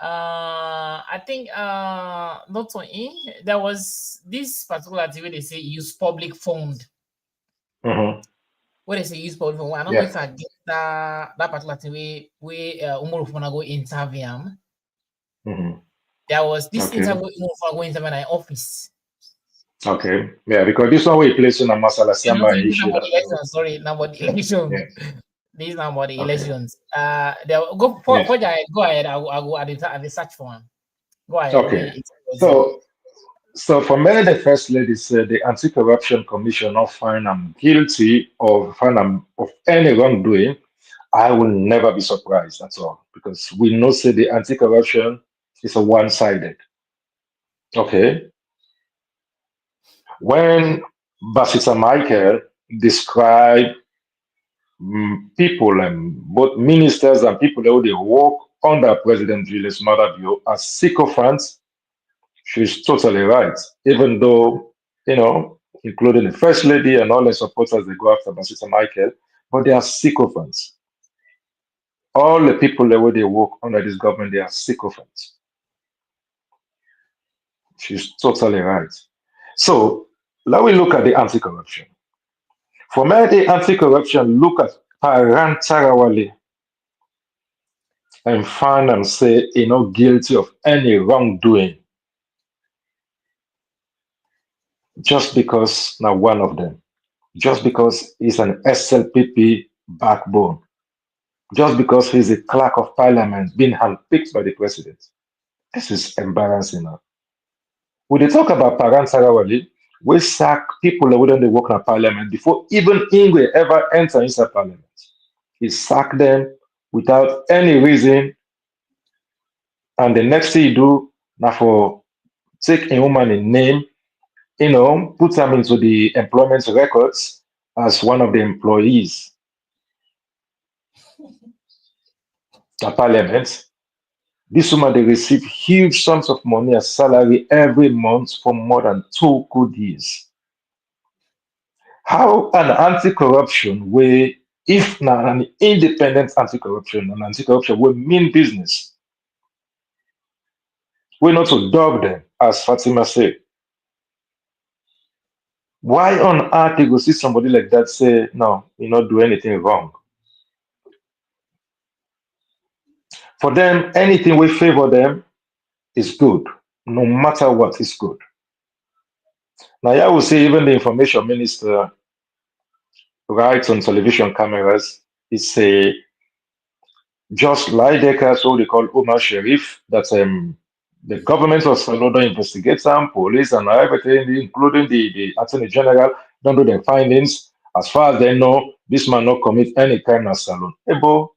Speaker 3: I think not only there was this particular thing where they say use public fund.
Speaker 12: Mhm.
Speaker 3: Where they say use public fund. I don't know
Speaker 12: Yeah.
Speaker 3: if I get that particular thing where Umurufuna go interview.
Speaker 12: Mhm.
Speaker 3: There was this
Speaker 12: Okay.
Speaker 3: interview Umurufuna go interview in an office.
Speaker 12: Okay. Yeah, because this one we place on a masala
Speaker 3: Yeah, not
Speaker 12: samba
Speaker 3: this
Speaker 12: issue.
Speaker 3: about the elections. Sorry, not about the election.
Speaker 12: Yeah.
Speaker 3: This is not about the
Speaker 12: Okay.
Speaker 3: elections. There go for
Speaker 12: Yes.
Speaker 3: go ahead. I'll go at the search for one. Go ahead.
Speaker 12: Okay. So for many, the first lady said the Anti-Corruption Commission not find I'm guilty or find I'm of any wrongdoing. I will never be surprised at all because we know say the anti-corruption is a one-sided. Okay. When Basita Michael described people and both ministers and people that they work under President Julius Maada as sycophants, she's totally right. Even though, including the First Lady and all the supporters, they go after Basita Michael, but they are sycophants. All the people that they work under this government, they are sycophants. She's totally right. So let me look at the anti-corruption. For me, the anti-corruption look at Paran Tarawale and find and say not guilty of any wrongdoing just because now one of them, just because he's an SLPP backbone, just because he's a clerk of parliament being handpicked by the president. This is embarrassing now. When they talk about Paran Tarawale, we sack people that wouldn't work in parliament before even Ingwe ever enter inside parliament. He sacked them without any reason, and the next thing he do now for take a woman in name, put them into the employment records as one of the employees at parliament. This woman they receive huge sums of money as salary every month for more than 2 good years. How an anti-corruption way, if not an independent anti-corruption, an anti-corruption will mean business. We're not to dog them, as Fatima said. Why on earth you go see somebody like that say, no, you not do anything wrong? For them, anything we favor them is good. No matter what is good. Now, I will say even the information minister writes on television cameras, it's a just lie deckers, what they call Omar Sharif, that the government of Salvador investigates them, police and everything, including the attorney general, don't do their findings. As far as they know, this man not commit any crime in Salon. Hey, Bo,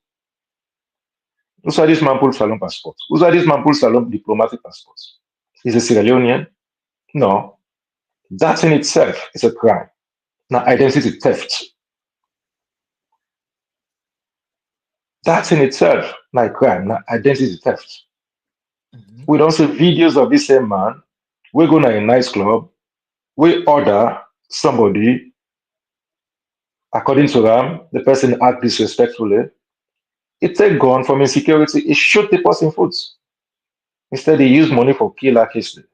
Speaker 12: who's this man pull Salon passport? Who's this man pull Salon diplomatic passport? Is a Sierra Leonean? No. That in itself is a crime. Now, identity theft. That in itself, not crime, not identity theft. We don't see videos of this same man. We go to a nice club. We order somebody, according to them, the person act disrespectfully. It take gun from insecurity. It shoot the person foot. Instead, they use money for killer history.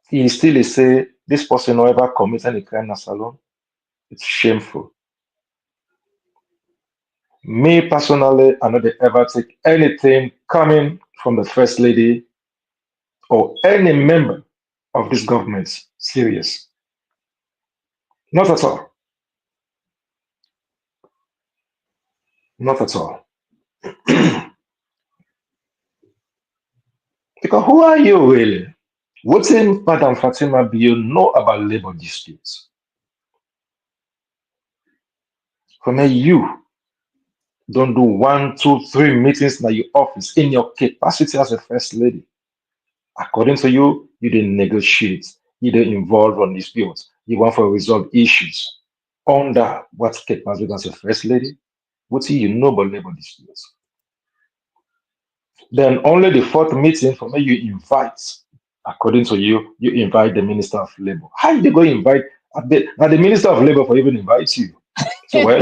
Speaker 12: He still say this person never commit any crime in Salon. It's shameful. Me personally, I not ever take anything coming from the first lady or any member of this government serious. Not at all. Not at all. Because who are you really? What's in Madam Fatima Bio know about labor disputes? For me, you don't do 1, 2, 3 meetings in your office in your capacity as a first lady. According to you, you didn't negotiate, you didn't involve on disputes, you want to resolve issues. Under what capacity as a first lady? What do you know about labor disputes? Then only the fourth meeting for me you invite, according to you, you invite the Minister of Labor. How they go invite now the Minister of Labor for even invite you? So well,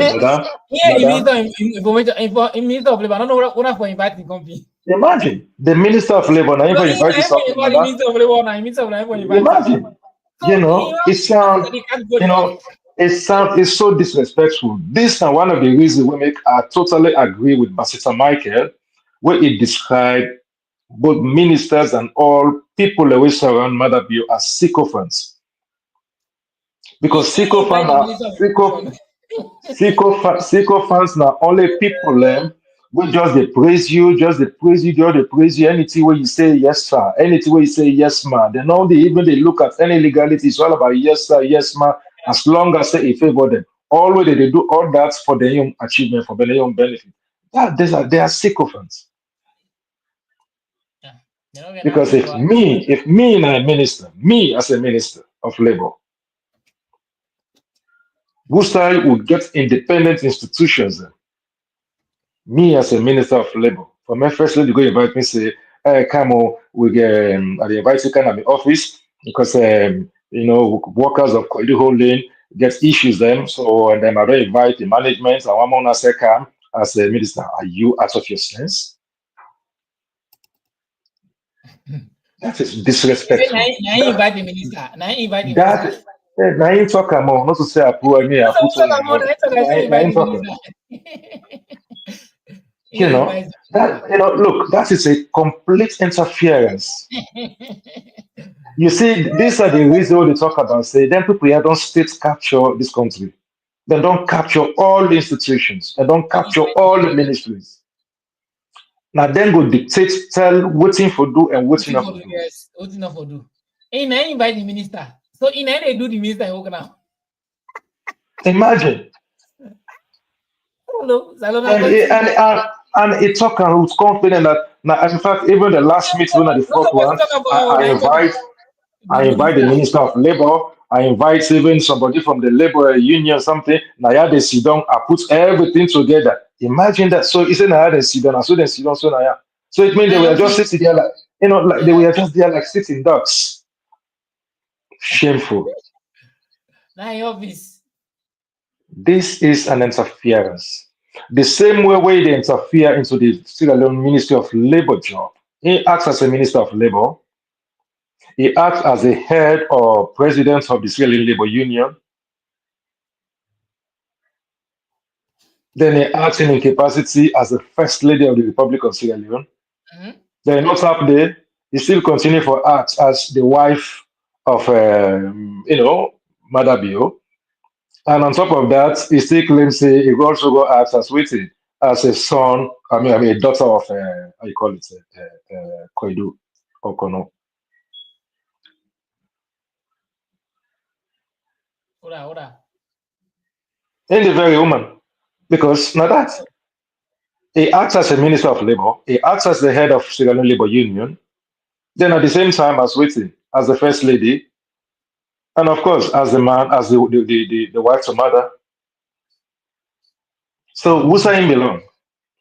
Speaker 3: Yeah,
Speaker 12: madam,
Speaker 3: information, minister of labor. I don't know what for invite the company.
Speaker 12: imagine the Minister of Labor now
Speaker 3: So
Speaker 12: even
Speaker 3: he
Speaker 12: invite you
Speaker 3: na
Speaker 12: something,
Speaker 3: invite the
Speaker 12: madam.
Speaker 3: minister of labor now. Minister of labor invite him.
Speaker 12: Imagine,
Speaker 3: So you
Speaker 12: it sounds,
Speaker 3: have the
Speaker 12: you
Speaker 3: category.
Speaker 12: know, it sounds it's so disrespectful. This is one of the reasons we make I totally agree with Basita Michael, where he described both ministers and all people away surround Mother Bio as sycophants. Because
Speaker 3: He invite
Speaker 12: sycophants
Speaker 3: the
Speaker 12: are
Speaker 3: minister of education.
Speaker 12: sycophants now only people we just they praise you, just they praise you, just they praise you. Anything where you say yes, sir, anything where you say yes, ma. Then all they even they look at any legality, it's all about yes, sir, yes, ma, as long as they favor them. All way they do all that for their own achievement, for their own benefit. They are sycophants.
Speaker 3: Yeah. You know, we're not
Speaker 12: Because
Speaker 3: people.
Speaker 12: if me and a minister, me as a minister of labor, Gusai will get independent institutions. Me as a minister of labor, for my first lady go invite me say, hey, come on, we get I dey invite you kind of my office because workers of Koidu Holdings get issues them. So and then I don't invite the management. I want to say come as a minister. Are you out of your sense? That is
Speaker 3: He said,
Speaker 12: disrespectful.
Speaker 3: now he invite the minister. Now he invite the minister.
Speaker 12: That now you talk about not to say I put me, I
Speaker 3: So
Speaker 12: put
Speaker 3: who talk
Speaker 12: on the
Speaker 3: about
Speaker 12: money.
Speaker 3: that? I say
Speaker 12: Now
Speaker 3: invite
Speaker 12: you
Speaker 3: the
Speaker 12: talk.
Speaker 3: minister. He invites
Speaker 12: That look, that is a complete interference. You see, these are the reasons they talk about. Say, then people here don't state capture this country. They don't capture all the institutions. They don't capture all the ministries. Now then go dictate, tell waiting for do and waiting
Speaker 3: Waiting
Speaker 12: not
Speaker 3: for
Speaker 12: for
Speaker 3: do,
Speaker 12: do.
Speaker 3: yes. Waiting not for do. He now invite the minister. So he now they do the minister work now.
Speaker 12: Imagine.
Speaker 3: Hello, Salona
Speaker 12: And it,
Speaker 3: continue.
Speaker 12: and it talk with confidence that now in fact even the last meeting, one of the
Speaker 3: Not
Speaker 12: fourth
Speaker 3: supposed to
Speaker 12: one,
Speaker 3: talk about
Speaker 12: I
Speaker 3: now he talk
Speaker 12: invite
Speaker 3: about the
Speaker 12: I invite the
Speaker 3: minister.
Speaker 12: Minister of Labor. I invite even somebody from the labor union, something. Now, yeah, they sit down. I put everything together. Imagine that. So, it's now they sit down. I saw them sit down. So, now, yeah. So, it means they
Speaker 3: Now
Speaker 12: were just
Speaker 3: office.
Speaker 12: sitting there like, like they were just there like sitting ducks. Shameful.
Speaker 3: Now office.
Speaker 12: This is an interference. The same way they interfere into the Sierra Leone Ministry of Labor job. He acts as a Minister of Labor. He acts as the head or president of the Sierra Leone Labor Union. Then he acts in incapacity as the First Lady of the Republic of Sierra Leone.
Speaker 3: Mm-hmm.
Speaker 12: Then not up there, he still continue for acts as the wife of, Mother Bio. And on top of that, he still claims he also go acts as waiting as a son, a daughter of, how you call it, Koidu or Kono.
Speaker 3: Ora.
Speaker 12: In the very woman. Because now that he acts as a Minister of Labor, he acts as the head of Sierra Leone Labor Union, then at the same time as waiting as the First Lady, and of course, as the man, as the wife's mother. So who's saying belong?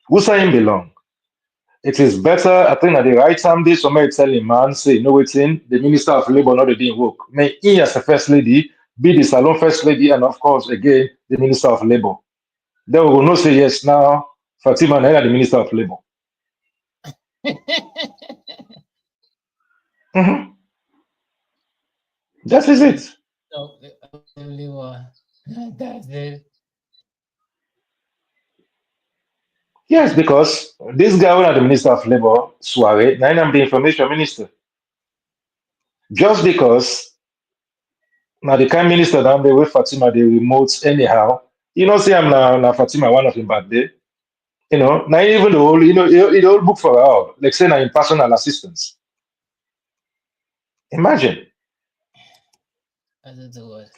Speaker 12: Who's saying belong? It is better, I think at the right time, this somebody tell a man, say, no waiting, the Minister of Labor not the didn't work. May he as a first lady be the salon first lady, and of course, again, the Minister of Labor. Then we will not say yes now, Fatima Naira, the Minister of Labor. Mhm. That is it.
Speaker 3: No, that's it.
Speaker 12: Yes, because this guy, when the Minister of Labor, Suare, now I'm the Information Minister. Just because now the kind minister down there with Fatima, they remote anyhow. You know, see, I'm now Fatima, one of him back there. You know, now even the whole, it all book for her, like say now in personal assistance. Imagine.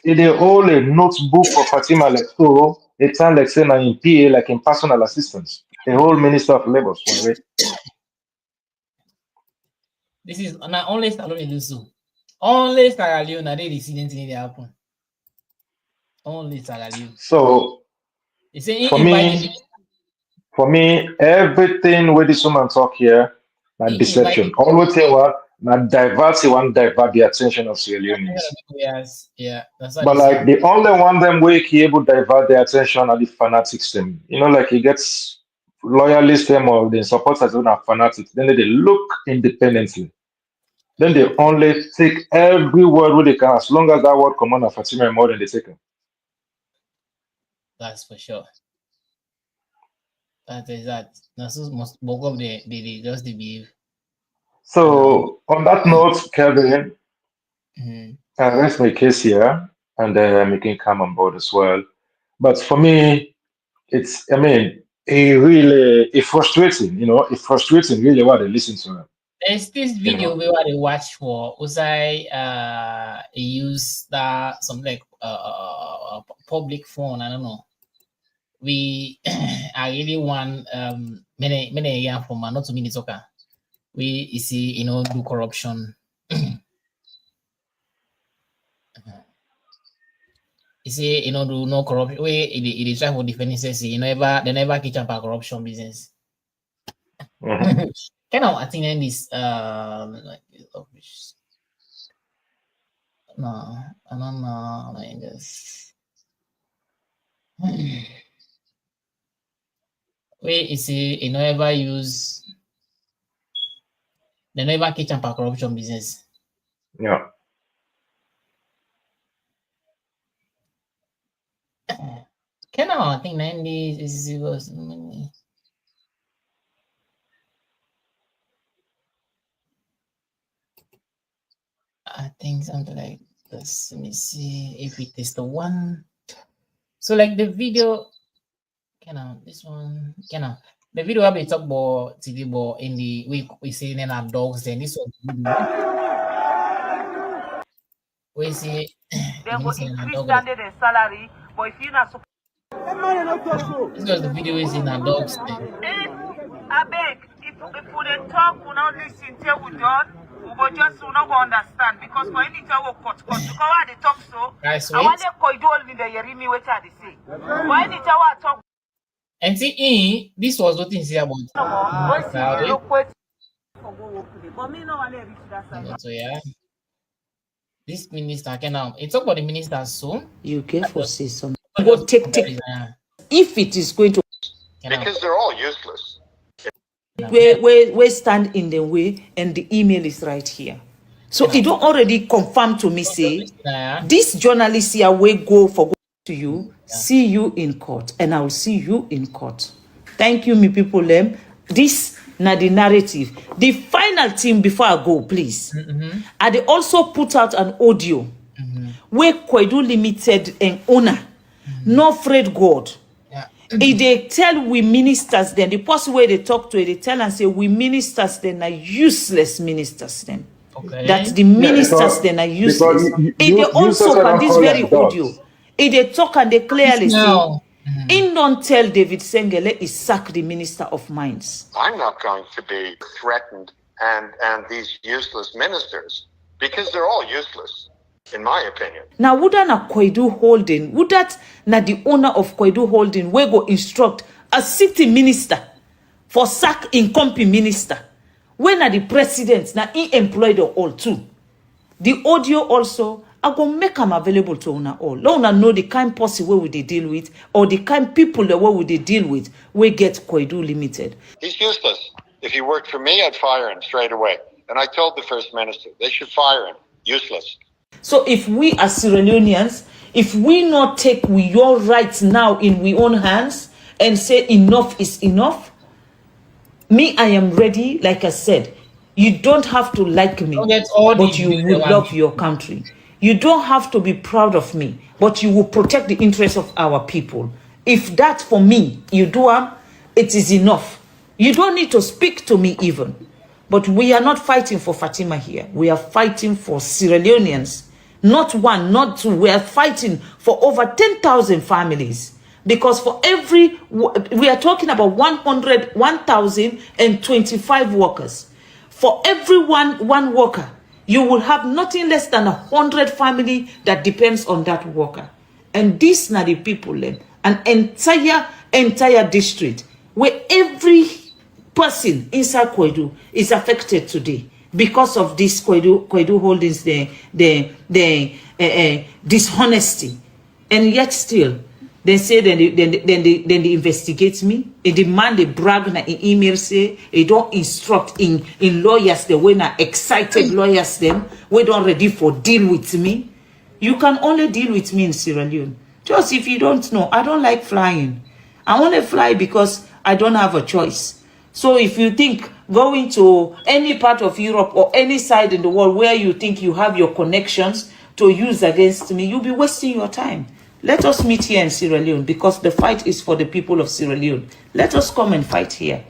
Speaker 12: It is all a notebook for Fatima, like so, it sounds like say now in PA, like in personal assistance. The whole Minister of Labor.
Speaker 3: This is not only Stallone do so. Only Sierra Leone, they incident in the happen. Only Sierra Leone.
Speaker 12: So for me, everything with this woman talk here, that deception. Always say what, not divert the attention of Sierra Leoneans.
Speaker 3: Yes, yeah.
Speaker 12: But like the only one them way he able to divert their attention are the fanatics them. You know, like he gets loyalists them or the supporters of are fanatics. Then they look independently. Then they only take every word where they can, as long as that word come on Fatima more than they take it.
Speaker 3: That's for sure. That is that. That's most of they just behave.
Speaker 12: So on that note, Kevin, rest my case here, and we can come on board as well. But for me, it's frustrating, it's frustrating really what they listen to him.
Speaker 3: There's this video where they watch for Usai use that some like public phone, I don't know. I really want many years from not to minutes okay. We see do corruption. You see, do no corruption. It is try for defending say they never catch up corruption business. Kind of I think this like no, I don't know like this. You see, ever use they never catch up corruption business.
Speaker 12: Yeah.
Speaker 3: I think 90 was I think something like this. Let me see if it is the one. So like the video, this one, the video I'll be talk about TV about in the week we see in our dogs. Then this one, we see
Speaker 4: they will increase standard and salary, but if you're not
Speaker 3: this was the video is in our dogs.
Speaker 4: I beg, if we dey talk, we not listen till we done, we go just we not go understand because for any time we cut because why they talk so. I want to Koidu Holdings the Yerimi what they say. For any time I talk.
Speaker 3: And see, this was what is about. So yeah, this minister it's about the minister soon.
Speaker 5: You careful say something. Go take. If it is going to,
Speaker 11: because they're all useless.
Speaker 5: We stand in the way, and the email is right here. So it don't already confirm to me say this journalist here will go to you, see you in court, and I will see you in court. Thank you, me people. This na the narrative. The final thing before I go, please. I they also put out an audio where Koidu Limited and owner, no afraid God. If they tell we ministers, then the person where they talk to it, they tell and say we ministers, then are useless ministers. Then that the ministers then are useless. If they also can this very audio, if they talk and they clearly say, in don't tell David Sengele is sack the minister of mines.
Speaker 11: I'm not going to be threatened and these useless ministers because they're all useless. In my opinion.
Speaker 5: Now, would that na Koidu Holding? Would that na the owner of Koidu Holding we go instruct a city minister for sack in company minister? When are the presidents na he employed all too? The audio also I go make them available to una all. Let una know the kind person where we they deal with or the kind people that where we they deal with. We get Koidu Limited.
Speaker 11: He's useless. If he worked for me, I'd fire him straight away. And I told the first minister they should fire him. Useless.
Speaker 5: So if we as Sierra Leoneans, if we not take your rights now in we own hands and say enough is enough, me, I am ready, like I said, You don't have to like me, but you will love your country. You don't have to be proud of me, but you will protect the interests of our people. If that for me, you do it is enough. You don't need to speak to me even. But we are not fighting for Fatima here. We are fighting for Sierra Leoneans. Not one, not two. We are fighting for over 10,000 families. Because for every, we are talking about 1,025 workers. For every one worker, you will have nothing less than 100 family that depends on that worker. And these are the people, an entire district, where every person inside Koidu is affected today because of this Koidu Holdings, the dishonesty. And yet still, they say they investigate me. They demand, they brag in email, say they don't instruct in lawyers the way now excited lawyers them. We don't ready for deal with me. You can only deal with me in Sierra Leone. Just if you don't know, I don't like flying. I want to fly because I don't have a choice. So if you think going to any part of Europe or any side in the world where you think you have your connections to use against me, you'll be wasting your time. Let us meet here in Sierra Leone because the fight is for the people of Sierra Leone. Let us come and fight here.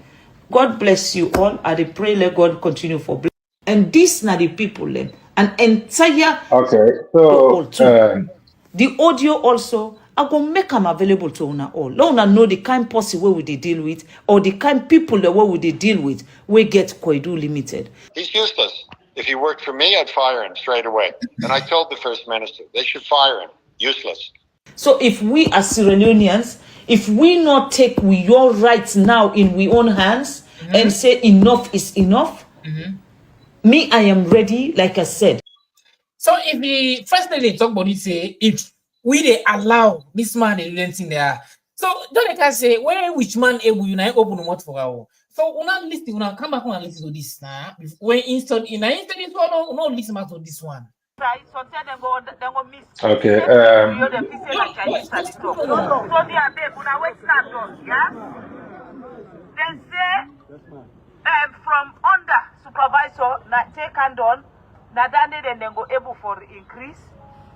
Speaker 5: God bless you all. I pray let God continue for blessing. And these are the people, an entire the audio also, I go make them available to una all. Let una know the kind person where we they deal with, or the kind people that we they deal with, we get Koidu Limited.
Speaker 11: He's useless. If he worked for me, I'd fire him straight away. And I told the First Minister, they should fire him. Useless.
Speaker 5: So if we as Sierra Leoneans, if we not take your rights now in we own hands and say enough is enough, me, I am ready, like I said.
Speaker 3: So if the first thing they talk about it, say if we they allow this man in there. So don't let us say where which man able unite open what for our. So una listen, una come back and listen to this now. When instant in this one, no listen to this one.
Speaker 12: Okay.
Speaker 4: Then say from under supervisor take hand on then go able for increase.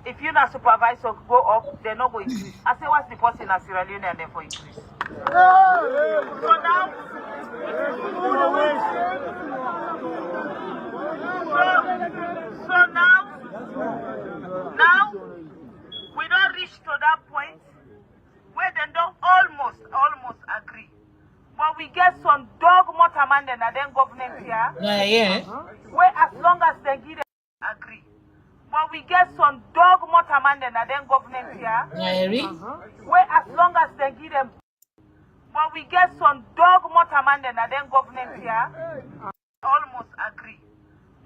Speaker 4: If you not supervisor go up, they're not going to increase. I say what's the person in Sierra Leone and then for increase. So now now we don't reach to that point where they don't almost agree. But we get some dog motorman and then government here. Where as long as they give them agree. But we get some dog motorman and then government here. Where as long as they give them. But we get some dog motorman and then government here. Almost agree.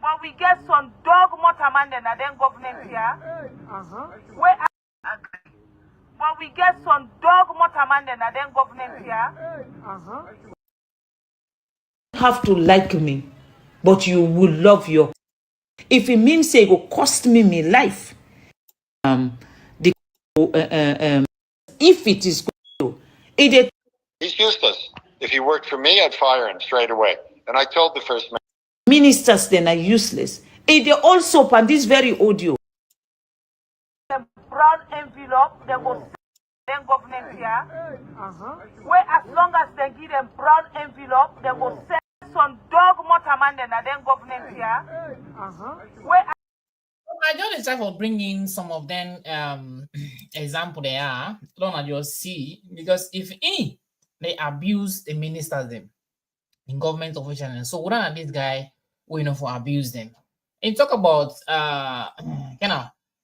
Speaker 4: But we get some dog motorman and then government here. Where agree. But we get some dog motorman and then government here.
Speaker 5: You have to like me, but you will love your. If it means it will cost me my life, if it is good,
Speaker 11: he's useless. If he worked for me, I'd fire him straight away. And I told the First
Speaker 5: Ministers then are useless. They also on this very audio.
Speaker 4: Brown envelope, they will then government here. Where as long as they give them brown envelope, they will send some dog motorman and then government here. Where
Speaker 3: I just try for bringing some of them example they are. Don't just see because if they abuse the ministers them in government officials, so wouldn't this guy we know for abuse them. And talk about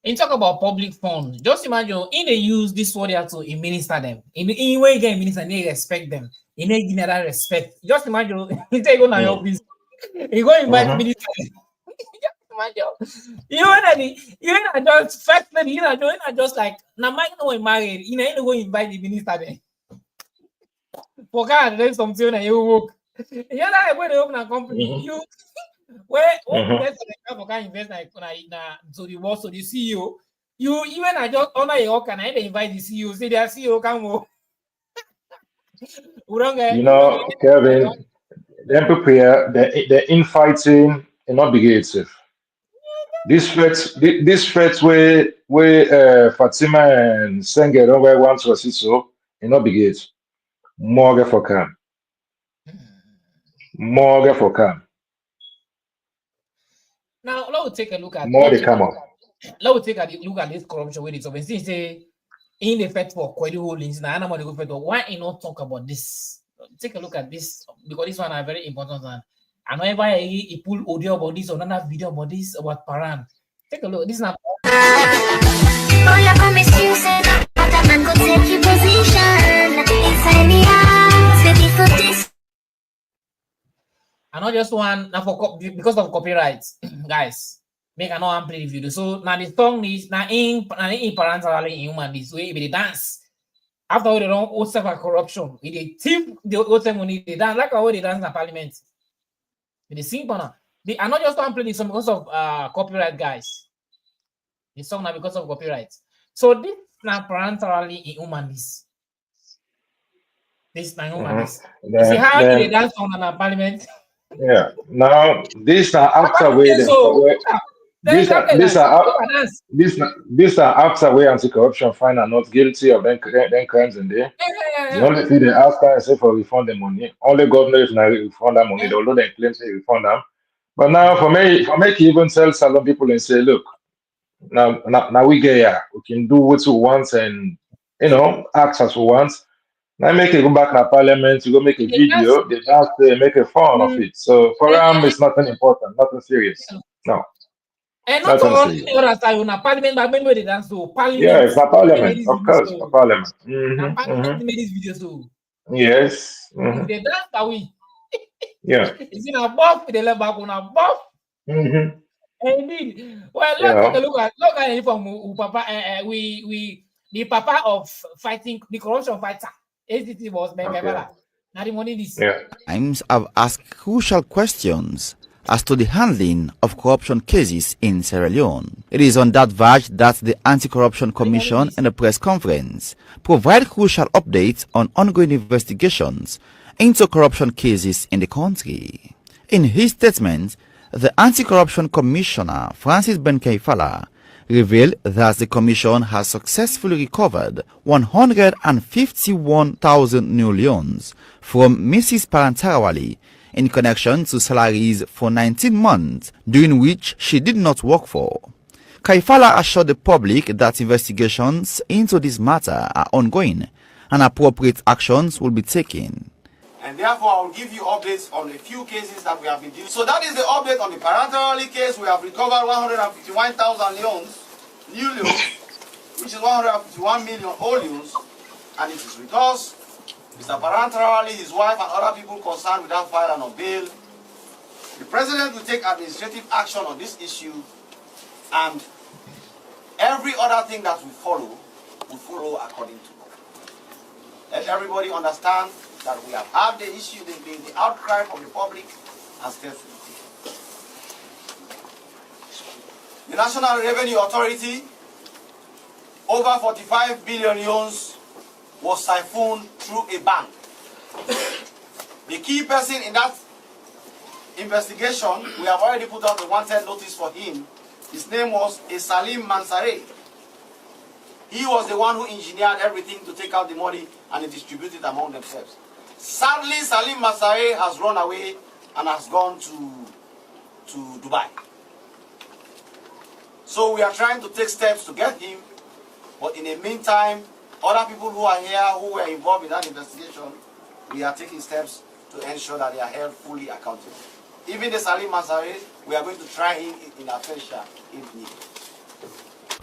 Speaker 3: and talk about public funds. Just imagine in they use this word to administer them. In way again, minister they respect them. In a general respect. Just imagine if they go to your office, you go invite minister. You know just first lady, you know just like now my no married, you know go invite the minister there. For God, there's something that you work. You know when they open a company, you where invest like so the boss, so the CEO, you even I just honor your work and I invite the CEO, say their CEO come over.
Speaker 12: You know, Kevin, Then prepare the infighting and not be itself. This threat where Fatima and Senge don't wear one to assist so and not be it. More for can. More for can.
Speaker 3: Now let's take a look at
Speaker 12: More they come up.
Speaker 3: let's take a look at this corruption with it. So when say in the effect for Koidu Holdings, now I'm going to go why you not talk about this? Take a look at this because this one are very important one. I know everybody he pull audio about this or another video about this about Paran. Take a look. This is not. I know just one now for because of copyrights, guys. Make I know I'm play the video. So now the song is now in parental in human this way they dance. After all they don't also have corruption, they tip the old money they dance like how they dance in the parliament. They sing now. They are not just one playing this song because of copyright, guys. The song now because of copyright. So this now parentally in human this. This now human this. You see how they dance on the parliament.
Speaker 12: Yeah. Now these are after where these are after where anti-corruption find are not guilty of them crimes in there. The only thing they ask is say for refund the money. Only God knows if they refund that money, although they claim to refund them. But now for me even tell salon people and say, look, now we get here, we can do what we want and act as we want. Now make it go back to parliament, you go make a video, they dance there, make a fun of it. So for them it's nothing important, nothing serious. No.
Speaker 3: And not all the other side on a parliament, but when they dance to parliament.
Speaker 12: Yeah, it's a parliament, of course, a parliament.
Speaker 3: Parliament made this video so.
Speaker 12: Yes.
Speaker 3: They dance that way.
Speaker 12: Yeah.
Speaker 3: It's in a buff with the left back on a buff. Indeed. Well, let's take a look at it from Papa. We the Papa of fighting the corruption fighter. ACT was Bengavala. Now the money is.
Speaker 14: Times have asked crucial questions as to the handling of corruption cases in Sierra Leone. It is on that verge that the Anti-Corruption Commission in a press conference provide crucial updates on ongoing investigations into corruption cases in the country. In his statement, the Anti-Corruption Commissioner Francis Benkaifala revealed that the Commission has successfully recovered 151,000 new loans from Mrs. Parantarawali in connection to salaries for 19 months during which she did not work for. Kaifala assured the public that investigations into this matter are ongoing and appropriate actions will be taken.
Speaker 15: And therefore, I will give you updates on a few cases that we have been dealing with. So that is the update on the Parantarawali case. We have recovered 151,000 loans, new loans, which is 151 million old loans, and it is because Mr. Parantarawali, his wife, and other people concerned with that file and on bail. The president will take administrative action on this issue, and every other thing that will follow according to law. Let everybody understand that we have had the issue, the outcry from the public, and steps will be taken. The National Revenue Authority, over 45 billion loans was siphoned through a bank. The key person in that investigation, we have already put out the wanted notice for him. His name was Salim Mansare. He was the one who engineered everything to take out the money and distribute it among themselves. Sadly, Salim Mansare has run away and has gone to Dubai. So we are trying to take steps to get him, but in the meantime, other people who are here who were involved in that investigation, we are taking steps to ensure that they are held fully accountable. Even the Salim Mansare, we are going to try him in absentia if needed.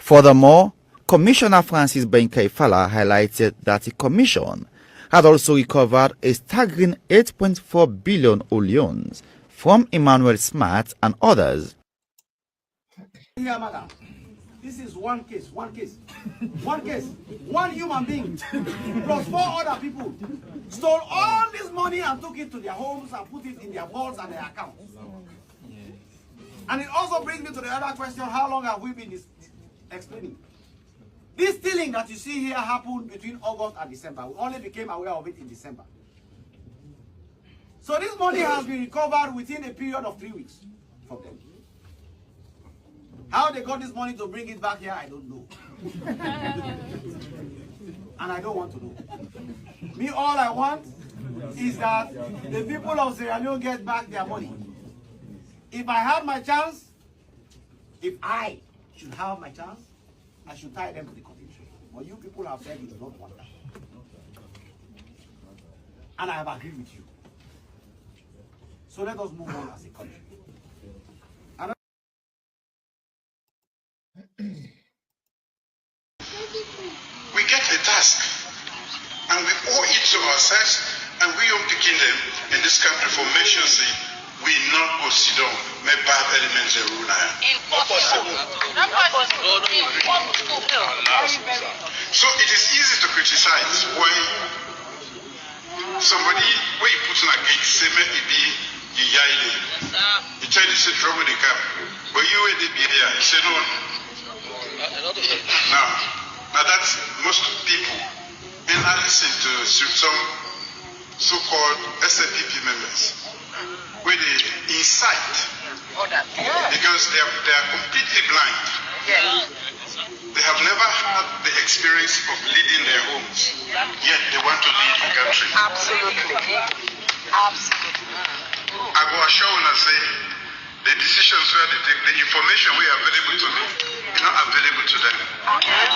Speaker 14: Furthermore, Commissioner Francis Benkaifala highlighted that the Commission had also recovered a staggering 8.4 billion loans from Emmanuel Smart and others.
Speaker 15: Here, madam. This is one case, one human being, plus 4 other people, stole all this money and took it to their homes and put it in their vaults and their accounts. And it also brings me to the other question, how long have we been explaining? This stealing that you see here happened between August and December. We only became aware of it in December. So this money has been recovered within a period of 3 weeks from them. How they got this money to bring it back here, I don't know. And I don't want to know. Me, all I want is that the people of Sierra Leone get back their money. If I have my chance, if I should have my chance, I should tie them to the cottage. But you people have said you do not want that. And I have agreed with you. So let us move on as a country.
Speaker 16: We get a task, and we owe it to ourselves, and we of the kingdom in this country formation say, we not go sit down, may bad elements in rule. Impossible. So it is easy to criticize when somebody, when you put in a gate, say maybe be you yaile. You tell you say trouble the camp, but you will be here. You say no. Now that's most people. And I listen to some so-called SLPP members where they incite because they are completely blind. They have never had the experience of leading their homes, yet they want to lead the country. Absolutely. I go assure and say the decisions where they take, the information we are available to me is not available to them.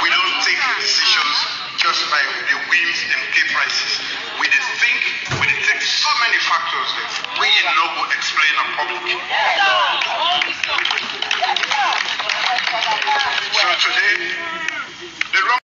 Speaker 16: We don't take decisions just by the whims and caprices. We did think, we did take so many factors that we know will explain in public. So today, the wrong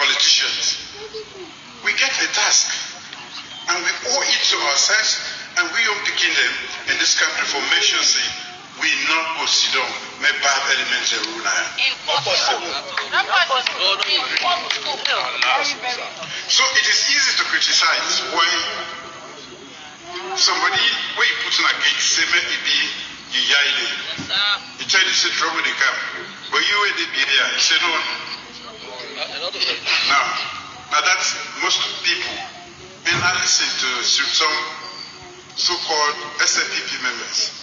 Speaker 16: politicians. We get a task, and we owe it to ourselves, and we of the kingdom in this country formation say, we not go sit down, may bad elements in rule. Impossible. So it is easy to criticize when somebody, when you put in a gate, say maybe be you yaile. You tell you say trouble the camp, but you will be here. You say no. Now that's most people. And I listen to some so-called SLPP members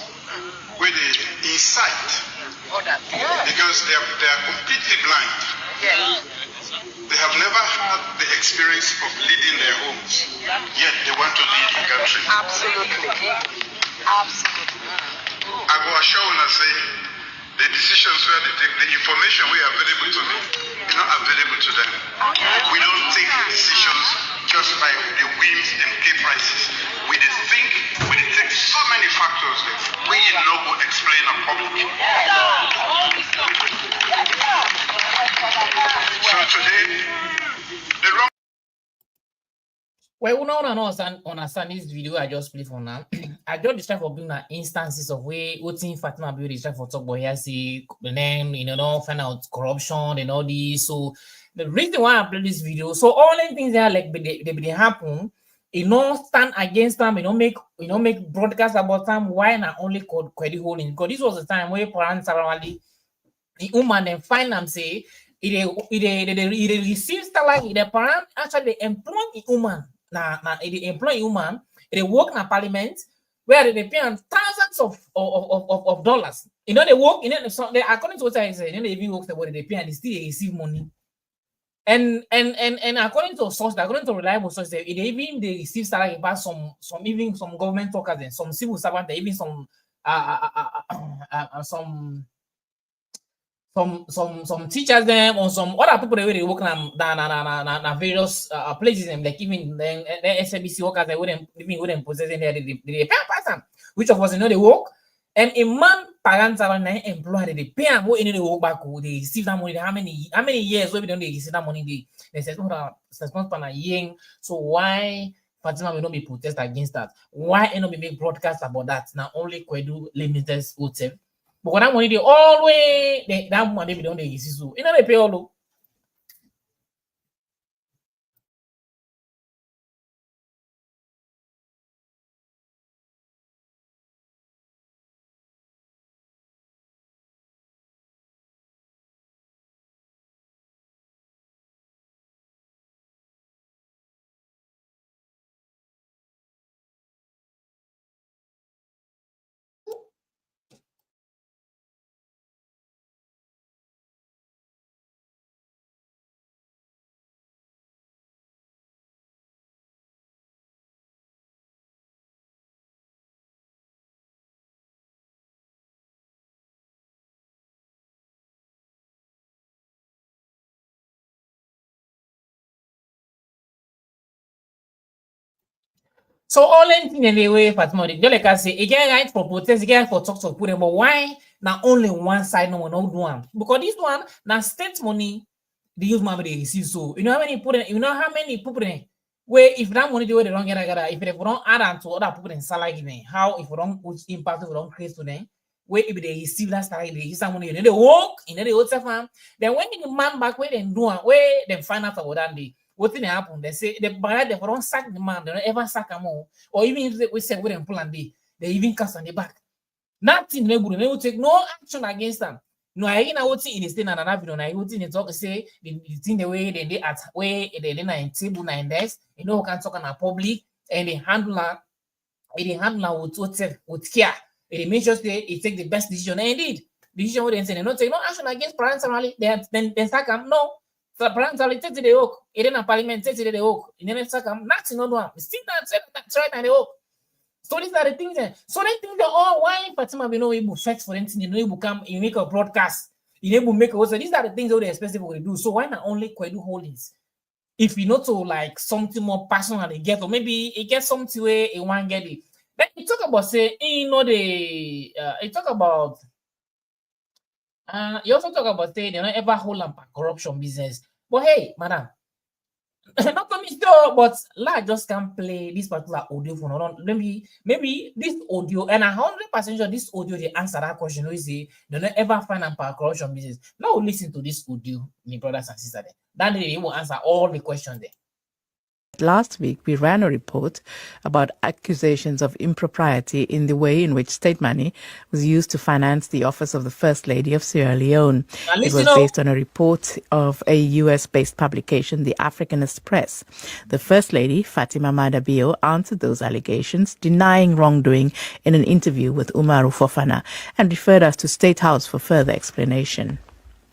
Speaker 16: where they incite because they are completely blind. They have never had the experience of leading their homes, yet they want to lead the country. Absolutely. I go assure and say the decisions where they take, the information we are available to me is not available to them. We don't take decisions just by the whims and caprices. We did think, we did take so many factors that we know will explain in public. So today, the wrong.
Speaker 3: Well, we don't understand this video I just played for now. I just try for bring instances of what in Fatma Bio try for talk about here, see, then find out corruption and all this. So the reason why I play this video, so all the things that like they happen, stand against them, make broadcast about them. Why not only called Koidu Holdings? Because this was the time where parents around the woman and find them say it receives the parent actually employ a woman. Now they employ woman, they work in a parliament where they pay thousands of dollars. They work, they according to what I say, they even work the way they pay and they still receive money. And according to source, according to reliable sources, they receive salary about some government workers and some civil servants, even some some teachers them or some other people they work na various places them like even then the SABC workers they wouldn't even wouldn't possessing there they pay person which of us you know they work and a man parents are not employed they pay and what in the work back they receive that money how many years we don't they receive that money they say response for a year so why Fatima will not be protest against that why not be make broadcast about that now only Koidu Limited hotel. But when that money they always that money we don't they so you know they pay all. So all anything in the way Fatima, just like I say, again right for protest, again for talk to put them, but why now only one side no one not do one? Because this one now state money they use money they receive. So you know how many put in, you know how many people in where if that money the way they don't get if they don't add on to other people in salary then how if we don't put impact if we don't create to them where if they receive that salary they use that money they work in the hotel farm then when the man back where they do where they find out about that day. What thing happen? They say they don't sack the man, they don't ever sack him more. Or even if we say we don't plan B, they even cast on the back. Nothing they will take no action against them. No, I know what in the state and another video. I would in the talk say the thing the way they at where they in table 9 days, you know, can talk on a public and the handler with care. They make sure they take the best decision. And indeed, decision would say no take no action against parents then sack them. No. So parents take to the oak. It in a parliament take to the oak. In the second, nothing no one. Still not try and the oak. So these are the things. So they think that why Fatima Bio able search for anything, you know, able come, you make a broadcast, you able make a so these are the things that they expect people to do. So why not only Koidu Holdings? If you know to like something more personal they get, or maybe it gets something where it won't get it. Then you talk about say, you know, you talk about you also talk about say they don't ever hold up corruption business. But hey, madam, not to me sure, but like just can't play this particular audio for no. Maybe this audio, and 100% sure this audio they answer that question. We say they don't ever find a corruption business. Now listen to this audio, my brothers and sisters. Then they will answer all the questions there.
Speaker 17: Last week, we ran a report about accusations of impropriety in the way in which state money was used to finance the office of the First Lady of Sierra Leone. It was based on a report of a US-based publication, the Africanist Press. The First Lady, Fatma Bio, answered those allegations, denying wrongdoing in an interview with Umaru Fofana, and referred us to State House for further explanation.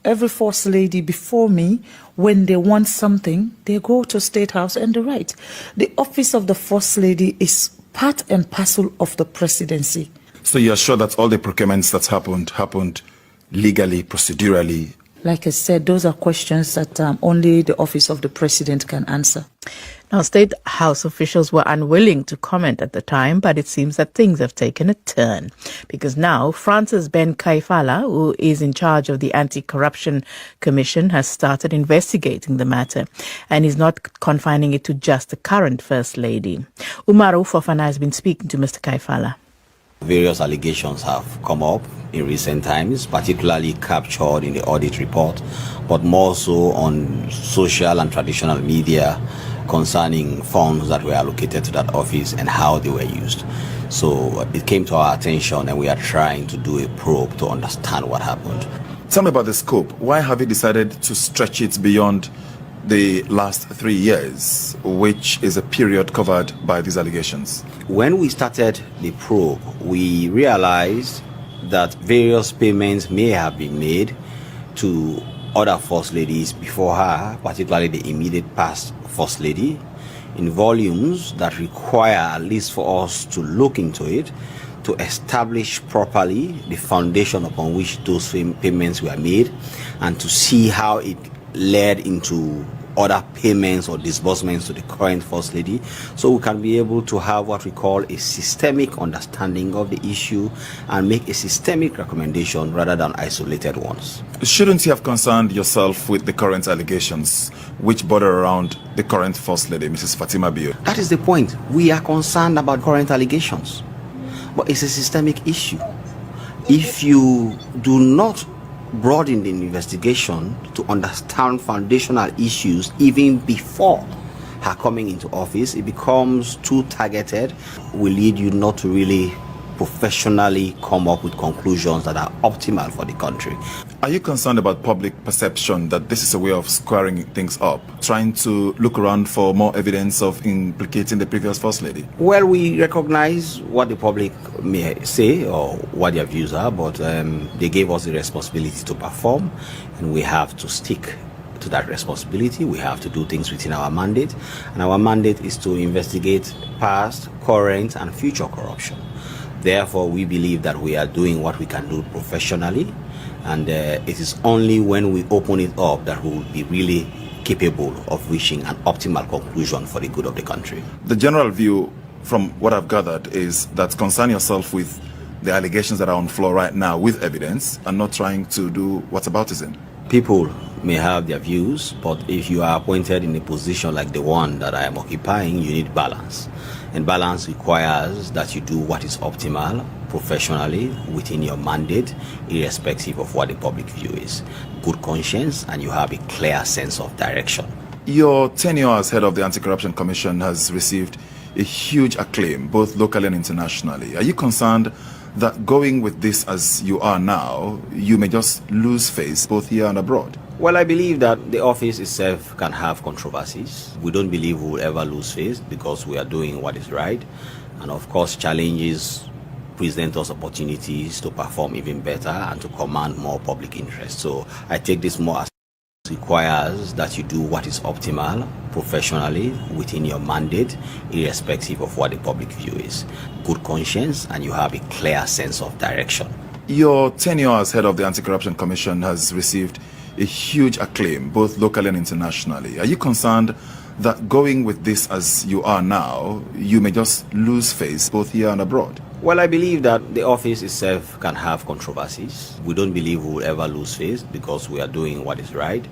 Speaker 5: Every First Lady before me, when they want something, they go to State House and they write. The office of the First Lady is part and parcel of the presidency.
Speaker 13: So you're sure that all the procurements that happened legally, procedurally?
Speaker 5: Like I said, those are questions that only the office of the president can answer.
Speaker 17: Now, State House officials were unwilling to comment at the time, but it seems that things have taken a turn. Because now, Francis Ben Kaifala, who is in charge of the Anti-Corruption Commission, has started investigating the matter and is not confining it to just the current First Lady. Umaru Fofana has been speaking to Mr. Kaifala.
Speaker 18: Various allegations have come up in recent times, particularly captured in the audit report, but more so on social and traditional media concerning funds that were allocated to that office and how they were used. So it came to our attention and we are trying to do a probe to understand what happened.
Speaker 13: Tell me about the scope. Why have you decided to stretch it beyond the last 3 years, which is a period covered by these allegations?
Speaker 18: When we started the probe, we realized that various payments may have been made to other First Ladies before her, particularly the immediate past First Lady, in volumes that require, at least for us to look into it, to establish properly the foundation upon which those payments were made and to see how it led into other payments or disbursements to the current First Lady, so we can be able to have what we call a systemic understanding of the issue and make a systemic recommendation rather than isolated ones.
Speaker 13: Shouldn't you have concerned yourself with the current allegations which border around the current First Lady, Mrs. Fatma Bio?
Speaker 18: That is the point. We are concerned about current allegations, but it's a systemic issue. If you do not broaden the investigation to understand foundational issues even before her coming into office, it becomes too targeted, will lead you not to really professionally come up with conclusions that are optimal for the country.
Speaker 13: Are you concerned about public perception that this is a way of squaring things up, trying to look around for more evidence of implicating the previous First Lady?
Speaker 18: Well, we recognize what the public may say or what their views are, but they gave us the responsibility to perform, and we have to stick to that responsibility. We have to do things within our mandate, and our mandate is to investigate past, current, and future corruption. Therefore, we believe that we are doing what we can do professionally, and it is only when we open it up that we will be really capable of reaching an optimal conclusion for the good of the country.
Speaker 13: The general view, from what I've gathered, is that concern yourself with the allegations that are on floor right now with evidence and not trying to do whataboutism.
Speaker 18: People may have their views, but if you are appointed in a position like the one that I am occupying, you need balance. And balance requires that you do what is optimal professionally within your mandate, irrespective of what the public view is. Good conscience, and you have a clear sense of direction.
Speaker 13: Your tenure as head of the Anti-Corruption Commission has received a huge acclaim, both locally and internationally. Are you concerned that going with this as you are now, you may just lose face both here and abroad?
Speaker 18: Well, I believe that the office itself can have controversies. We don't believe we will ever lose face because we are doing what is right. And of course, challenges present us opportunities to perform even better and to command more public interest. So I take this more as requires that you do what is optimal professionally within your mandate, irrespective of what the public view is. Good conscience, and you have a clear sense of direction.
Speaker 13: Your tenure as head of the Anti-Corruption Commission has received a huge acclaim, both locally and internationally. Are you concerned that going with this as you are now, you may just lose face both here and abroad?
Speaker 18: Well, I believe that the office itself can have controversies. We don't believe we will ever lose face because we are doing what is right.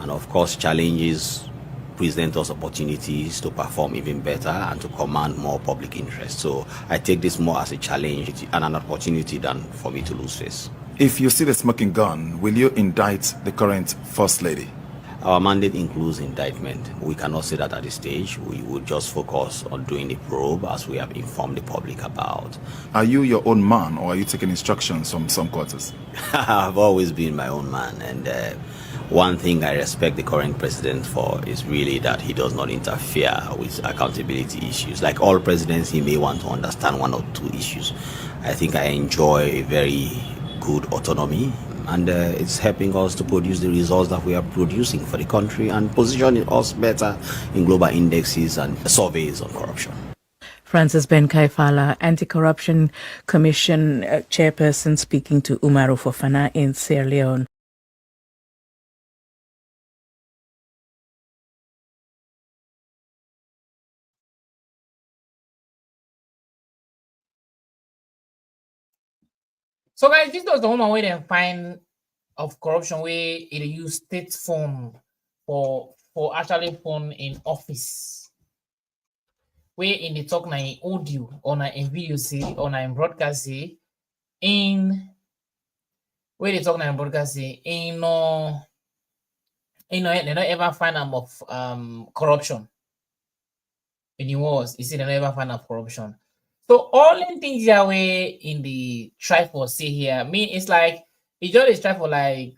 Speaker 18: And of course, challenges present us opportunities to perform even better and to command more public interest. So I take this more as a challenge and an opportunity than for me to lose face.
Speaker 13: If you see the smoking gun, will you indict the current First Lady?
Speaker 18: Our mandate includes indictment. We cannot say that at this stage. We will just focus on doing the probe as we have informed the public about.
Speaker 13: Are you your own man, or are you taking instructions from some quarters?
Speaker 18: I've always been my own man, and one thing I respect the current president for is really that he does not interfere with accountability issues. Like all presidents, he may want to understand one or two issues. I think I enjoy a very good autonomy, and it's helping us to produce the results that we are producing for the country and positioning us better in global indexes and surveys on corruption.
Speaker 17: Francis Ben Kaifala, Anti-Corruption Commission chairperson, speaking to Umaru Fofana in Sierra Leone.
Speaker 3: So guys, this was the woman where they find of corruption where it use state phone for actually phone in office. Where in the talk na in audio or na in video see or na in broadcast see in where they talk na in broadcast see in they don't ever find them of corruption. In the wars, you see they don't ever find of corruption. So all the things that way in the try for see here, it's like it just try for like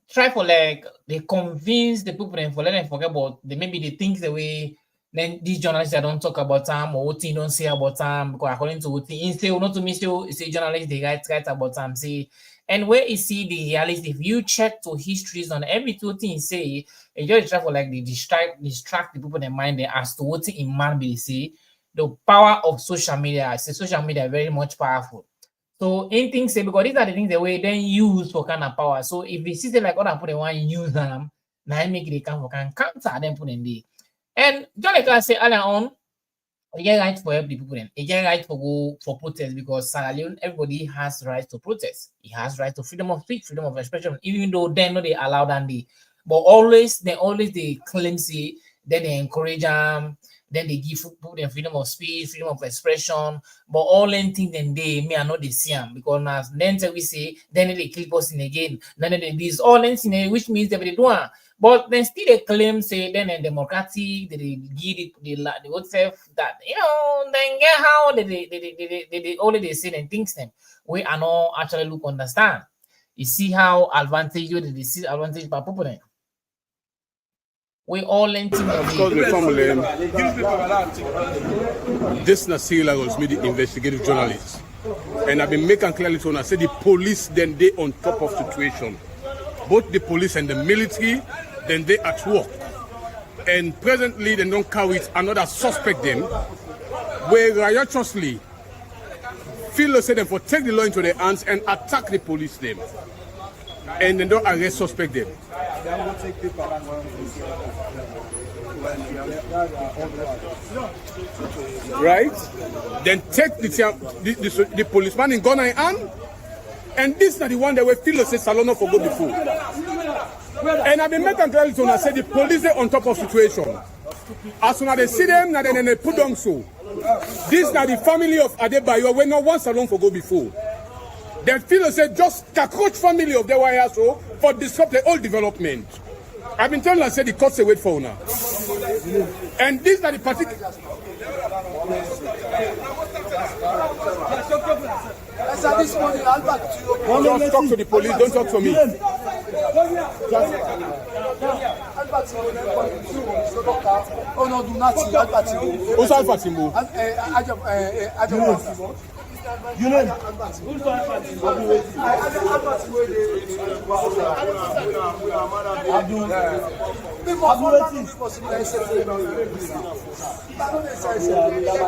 Speaker 3: try for like they convince the people and for let them forget about maybe the things the way then these journalists that don't talk about time or what thing don't say about time because according to what thing say not to me say journalists they write about time say and where you see the reality if you check to histories on every two things say it just try for like they distract the people in mind as to what in man be say. the power of social media. I say social media very much powerful. So anything say because these are the things that we then use for kind of power. So if we see like other people want use them, now make it come for can counter them put in the and just like I say earlier on, you get right for every people then. You get right for go for protest because Sierra Leone, everybody has right to protest. He has right to freedom of speech, freedom of expression, even though they know they allow them but always they claim say, then they encourage them, then they give people them freedom of speech, freedom of expression, but all anything then they may not they see them because now then we say then they kill person again, then they this all anything which means they do it. But then still they claim say then in democracy they give it the old self that then get how they only they say and things them we are not actually look understand. You see how advantage you they see advantage by people then. We all learn things.
Speaker 19: Because the family, this Nasila was me the investigative journalist, and I've been making clearly to I say the police then they on top of situation, both the police and the military. Then they at work, and presently they don't carry another suspect them, where riotously feel say them for take the law into their hands and attack the police them, and then don't arrest suspect them. Right? Then take the policeman in gun in hand, and this is the one that we feel say Salono for go before. And I've been making clearly to say the police are on top of situation. As soon as they see them, now then they put down so. This is the family of Adebayo when no one salon for go before. They feel say just cockroach family of the wire so for disrupt the whole development. I've been telling I said the courts wait for now. And these are the particular.
Speaker 7: This morning,
Speaker 19: just talk to the police, don't talk to me. Who's Alpha Timbo?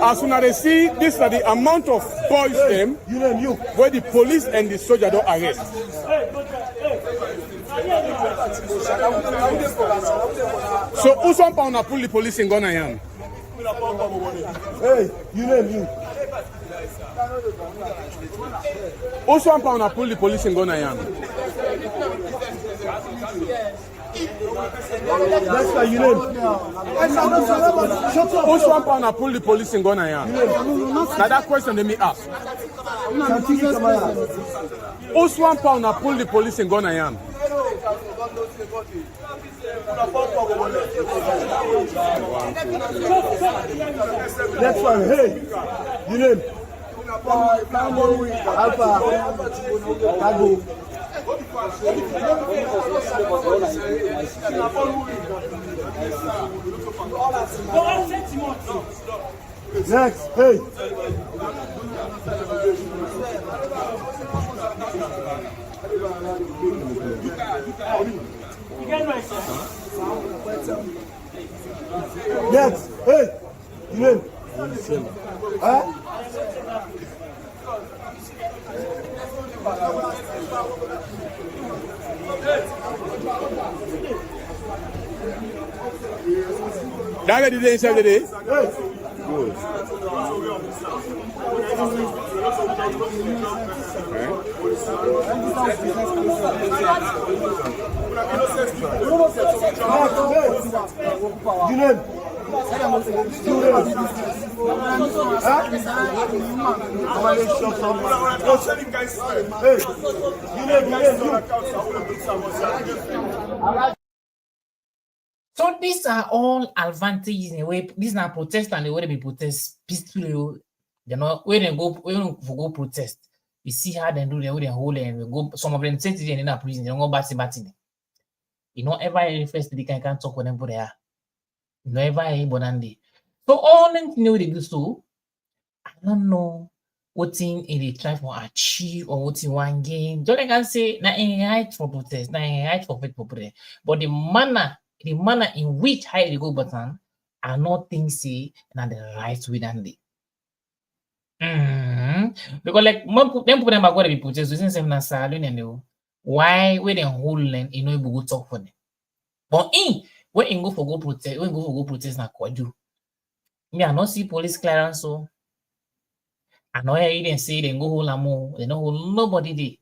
Speaker 19: As soon as they see this, are the amount of boys them where the police and the soldier don't arrest. So Usman Pauna pull the police in Ghana.
Speaker 7: Hey, you name you.
Speaker 19: Usman Pauna pull the police in Ghana.
Speaker 7: That's why you name.
Speaker 19: Usman Pauna pull the police in Ghana. Now that question let me ask. Usman Pauna pull the police in Ghana.
Speaker 7: That's why, hey, you name. Alpha, Kago. Next, hey. Next, hey, you name. Huh?
Speaker 19: That the day inside the day? Good.
Speaker 3: So these are all advantages in a way. These are protest and the way they be protest peacefully. You know, when they go protest, you see how they do the way they hold and they go. Some of them sent to in a prison. They don't go batting. You know, ever first they can't talk with them for there. You know, ever bonandi. So all them things they do so, I don't know what thing they try to achieve or what in one game. Just like I say, na in right for protest, na in right for faith for prayer. But the manner in which how they go button, I not think say na the right way than they. Because like them people them are going to be protest using them na salon and they why we them hold them you know go talk for them. But when you go for go protest na Koidu. Me I not see police clearance so I know you didn't say they go hold am they no hold nobody there.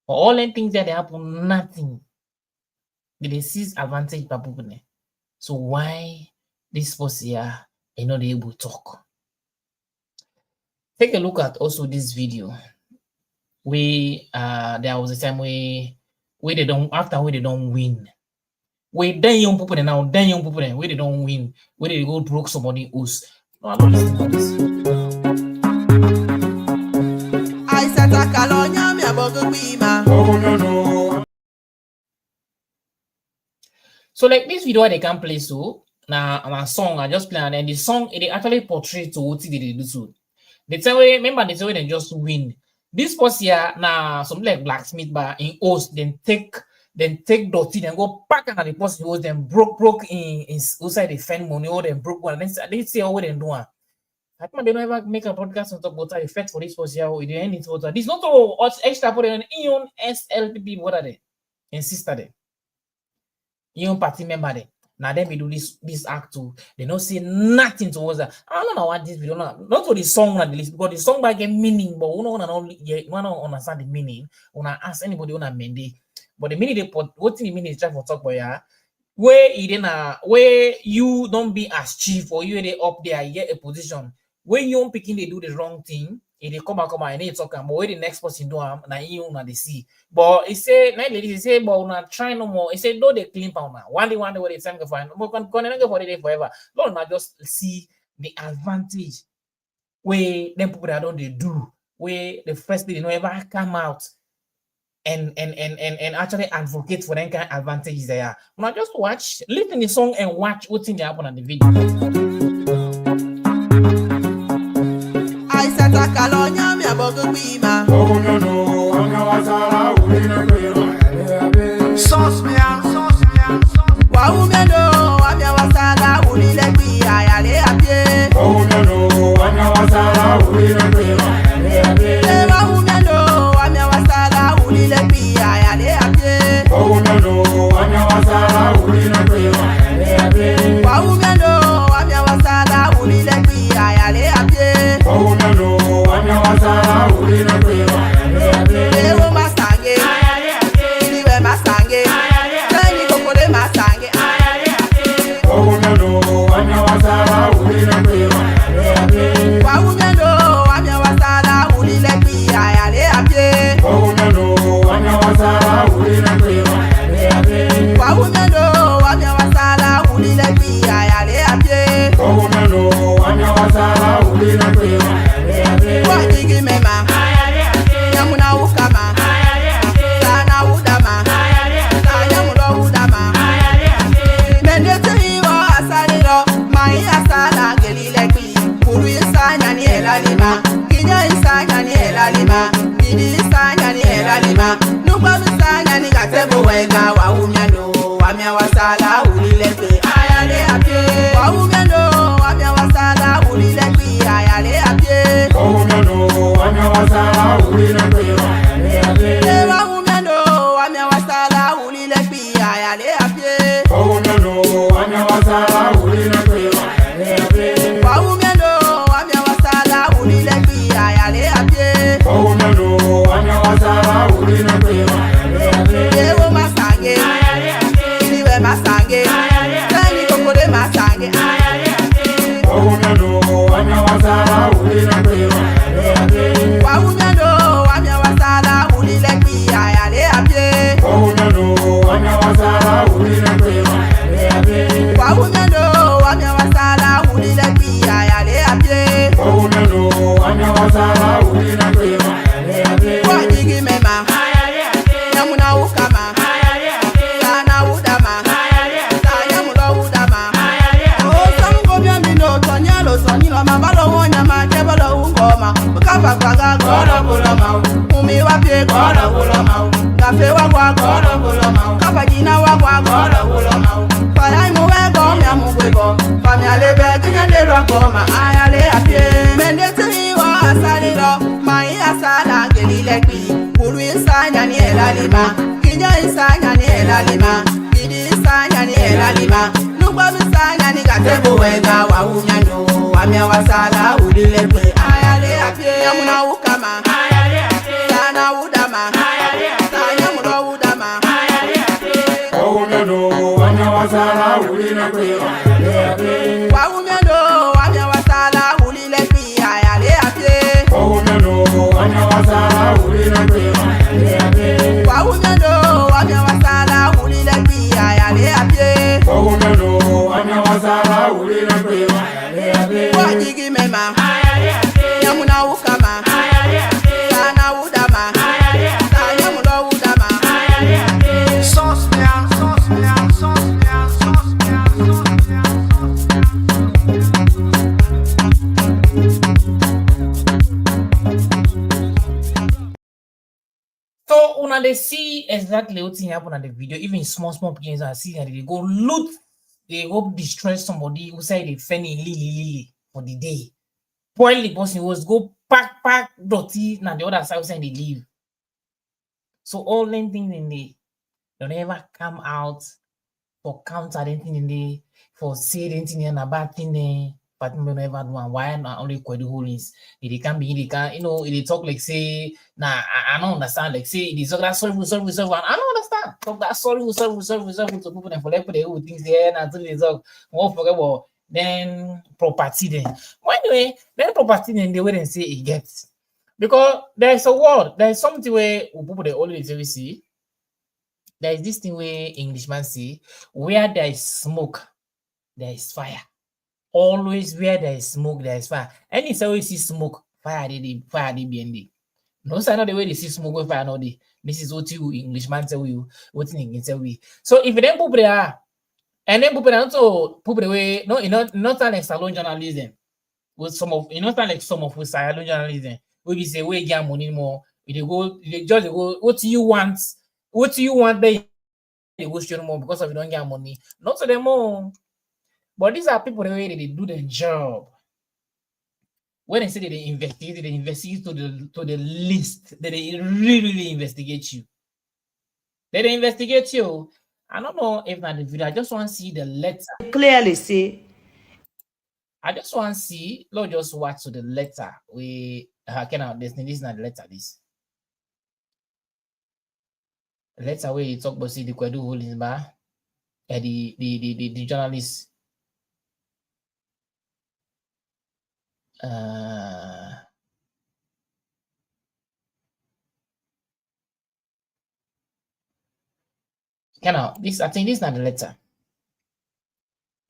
Speaker 3: For all them things that they happen nothing. They seize advantage by people. So why this person here you know they able to talk? Take a look at also this video. We there was a time where they don't after where they don't win. We then young people now, then young people where they don't win, where they go broke somebody else. No, I'm not listening to this.
Speaker 2: I said a calonia me about the bima.
Speaker 3: So like this video they can play so now my song I just play and then the song it actually portray to what they do so. The time way remember the time way they just win. This person here now something like blacksmith bar in host then take dirty then go pack and the person was then broke in outside the fan money or then broke one. Then they say what they do. I think they don't ever make a podcast and talk about effect for this person here or the end water. This not all extra for an Ion SLPP what are they? And sister they. Ion party member they. Now then we do this act too. They don't say nothing towards that. I don't know what this video not for the song on the list because the song by get meaning, but we don't understand the meaning. We don't ask anybody on a Monday. But the minute they put what the minute try for talk about ya, where you don't be as chief or you they up there get a position where you don't picking they do the wrong thing. They come and they talk about where the next person do na you na they see. But it say night ladies say but not try no more. It say no they clean pound now. One day where they time to find but can go for the day forever. Don't not just see the advantage where them people that don't they do where the first day they don't ever come out and actually advocate for them kind of advantages there. Now just watch, listen the song and watch what's in the happen on the video.
Speaker 2: I said a calonia me about the bima. Sauce me Wow me no, I'm your wasala, uli le bi ayale apie. Wow me no, I'm your wasala, uli le bi ayale apie. Wow me no, I'm your wasala, uli le bi ayale apie. Wow me no, I'm your wasala, uli le bi ayale apie. Wow me no, I'm your wasala, uli le bi ayale apie. Wow me no, I'm your wasala, uli le bi ayale apie. Ewo masange, iliwe masange, tani kokole masange. Wow me no, I'm your wasala, uli le bi ayale apie. Wow me no, I'm your wasala, uli le bi ayale apie. Wow me no, I'm your wasala, uli le bi ayale apie. Wow me no, I'm your wasala, uli le bi ayale apie. Wow me no, I'm your wasala, uli le bi ayale apie. Wajigi mema, nyamuna ukama, sana udama, nyamulo udama. Mendete hiwa asalilo, mai asala gelileki. Kuru isanya ni elalima, kinya isanya ni elalima, kidi isanya ni elalima. Nukwa misanya ni gatebo wega wa umyano, wamya wasala ulileki ayale apye. Wa umyano, wamya wasala ulileki ayale apye. Wa umyano, wamya wasala ulileki ayale apye. Wa umyano, wamya wasala ulileki ayale apye. Wa umyano, wamya wasala ulileki ayale apye. Wa umyano, wamya wasala ulileki ayale apye. Wa umyano, wamya wasala ulileki ayale apye. Ewo masange, iliwe masange, tani kokole masange. Wa umyano, wamya wasala ulileki ayale apye. Wa umyano, wamya wasala ulileki ayale apye. Wa umyano, wamya wasala ulileki ayale apye. Wa umyano, wamya wasala ulileki ayale apye. Wa umyano, wamya wasala ulileki ayale apye. Wajigi mema, nyamuna ukama, sana udama, nyamulo udama. Osango byamino tonyalo sonilo mabalo wonyama tebalo ungoma. Ukava kwaga goro buloma, umi wapye goro buloma, kafe wagwa goro buloma, kapa jina wagwa goro buloma. Faya imuwe gomya mugwego, famya insanya ni elalima, kinya insanya ni elalima, kidi insanya ni elalima, nugba insanya ni gatebo wega wa unyando, amia wasala ulilepe, ayale apye, yamuna ukama, ayale apye, sana udama, ayale apye, yamuna udama, ayale apye, wa unyando, amia wasala ulilepe, ayale apye, wa unyando, amia wasala ulilepe, ayale apye, wa unyando, amia wasala ulilepe, ayale apye, wa unyando, amia wasala ulilepe, ayale apye, wa unyando, amia wasala ulilepe, ayale apye, wa jigi mema, ayale apye, yamuna ukama, ayale apye, sana udama, ayale apye, yamuna udama, ayale apye, sauce me out, sauce me out, sauce me out, sauce me out, sauce me out.
Speaker 3: So una they see exactly what thing happen on the video. Even small pigs are see that they go loot, they go destroy somebody who say they fenny lily for the day. While the person was go pack dirty now the other side saying they leave. So all them things in the don't ever come out for counter anything in the for say anything in a bad thing there. But we never do one. Why not only Koidu Holdings? It can be, it can, it talk like say, nah, I don't understand. Like say, it is that sorry. I don't understand. Talk that sorry to people and for like they who things there and until they talk, won't forget about then property then. But anyway, then property then they wait and say it gets. Because there's a word, there's something where people they always see. There is this thing where Englishman say, where there is smoke, there is fire. Always where there is smoke, there is fire. And it's always see smoke, fire they be in the. No, so not the way they see smoke with fire, no they. This is what you Englishman tell you, what in English tell we. So if then people are, and then people also people way, no, not like salon journalism. With some of not like some of with salon journalism. We say we get money more. They just go, what do you want? What do you want? They go show more because of you don't get money. Not to them more. But these are people the way they do their job. When they say that they investigate to the list. That they really investigate you. They investigate you. I don't know if not the video. I just want to see the letter.
Speaker 5: Clearly say.
Speaker 3: I just want to see. Lord, just watch to the letter. We cannot. This is not the letter. This letter where you talk about see the Koidu Holdings bar. The journalist. This I think this is not the letter.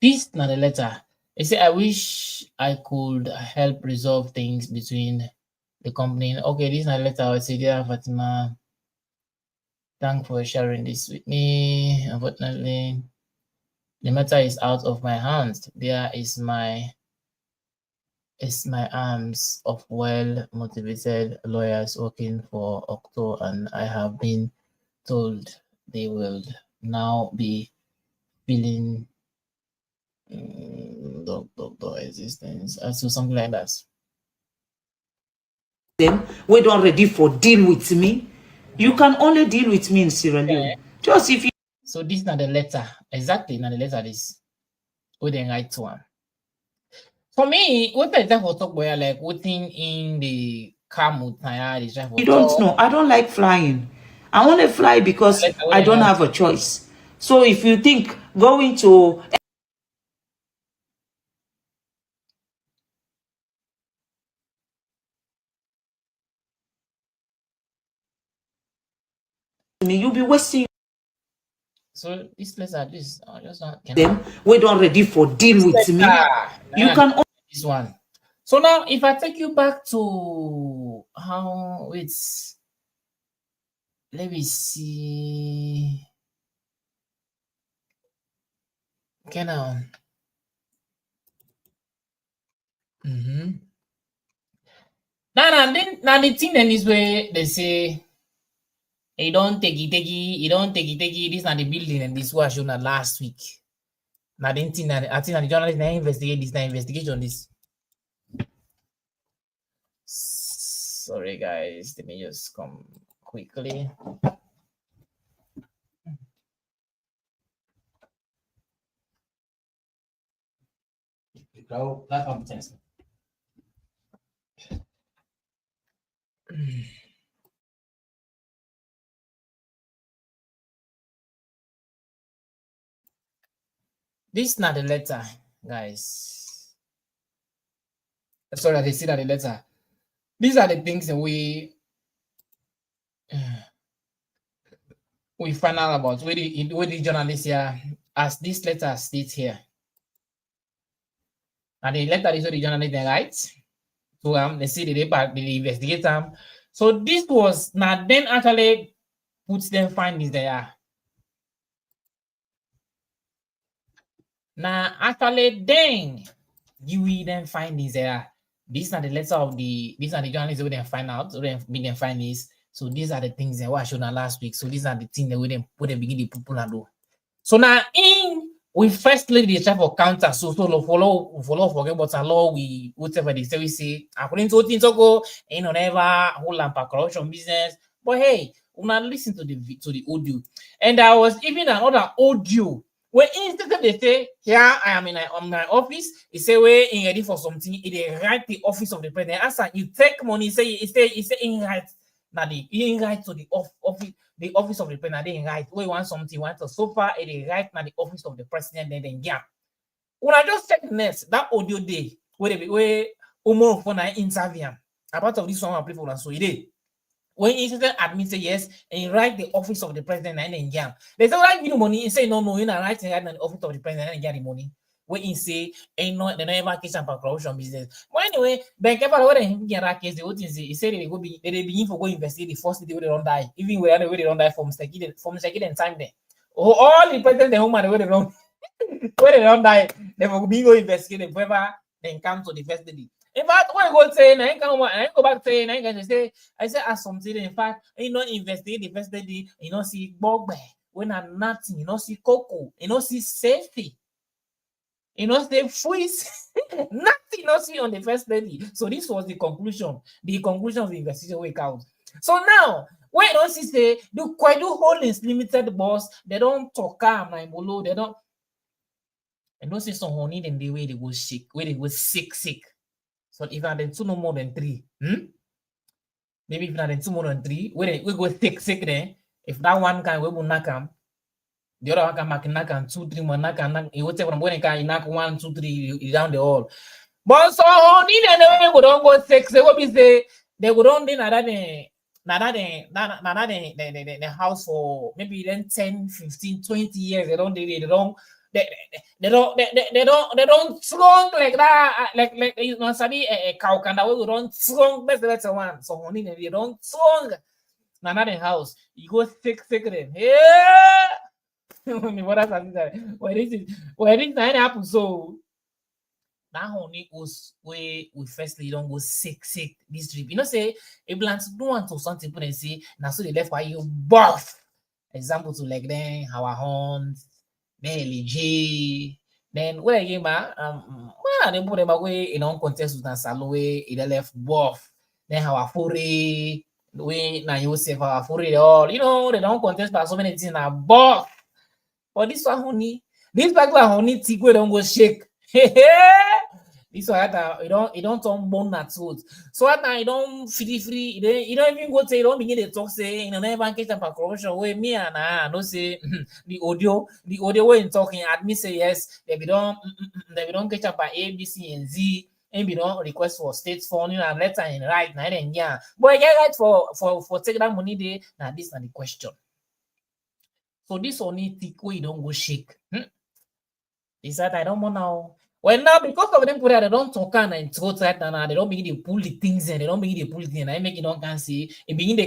Speaker 3: This is not the letter. They say I wish I could help resolve things between the company. Okay, this is not the letter. I would say, dear Fatima, thanks for sharing this with me. Unfortunately, the matter is out of my hands. There is my arms of well-motivated lawyers working for Octo, and I have been told they will now be feeling the existence as to something like that.
Speaker 5: Them we don't ready for deal with me. You can only deal with me in Sierra Leone. Just if you.
Speaker 3: So this is not the letter. Exactly, not the letter. This we then write one. For me, what I for talk about like waiting in the car
Speaker 5: You don't know. I don't like flying. I want to fly because I don't have a choice. So if you think going to me, you'll be wasting.
Speaker 3: So this letter, this just
Speaker 5: them we don't ready for deal with me. You can
Speaker 3: this one. So now, if I take you back to how it's, let me see. Okay now. Now the thing then is where they say you don't take it. This is not the building and this was shown last week. Now the thing that I think the journalist now investigate this, now investigation this. Sorry guys, let me just come quickly. Go that competence. This is not the letter, guys. Sorry, I see that the letter. These are the things that we find out about with the journalists here, as this letter states here. And the letter is what the journalist writes to they see the investigate them. So this was now then actually puts them findings there. Now actually then you will then find this there. These are the letter of these are the journalists who then find out, who then find this. So these are the things that I showed last week. So these are the things that we then begin the people and do. So now we first lay the try for counter. So follow forget about a law we whatever they say we say according to things go never whole lamp corruption business. But hey, una listen to the audio. And there was even another audio where instead they say, here I am in my office, you say we're in ready for something, they write the office of the president. Answer, you take money, say in right. Now the in right to the office of the president, they write, we want something, want to so far, they write now the office of the president, then yeah. When I just check next, that audio day, where Omo for na interview, about of this one I play for so it when incident admit say yes and write the office of the president and then yeah. They say write you money and say no, you're not writing the office of the president and get the money. When he say ain't no they never case and corruption business. But anyway, bank ever where he get that case, the whole thing say he said they go be they begin for go investigate the first day where they don't die, even where they don't die from mistake and time there. Oh, all the president the home where they don't where they don't die, they will be go investigate whoever then come to the first day. In fact, when I go say, I go back saying, I say, as something. In fact, you know, investigate the first day, you know, see bogbe when I'm nothing, you know, see cocoa, you know, see safety, you know, see freeze, nothing, you know, see on the first day. So this was the conclusion of the investigation we count. So now, when you don't see say the Koidu Holdings Limited boss, they don't talk they don't. And don't say some honey, then the way they go sick, where they go sick. So if I two no more than 3, maybe if I two more than 3, we go sick there. If that one guy we will knock him, the other one can knock him 2, 3 more knock him. You will take from when can knock 1, 2, 3 down the hall. But so honey, then they go don't go sick. They will be say they go don't do the house for maybe then 10, 15, 20 years. They don't strong like that, like you know, sabi a cow can that we don't strong. That's the one. So honey, they don't strong. Not the house. You go sick them. Yeah. What else is that? Where is that happen? So that honey goes we firstly don't go sick this trip. You know, say a plants don't want to something put and say now so they left why you buff. Example to like then our horns. Then LG, then where again, well, they put them away in on contest with Salwe, in the left buff. Then our Fury, we now you say our Fury all, you know, they don't contest by so many things now buff. But this one honey, this particular honey Tigwe don't go shake. This one it don't turn bone at food. So at now you don't free, you don't even go say you don't begin to talk say you know never catch up a corruption way me and no say the audio way in talking admit say yes they don't catch up by A, B, C, and Z. And we don't request for state funding and letter in right now then yeah. But I get right for take that money there. Now this is the question. So this only thick way don't go shake. Is that I don't know now. Well, now because of them put out, they don't talk and throw right now. They don't begin to pull the things in. They don't begin to pull the things. I make it don't can see. It begin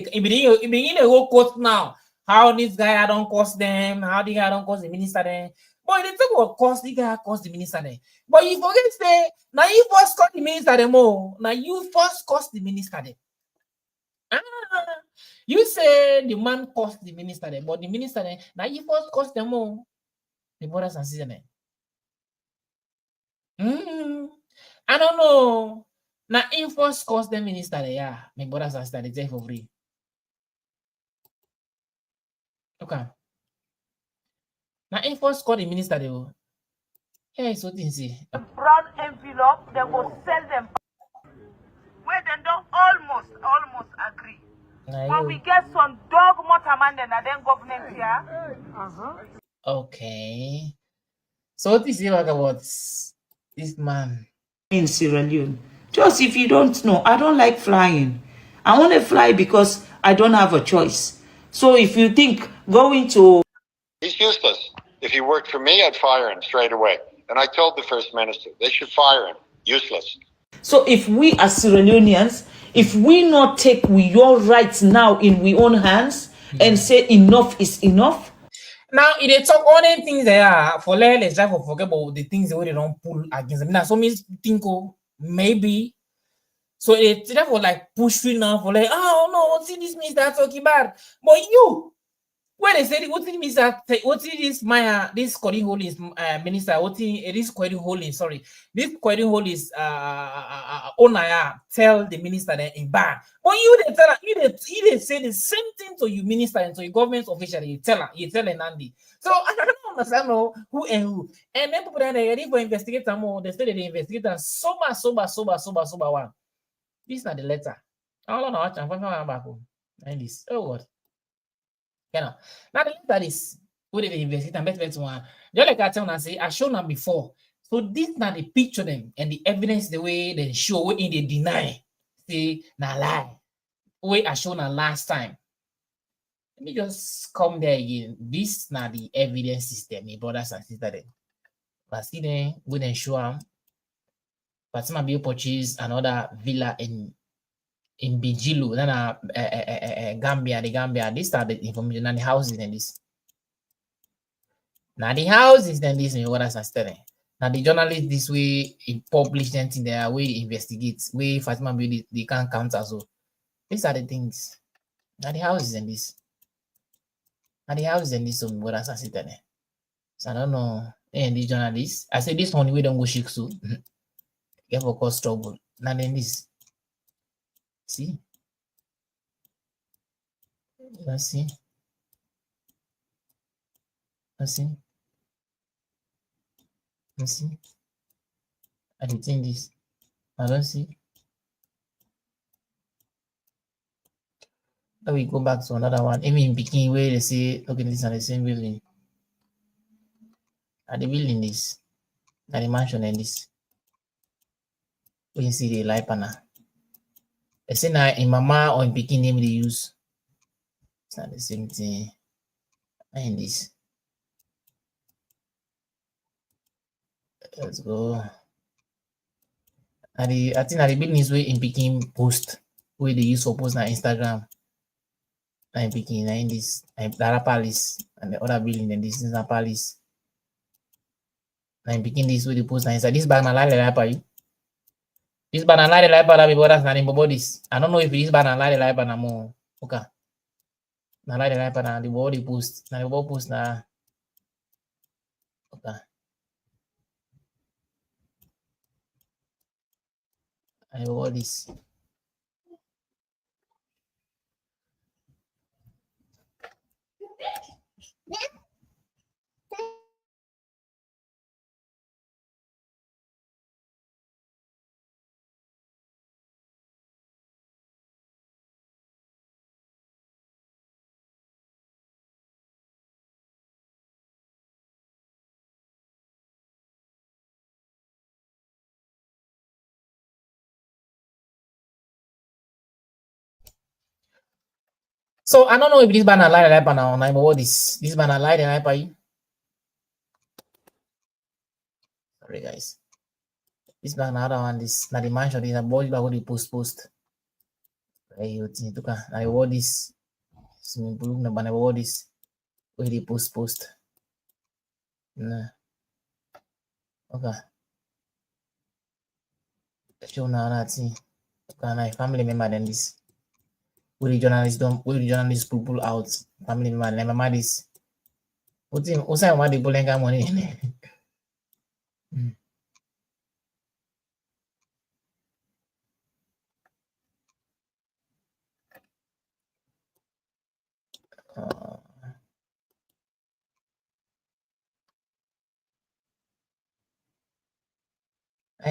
Speaker 3: to go court now. How this guy don't cost them? How the guy don't cost the minister then? But they talk about cost the guy cost the minister then. But you forget say now you first cost the minister them more. Now you first cost the minister then. You say the man cost the minister then, but the minister then now you first cost them more. The brothers and sisters then. I don't know. Now, in first cost the minister, yeah, my brothers and sisters, they take for free. Okay. Now, if first call the minister, they will. Yeah, so things see.
Speaker 4: Brown envelope, they go sell them. Where they don't almost agree. But we get some dog motorman and then government here.
Speaker 3: Okay. So what is it about this man?
Speaker 5: In Sierra Leone. Just if you don't know, I don't like flying. I want to fly because I don't have a choice. So if you think going to...
Speaker 11: He's useless. If he worked for me, I'd fire him straight away. And I told the First Minister, they should fire him. Useless.
Speaker 5: So if we as Sierra Leoneans, if we not take your rights now in we own hands and say enough is enough.
Speaker 3: Now, if they talk all the things there for let's try to forget about the things they don't pull against them. Now, so me think maybe so it's therefore like push you now for like, oh no, what's this means that's okay bad. But you when they say what it means that what it is my this Koidu Holdings minister, what it is Koidu Holdings, sorry. This Koidu Holdings owner tell the minister that in ban. But you they tell you say the same thing to you minister and to your government official, you tell Nandi. So I don't understand who and who. And then people that they ready for investigate them more, they say they investigate and sober one. This is not the letter. I don't know what I'm back home. And this what? You know, now the letter is who they investigate and better one. Just like I tell and say, I shown them before. So this now the picture them and the evidence the way they show what in they deny. Say na lie. Way I shown them last time. Let me just come there again. This now the evidence system, my brothers and sisters. But see then we then show them. Fatma Bio purchased another villa in Bijilu, then Gambia, the Gambia. This are the information and the houses and this. Now the houses then this what I said. Now the journalist this way he publish anything there, way investigate, way Fatima Bio they can't counter. So these are the things. Now the houses and this. Now the houses and this what I said. So I don't know. And the journalist, I say this one we don't go shake so. Get for cause trouble. Now then this. See? Let's see. Let's see. Let's see. I did think this. I don't see. Now we go back to another one. I mean, picking where they say, okay, this is the same building. At the building this. At the mansion and this. We can see the light panel. They say now in mama or in picking name they use. It's not the same thing. And this. Let's go. I think at the building is where in picking post where they use for post on Instagram. I'm picking in this Dara Palace and the other building and this is a palace. I'm picking this where they post on Instagram. This banner light. This banana lie like para before that's not in bodies. I don't know if this banana lie like para more. Okay. Na lie like para the body post. Na the body post na. Okay. I got this. So I don't know if this banana lie like para on what this banana lie like para you. Sorry guys. This banana one this na the mansion this a body bag the post. Hey, you think to ka na what this swimming pool na banana what this where the post. Nah. Okay. Show now that thing. Okay, na family member than this. Where the journalists pull out family member. Never mind this. What's why they pulling money?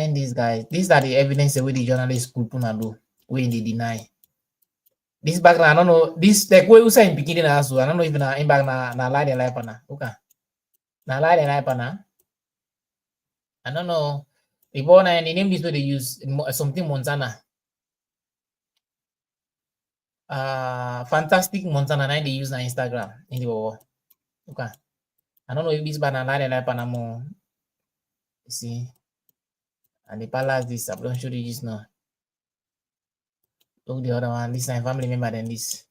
Speaker 3: And these guys, these are the evidence that the journalists could do when they deny. This background, I don't know. This like we say in beginning also. I don't know if in back na lie the life na. Okay. Na lie the life na. I don't know. The born and the name this way they use something Montana. Fantastic Montana they use on Instagram in the world. Okay. I don't know if this banana lie the life na more. You see. And the palace this, I don't show you this now. Look the other one. This is family member than this.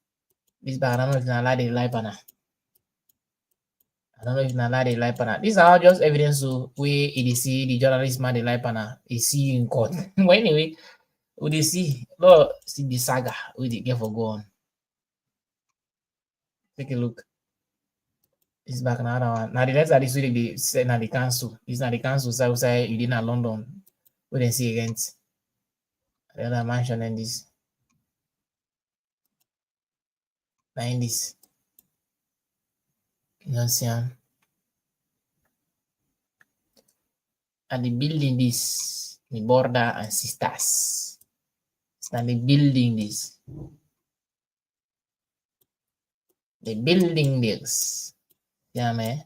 Speaker 3: This bag, I don't know if it's the life pana. I don't know if it's the life pana. These are just evidence to where EDC, the journalist man, the life pana, is see you in court. But anyway, we they see, Lord, see the saga, we they get for go on. Take a look. This back another one. Now the next are this week they said now the council. This now the council say you did not London. We didn't see against the other mansion and this. Now in this. You know, see and the building this, the border and sisters. And the building this. The building this. Yeah, man.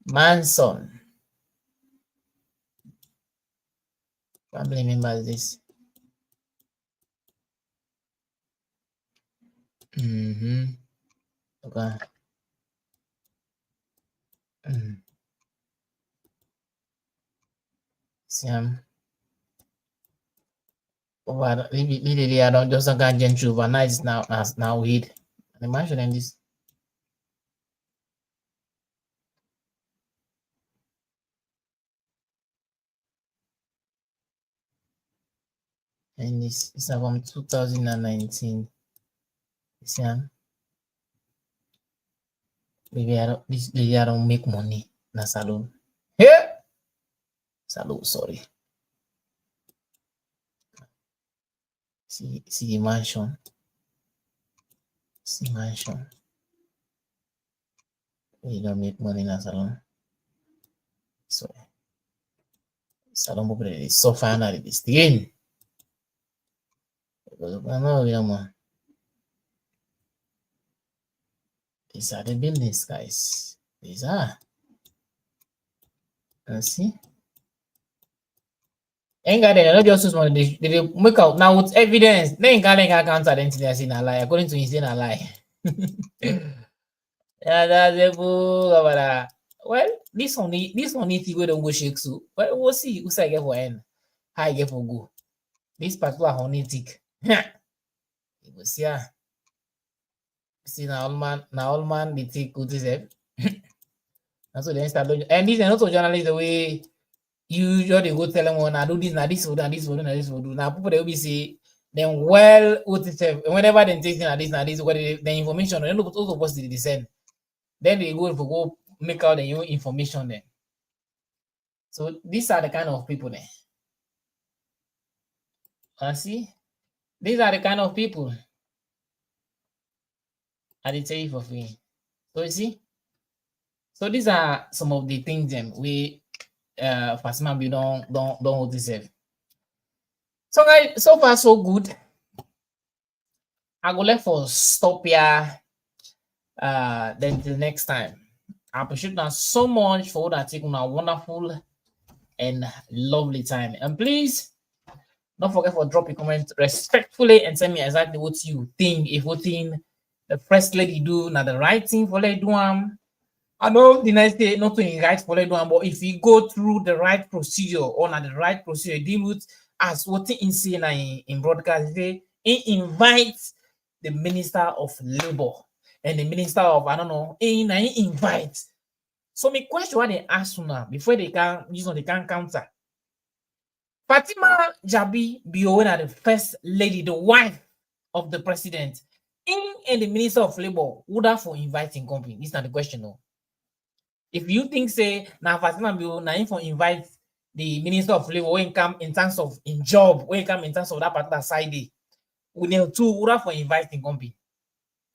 Speaker 3: Manson. Family members this. Okay. Siam. Over literally I don't just got gentry overnight now weed. Imagine in this. And this is from 2019. Siam. Maybe this lady I don't make money na salon. Yeah. Salon, sorry. See the mansion. See mansion. We don't make money in a salon. So salon people is so finally this thing. These are the buildings, guys. These are. Let's see. Ain't got not just use money. They make out now with evidence. They ain't got account identity as in a lie. According to his in a lie. Yeah, that's a book. Well, this one need to go don't go shake so. Well, we'll see. Who's I get for end? How I get for go? This particular honey tick. You will see. See now all man the tick good is it. And so they start doing, and this is also journalists the way you usually go tell them I do this, now this will do, this will do, this will do. Now people they will be say then well what is whenever they take this what the information they look also supposed to descend. Then they go make out the new information then. So these are the kind of people there. See, these are the kind of people I did tell you for free. So you see, so these are some of the things we Fatma Bio don't notice. So guys, so far so good. I go left for stop here. Then till next time. I appreciate that so much for that taking a wonderful and lovely time. And please don't forget to drop a comment respectfully and tell me exactly what you think. If what thing the first lady do now the right thing for lady do I know the next day not to right for lady do but if you go through the right procedure or not the right procedure, deal with as what in say in broadcast they invite the Minister of Labor and the Minister of I don't know invite. So my question what they ask now before they can they can counter. Fatma Bio, the first lady, the wife of the president, and the Minister of Labor would have for inviting company. This is not the question, no. If you think say now Fatma Bio now for invite the Minister of Labor when come in terms of in job, when come in terms of that particular side, we need to would have for inviting company.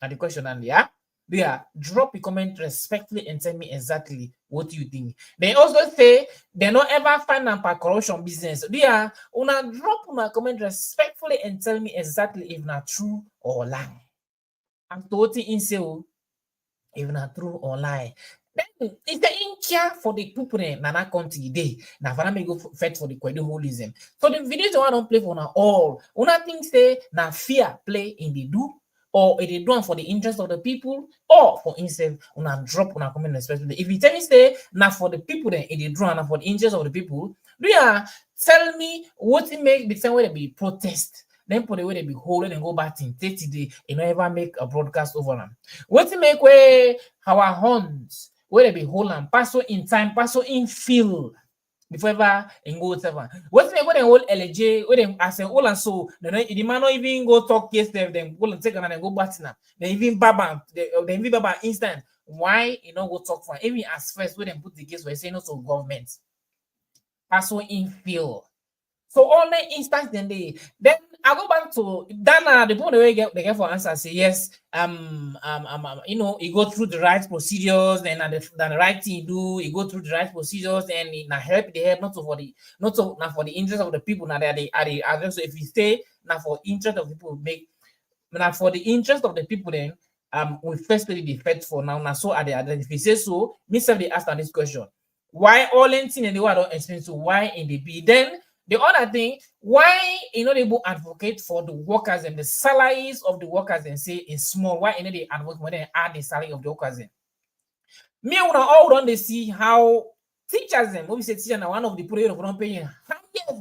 Speaker 3: Now the question and yeah. Yeah, drop a comment respectfully and tell me exactly what you think. They also say they don't ever find a corruption business. Yeah, una drop una comment respectfully and tell me exactly if not true or lie. I'm totally insane if not true or lie. Then is the in care for the people in Nana County day. Now for me go fight for the Koidu Holdings. So the videos I don't play for now all. Una think say na fear play in the do, or it is done for the interest of the people, or for instance, una drop una comment especially. If you tell me say now for the people then it is drawn for the interest of the people, do you tell me what it make the same way they be protest? Then put the way they be holding and go back in 30 days, you know, ever make a broadcast over them. What it make way our horns where they be holding, pass so in time, pass so in feel before ever and go whatever. What they go and hold LJ, where them as a whole and so the man not even go talk yesterday, then go and take and go back now. They even baba, they even baba instant. Why you know go talk for even as first where them put the case where say no to government. Pass so in feel. So all the instance then I go back to Dana, the point they get for answer say yes, you know, you go through the right procedures, and the right thing you do, you go through the right procedures, and it na help the help not for the interest of the people. Now so if you stay now for interest of people make now for the interest of the people then we first really the fact for now so are they if you say so, me self they ask this question. Why all anything and the world don't explain to why in the B then the other thing, why you know they will advocate for the workers and the salaries of the workers and say is small? Why you know they advocate when they add the salary of the workers in? Me when all done they see how teachers them when we say teacher now one of the people of don't pay yes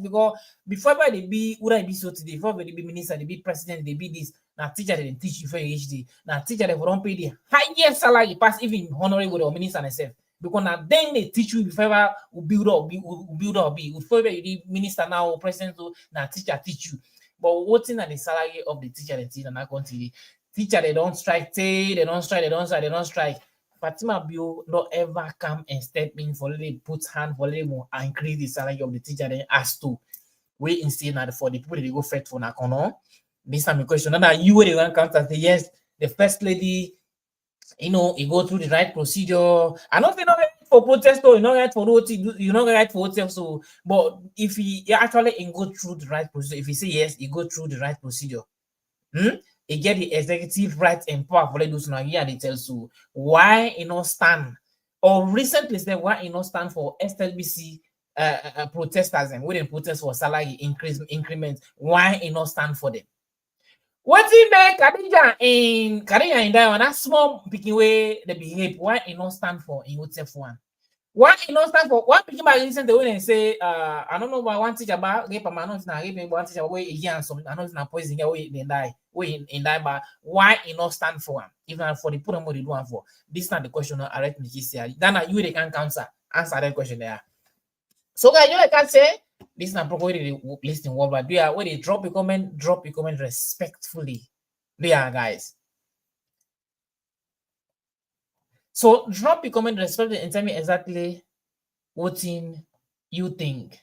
Speaker 3: because before they be would I be so today before they be minister, they be president, they be this now teacher they teach you for HD. Now teacher they don't pay the highest salary pass even honorable or minister themselves. Because now then they teach you before ever build up, before you be minister now or president, so now teacher teach you. But what's in the salary of the teacher and teacher now country? Teacher they don't strike, they don't strike. Fatma Bio not ever come and step in for they put hand for them and increase the salary of the teacher then ask to wait instead now for the people they go fight for now. This time a question. Now you will want come and say yes, the first lady. You know, you go through the right procedure. I don't think not right for protest or you not right for what you not right for what so. But if he actually go through the right procedure, if he say yes, you go through the right procedure. He get the executive right and power for those now. Yeah, they tell you why you not stand or recently said why you not stand for SLBC protesters and we didn't protest for salary increment. Why you not stand for them? What he make Khadija in that one? That small picking way the behave. Why it not stand for in WTF one? Why it not stand for? Why picking by listen the way they say I don't know about one teacher about rape a man not rape one teacher way again some I know it's not poison way they die way in die but why it not stand for one? Even for the put what they do one for. This is not the question I read me here. Then you they can answer that question there. So guys, you can say this is not probably listing worldwide. Do you when they drop a comment respectfully. Do you guys? So drop a comment respectfully and tell me exactly what you think.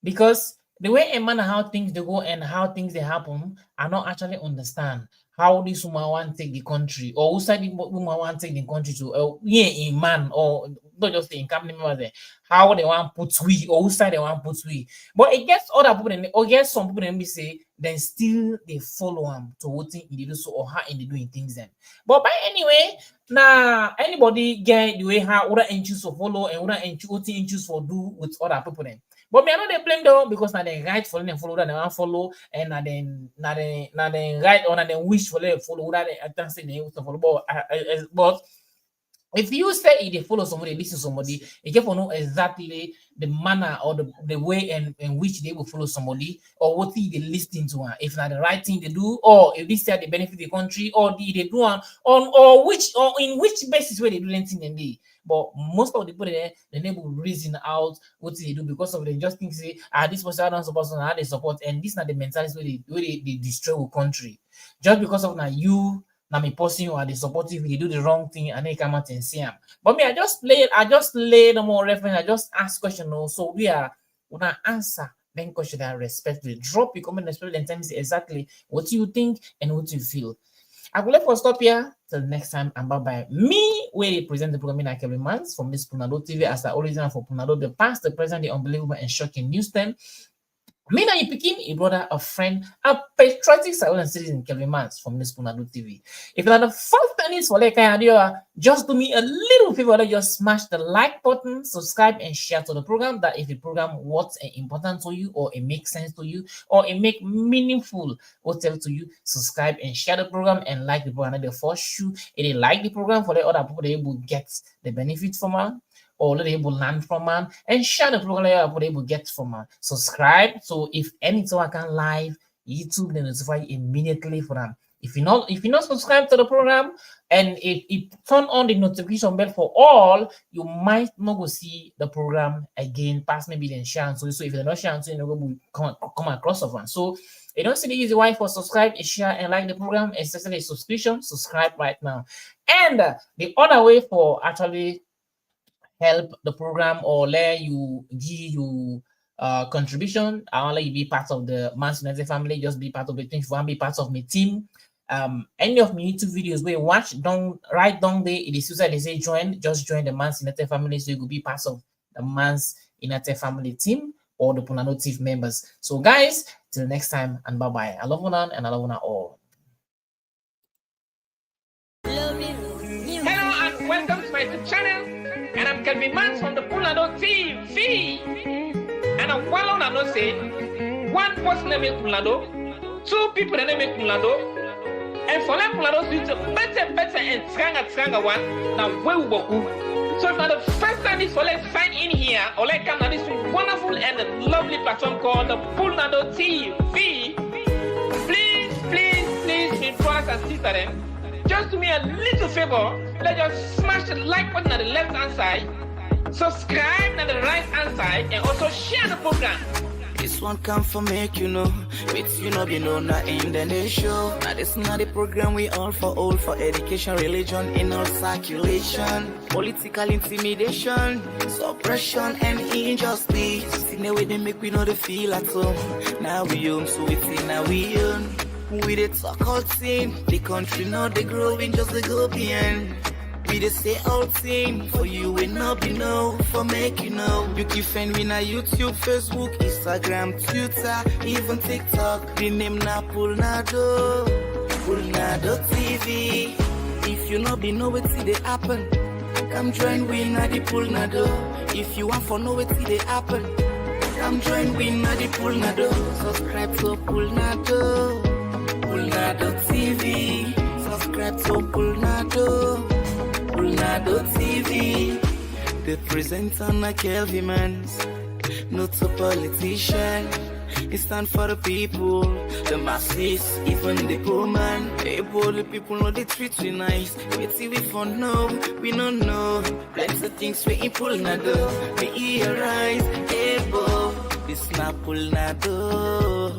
Speaker 3: Because the way a man how things they go and how things they happen, I not actually understand how this woman want to take the country or who side the woman want to take the country to a man or not just the company members there, how they want put we or who side they want put we. But it gets other people and or gets some people and be say then still they follow him to what thing they do so or how they doing things then. But by anyway, now anybody get the way how other choose to follow and other choose for do with other people then. But me I know they blame though because now they right for them follow that they want follow and now they right or now they wish for them follow that they say they used to follow. But if you say they follow somebody, listen to somebody, you can know exactly the manner or the way in which they will follow somebody or what they listen to her. If not the right thing they do, or if this they benefit the country, or they do on or in which basis where they do anything in the. But most of the people there, they never reason out what they do because of they just think say, this person don't support and how they support, and this is not the mentality where they destroy a country. Just because of now you now me posting you are the supportive, you do the wrong thing and they come out and see him. But me, I just lay the more reference, I just ask question. So we are gonna answer then question that respectfully. Drop your comment respectfully and tell me exactly what you think and what you feel. I will let for stop here till next time and bye-bye. Me, we present the program in every month from this Punado TV as the original for Punado, the past, the present, the unbelievable and shocking news time. Me na Ipikin, a brother, a friend, a patriotic Salon citizen, Kelvin Mans from this Punado TV. If you are the first time for like idea, just do me a little favor, just smash the like button, subscribe and share to the program. That if the program was important to you, or it makes sense to you, or it make meaningful whatever to you, subscribe and share the program and like the program. The first you, if they like the program for the other people, they will get the benefit from it, or let able learn from man, and share the program what able get from man. Subscribe so if anything I can live, YouTube will notify you immediately for them. If you not subscribe to the program and it turn on the notification bell for all, you might not go see the program again past maybe then share. So if you're not sharing, so you know come across of one. So you don't see the easy way for subscribe, share, and like the program, especially subscription. Subscribe right now. And the other way for actually help the program or let you give you contribution, I want to let you be part of the Mans United family, just be part of the team. If you want to be part of my team, any of my YouTube videos where you watch, right down there, it is usually they say join, just join the Mans United family so you could be part of the Mans United family team or the Punano TV members. So guys, till next time and bye-bye. I love you and I love you all.
Speaker 1: Hello and welcome to my YouTube channel. And I'm Kelvin Mans from the Punado TV. And I'm well on and not say one person name Punado, two people name Punado, and for that Punado to better and stronger one than we will. So if not the first time is for let's sign in here or like come to this wonderful and lovely platform called the Punado TV. Please, my brothers and sisters, just do me a little favor. Let's just smash the like button on the left hand side, subscribe on the right hand side, and also share the program.
Speaker 2: This one come for make you know, with you know, not in the nation. Now this not the program we all for education, religion, in our circulation, political intimidation, suppression and injustice. In the way they make we know the feel at home. Now we own, so it's in now we own. We the talk all thing, the country not the growing, just the go beyond. We the say all thing, for you will not be know, for make you know. You can find me on YouTube, Facebook, Instagram, Twitter, even TikTok. The name na Punado TV. If you not be know what see they happen, come join we na the Punado. If you want for know what see they happen, come join we na the Punado. Subscribe to Punado TV. Subscribe to Punado TV. The presenter na Kelvin Mans, not a politician. It stand for the people, the masses, even the poor man. Able the people know they treat we nice. We see we for know, we don't know. Plenty of things we in Punado. We hear rise, able. This na Punado.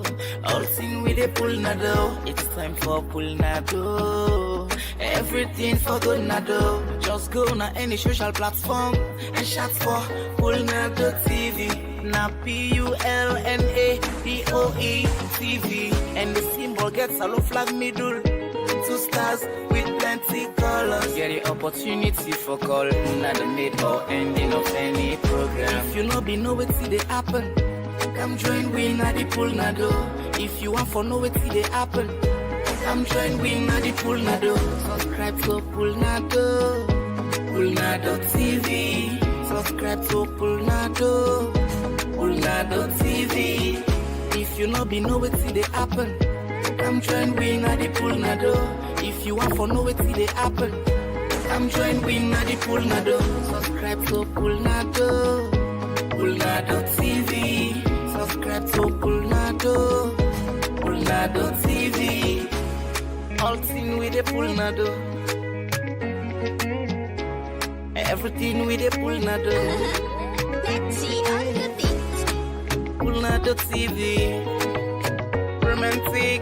Speaker 2: All thing with the Punado. It's time for Punado. Everything for good Nado. Just go na any social platform and shout for Punado TV. Na PULNADOE TV. And the symbol gets a low flag middle. 2 stars with plenty colors. Get the opportunity for call. Not the mid or ending of any program. If you know be know what see they happen, come join we na the Punado. If you want for know what see they happen, come join we na the Punado. Subscribe to Punado TV. Subscribe to Punado TV. If you know be know what see they happen, come join we na the Punado. If you want for know what see they happen, come join we na the Punado. Subscribe to Punado TV. Subscribe to Punado TV. All thing with the Punado. Everything with the Punado. Punado TV. Romantic.